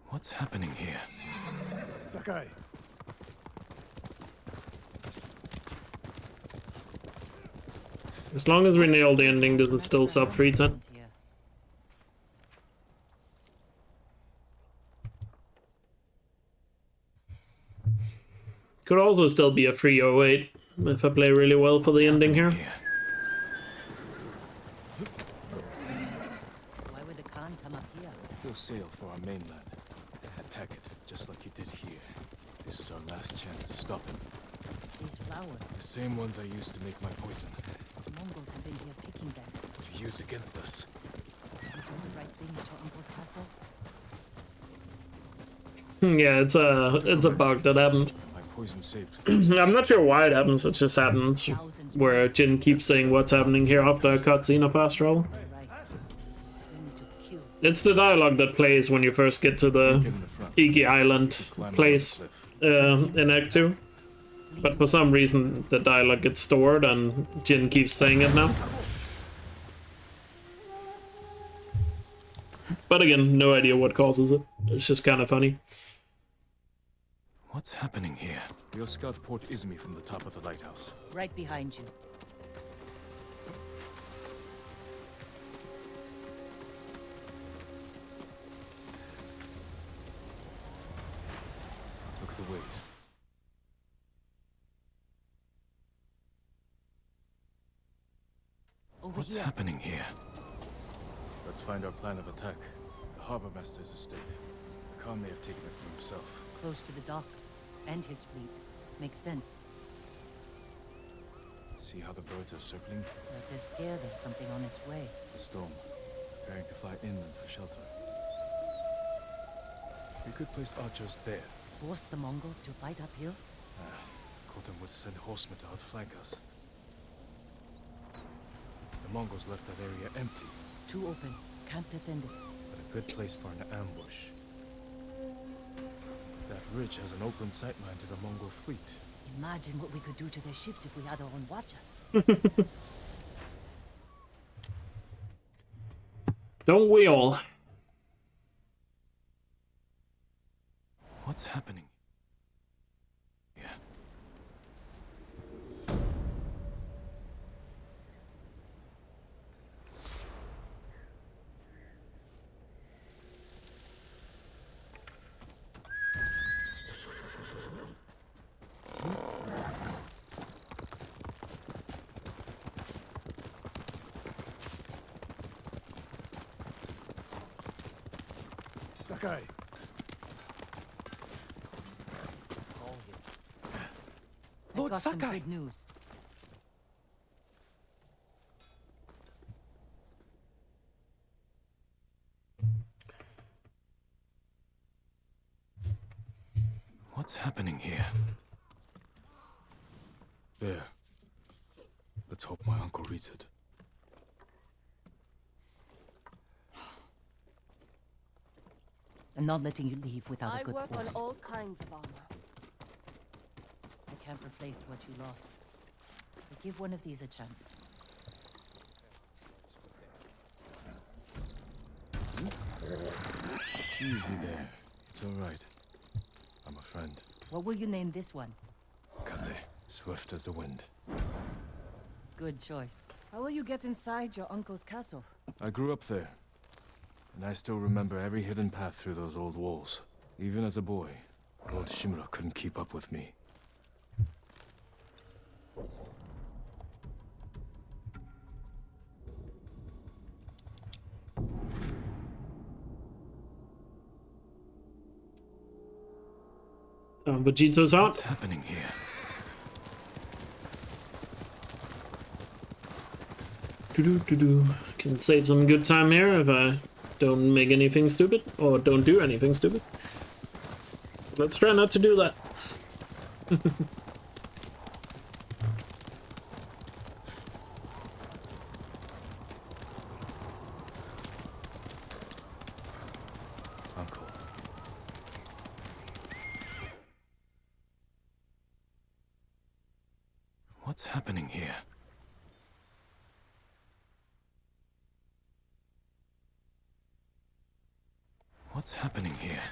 What's happening here? Sakai. As long as we nail the ending, this is still sub 310. Could also still be a 308 if I play really well for the ending here. Why would the Khan come up here? He'll sail for our mainland. attack it, just like you did here. This is our last chance to stop him. These flowers. The same ones I used to make my poison. The Mongols have been here picking them. To use against us. Did you do the right thing at your uncle's castle? Yeah, it's a bug that happened. My poison saved. I'm not sure why it happens. It just happens where Jin keeps saying what's happening here after a cutscene of fast travel. It's the dialogue that plays when you first get to the Iki Island place in Act 2. But for some reason the dialogue gets stored and Jin keeps saying it now. But again, no idea what causes it. It's just kind of funny. What's happening here? We'll scout Port Izumi from the top of the lighthouse. Right behind you. Look at the waves. What's happening here? Let's find our plan of attack. The harbor master's estate. Khan may have taken it for himself. Close to the docks. And his fleet. Makes sense. See how the birds are circling? But they're scared of something on its way. The storm. Preparing to fly inland for shelter. We could place archers there. Force the Mongols to fight uphill? Khotam would send horsemen to outflank us. The Mongols left that area empty. Too open. Can't defend it. But a good place for an ambush. That ridge has an open sightline to the Mongol fleet. Imagine what we could do to their ships if we had our own watchers. Don't we all? What's happening? Yeah. Sakai. Lord got Sakai. Some good news. What's happening here? There. Let's hope my uncle reads it. I'm not letting you leave without a good I work force. on all kinds of armor. I can't replace what you lost. But give one of these a chance. Easy there. It's all right. I'm a friend. What will you name this one? Kaze. Swift as the wind. Good choice. How will you get inside your uncle's castle? I grew up there. And I still remember every hidden path through those old walls. Even as a boy, Lord Shimura couldn't keep up with me. Vegito's out. What's happening here? Can save some good time here if I don't make anything stupid or don't do anything stupid. Let's try not to do that. Uncle. What's happening here? What's happening here?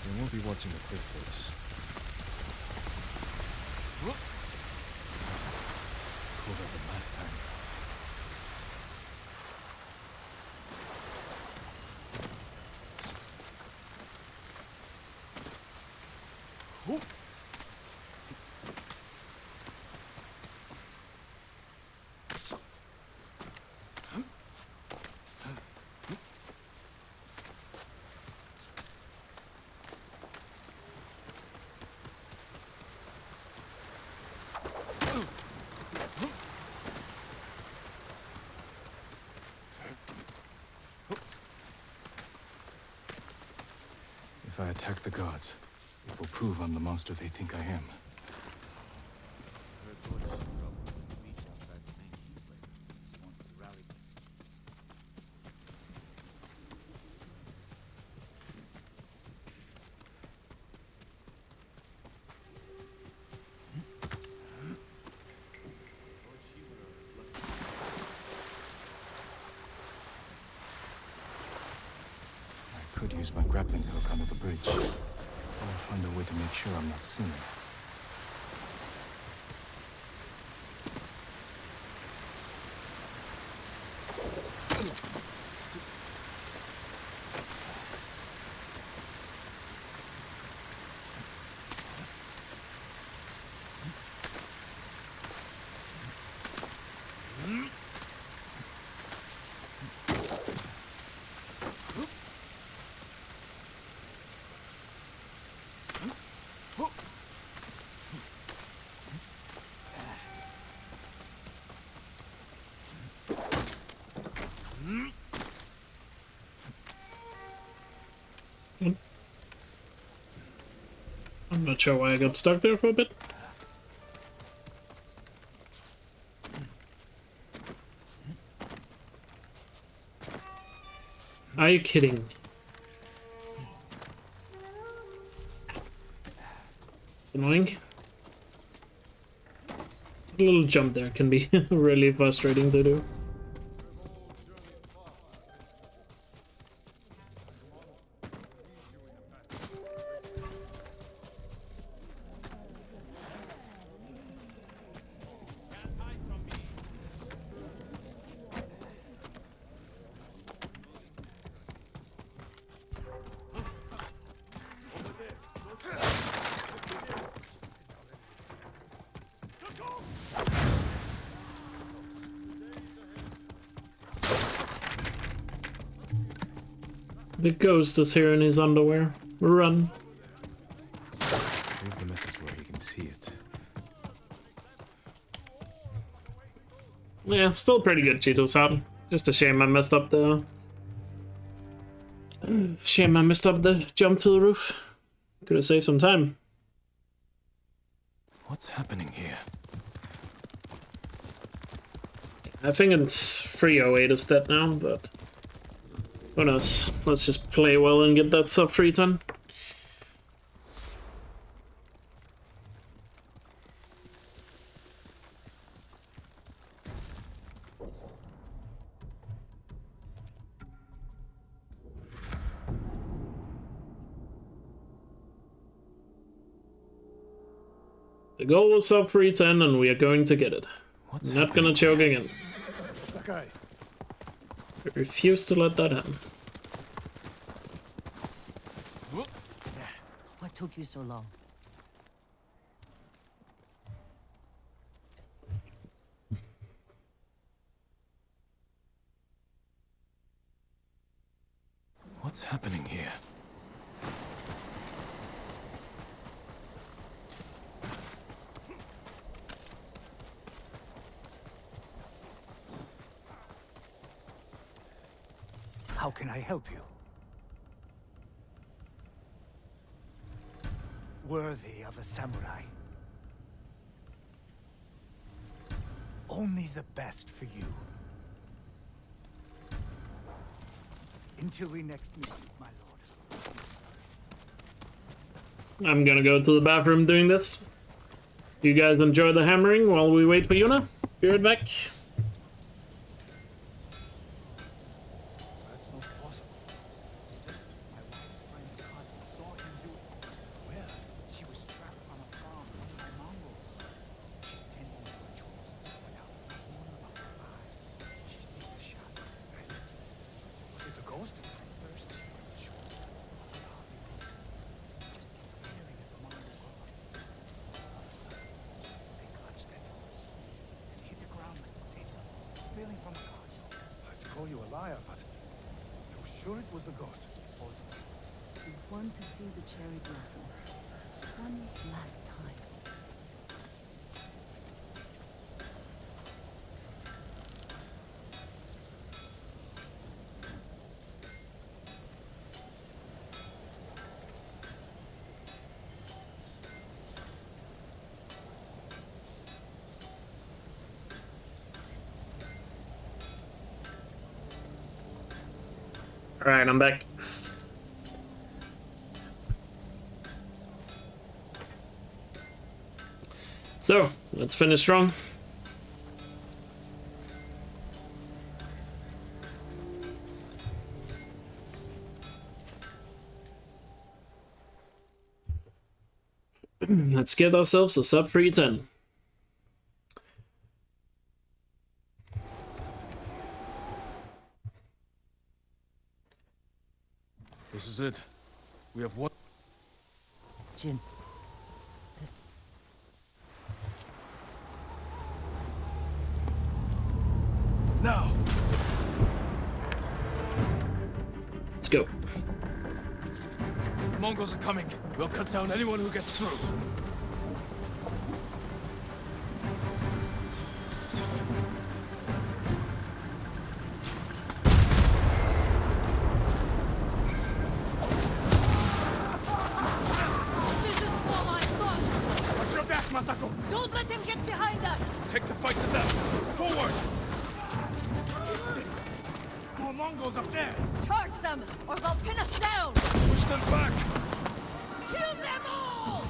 They won't be watching the cliff face. Cooler than last time. If I attack the gods, it will prove I'm the monster they think I am. I could use my grappling hook under the bridge. Or find a way to make sure I'm not seen. I'm not sure why I got stuck there for a bit. Are you kidding? It's annoying. A little jump there can be really frustrating to do. The ghost is here in his underwear. Run. Leave the message where he can see it. Yeah, still pretty good, Cheeto's out. Just a shame I messed up the... Shame I messed up the jump to the roof. Could have saved some time. What's happening here? I think it's 308 is dead now, but... Who knows? Let's just play well and get that sub 3 ton. The goal was sub 310 and we are going to get it. Not gonna choke again. Okay. I refuse to let that happen. What took you so long? What's happening here? How can I help you? Worthy of a samurai. Only the best for you. Until we next meet, my lord. I'm gonna go to the bathroom doing this. You guys enjoy the hammering while we wait for Yuna. Be right back. That's not possible. My wife's friend's cousin saw him do it. Where? She was trapped on a farm by Mongols. She's tending to her chores. Now, one of us alive. She sees a shot. Was it the ghost? At first, she wasn't sure. But hardly moved. Just kept staring at the Mongol gods. All of a sudden, they clutched their nose and hit the ground like potatoes, spilling from the gods. I'd call you a liar, but you're sure it was the god? We want to see the cherry blossoms. One last time. Alright, I'm back. So, let's finish strong. Let's get ourselves a sub 310. This is it. We have one. Jin. This... Now! Let's go. Mongols are coming. We'll cut down anyone who gets through. Watch your back, Masako! Don't let them get behind us! Take the fight to them! Forward! More Mongols up there! Charge them, or they'll pin us down! Push them back! Kill them all!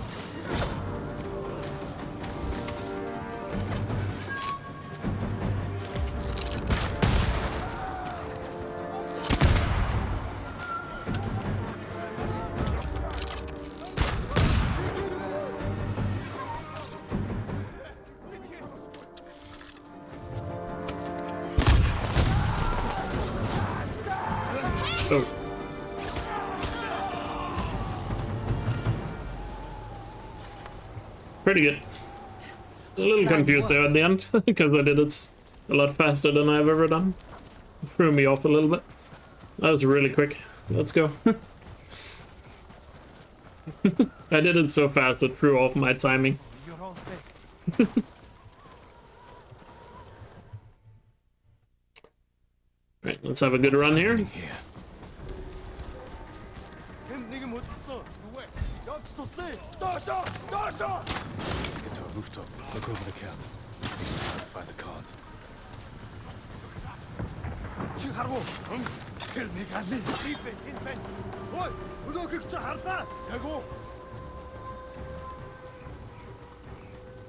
Oh. Pretty good. A little confused there at the end, because I did it a lot faster than I've ever done. Threw me off a little bit. That was really quick. Let's go. I did it so fast it threw off my timing. You're all safe. Right, let's have a good run here. Get to a rooftop. Look over the camp. Find the con.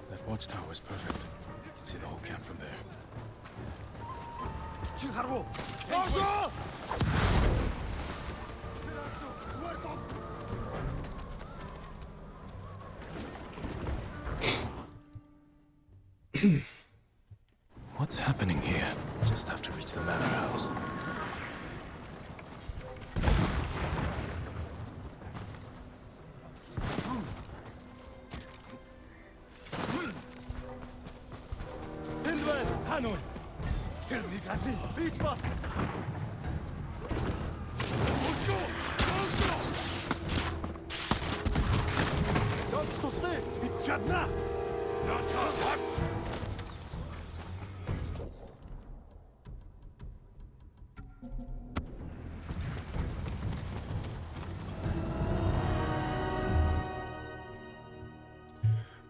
That watchtower is perfect. You can see the whole camp from there. What's happening here? Just have to reach the manor house.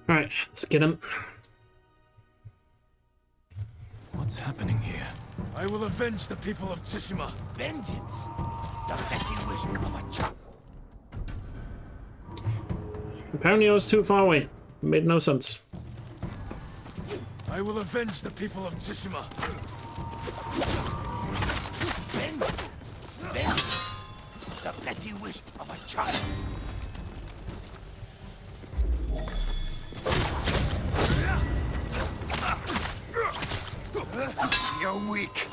Alright, let's get him. What's happening here? I will avenge the people of Tsushima. Vengeance! The petty wish of a child. Apparently I was too far away. Made no sense. I will avenge the people of Tsushima. Vengeance! Vengeance! The petty wish of a child. You're weak.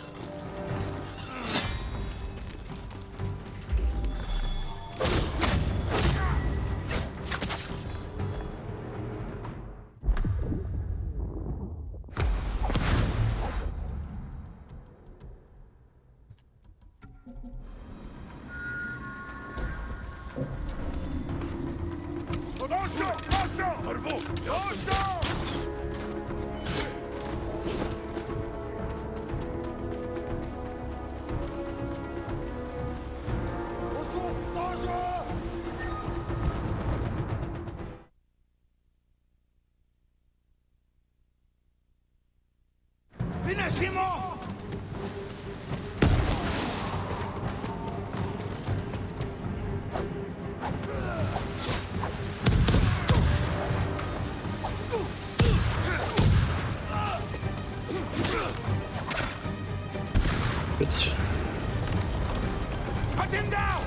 Good. Cut him down!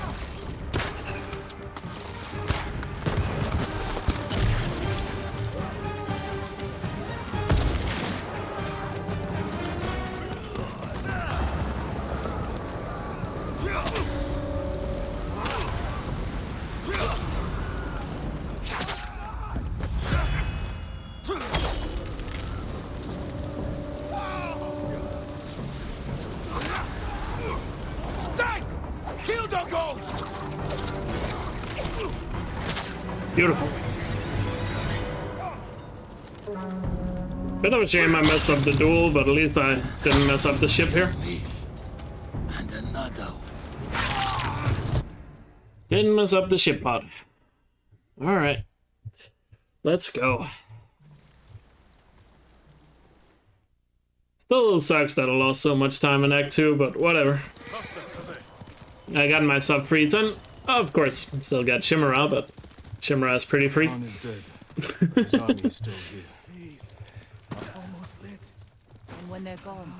Beautiful. Bit of a shame I messed up the duel, but at least I didn't mess up the ship here. And another. Didn't mess up the ship pod. Alright. Let's go. Still a little sucks that I lost so much time in Act 2, but whatever. I got my sub free and of course still got Chimera, but Chimera is pretty free. Khan is dead. His army is still here. Please. Almost lit. And when they're gone,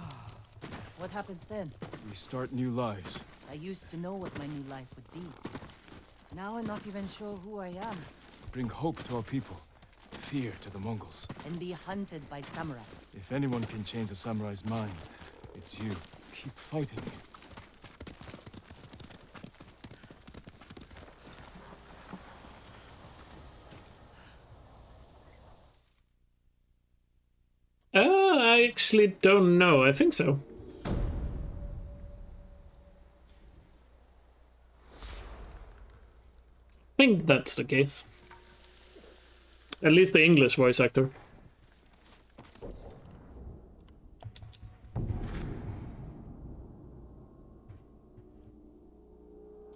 what happens then? We start new lives. I used to know what my new life would be. Now I'm not even sure who I am. Bring hope to our people. Fear to the Mongols. And be hunted by samurai. If anyone can change a samurai's mind, it's you. Keep fighting. I actually don't know. I think so. I think that's the case. At least the English voice actor.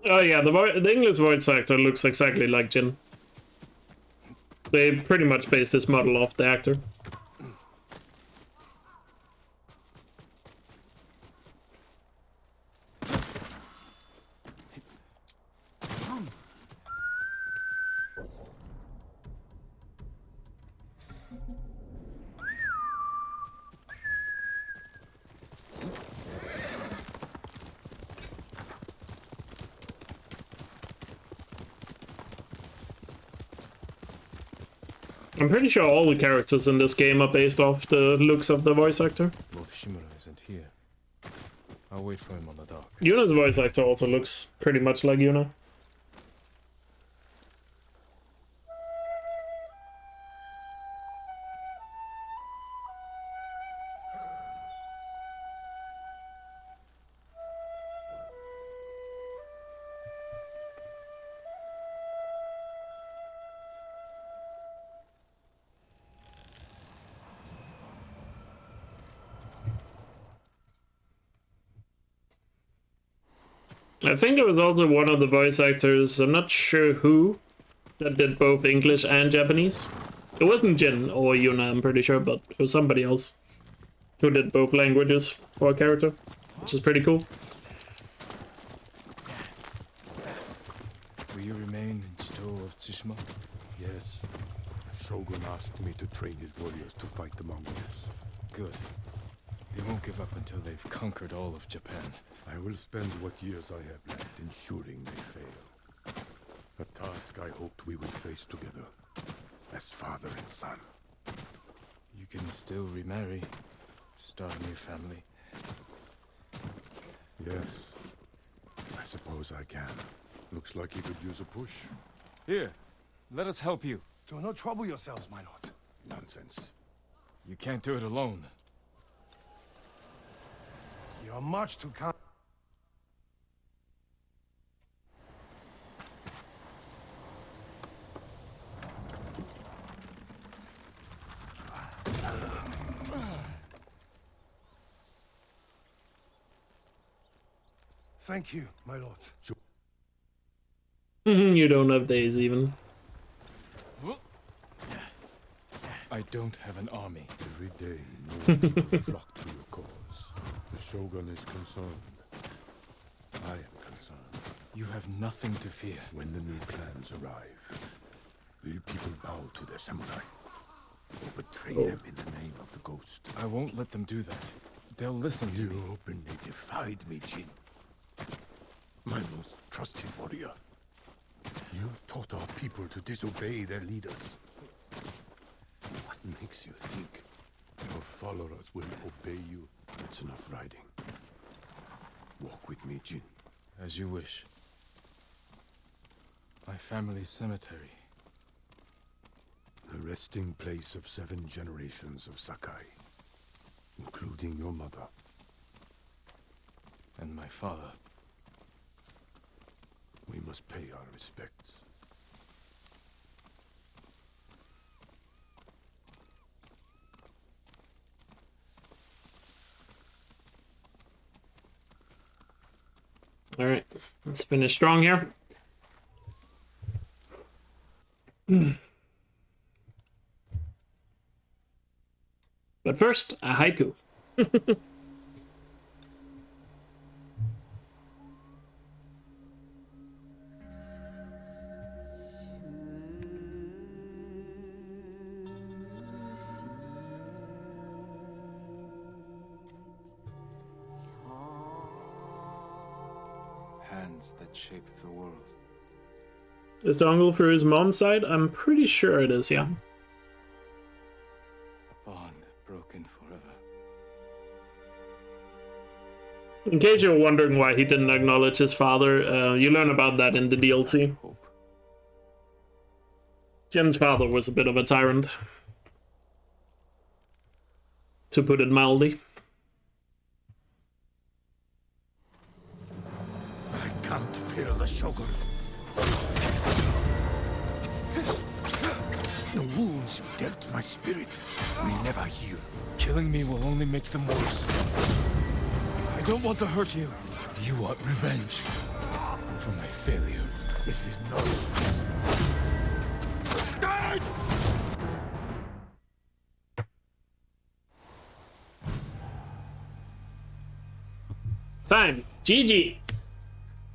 Oh yeah, the English voice actor looks exactly like Jin. They pretty much based this model off the actor. I'm pretty sure all the characters in this game are based off the looks of the voice actor. Lord Shimura isn't here. I'll wait for him on the dock. Yuna's voice actor also looks pretty much like Yuna. I think there was also one of the voice actors, I'm not sure who, that did both English and Japanese. It wasn't Jin or Yuna, I'm pretty sure, but it was somebody else who did both languages for a character, which is pretty cool. Will you remain in Ghost of Tsushima? Yes. The Shogun asked me to train his warriors to fight the Mongols. Good. They won't give up until they've conquered all of Japan. I will spend what years I have left ensuring they fail. A task I hoped we would face together, as father and son. You can still remarry, start a new family. Yes, I suppose I can. Looks like he could use a push. Here, let us help you. Do not trouble yourselves, my lord. Nonsense. You can't do it alone. You are much too kind. Thank you, my lord. You don't have days even. I don't have an army. Every day, more people flock to your cause. The Shogun is concerned. I am concerned. You have nothing to fear. When the new clans arrive, will people bow to their samurai? Or betray them in the name of the ghost? I won't let them do that. They'll listen to me. You openly defied me, Jin. My most trusted warrior. You taught our people to disobey their leaders. What makes you think your followers will obey you? That's enough riding. Walk with me, Jin. As you wish. My family's cemetery. The resting place of 7 generations of Sakai, including your mother. And my father. We must pay our respects. All right, let's finish strong here. But first, a haiku. Hands that shape the world. Is the uncle for his mom's side? I'm pretty sure it is, yeah. A bond broken forever. In case you're wondering why he didn't acknowledge his father, you learn about that in the DLC. Jin's father was a bit of a tyrant, to put it mildly. I can't feel the Shogun. The wounds you dealt my spirit will never heal. Killing me will only make them worse. I don't want to hurt you. You want revenge for my failure. This is not... Time. GG.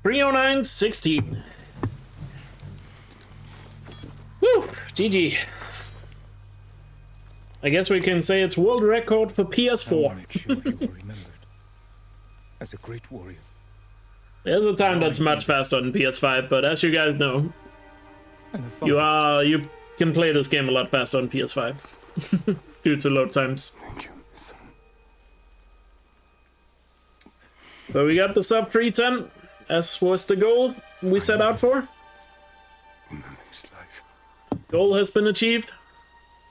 309.16. Woo! GG. I guess we can say it's world record for PS4. Make sure you were remembered as a great warrior. There's a time that's much faster on PS5, but as you guys know, you can play this game a lot faster on PS5 due to load times. Thank you. So we got the sub 310, as was the goal we set out for. In the next life. Goal has been achieved.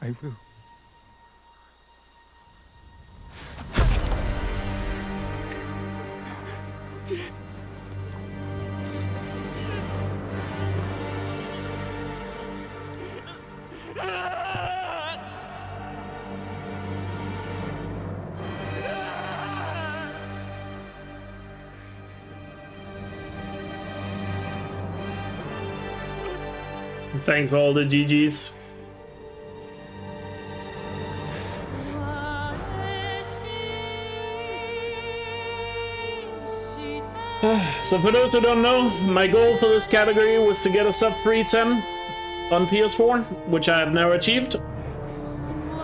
I will. Thanks for all the GGs. So for those who don't know, my goal for this category was to get a sub 310 on PS4, which I have now achieved.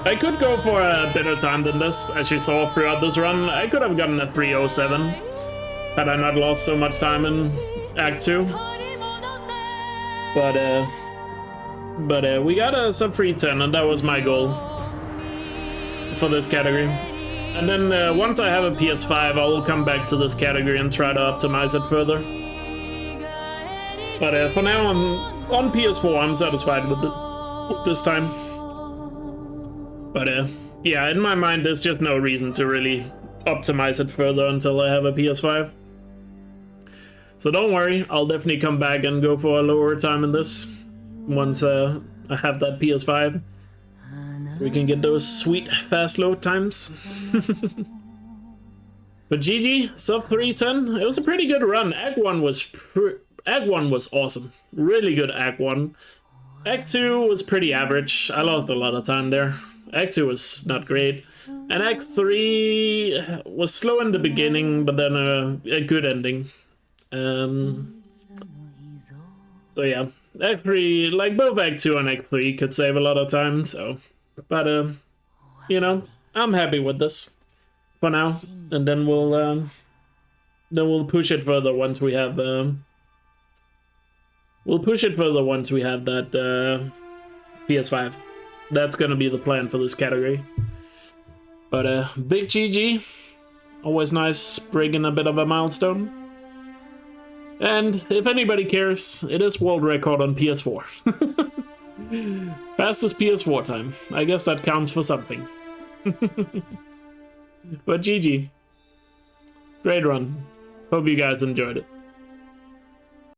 I could go for a better time than this, as you saw throughout this run. I could have gotten a 307 had I not lost so much time in Act 2. But we got a sub 310, and that was my goal for this category. And then once I have a PS5, I will come back to this category and try to optimize it further. But for now, on PS4, I'm satisfied with it this time. But yeah, in my mind, there's just no reason to really optimize it further until I have a PS5. So don't worry, I'll definitely come back and go for a lower time in this once I have that PS5. We can get those sweet fast load times. But GG, sub 310, it was a pretty good run. Act 1 was awesome. Really good Act 1. Act 2 was pretty average. I lost a lot of time there. Act 2 was not great. And Act 3 was slow in the beginning, but then a good ending. So yeah, Act 3, like both Act 2 and Act 3 could save a lot of time, so... But, you know, I'm happy with this. for now, and then we'll push it further once we have that PS5. That's gonna be the plan for this category. But big GG, always nice bringing a bit of a milestone. And if anybody cares, it is world record on PS4. Fastest PS4 time. I guess that counts for something. But GG. Great run. Hope you guys enjoyed it.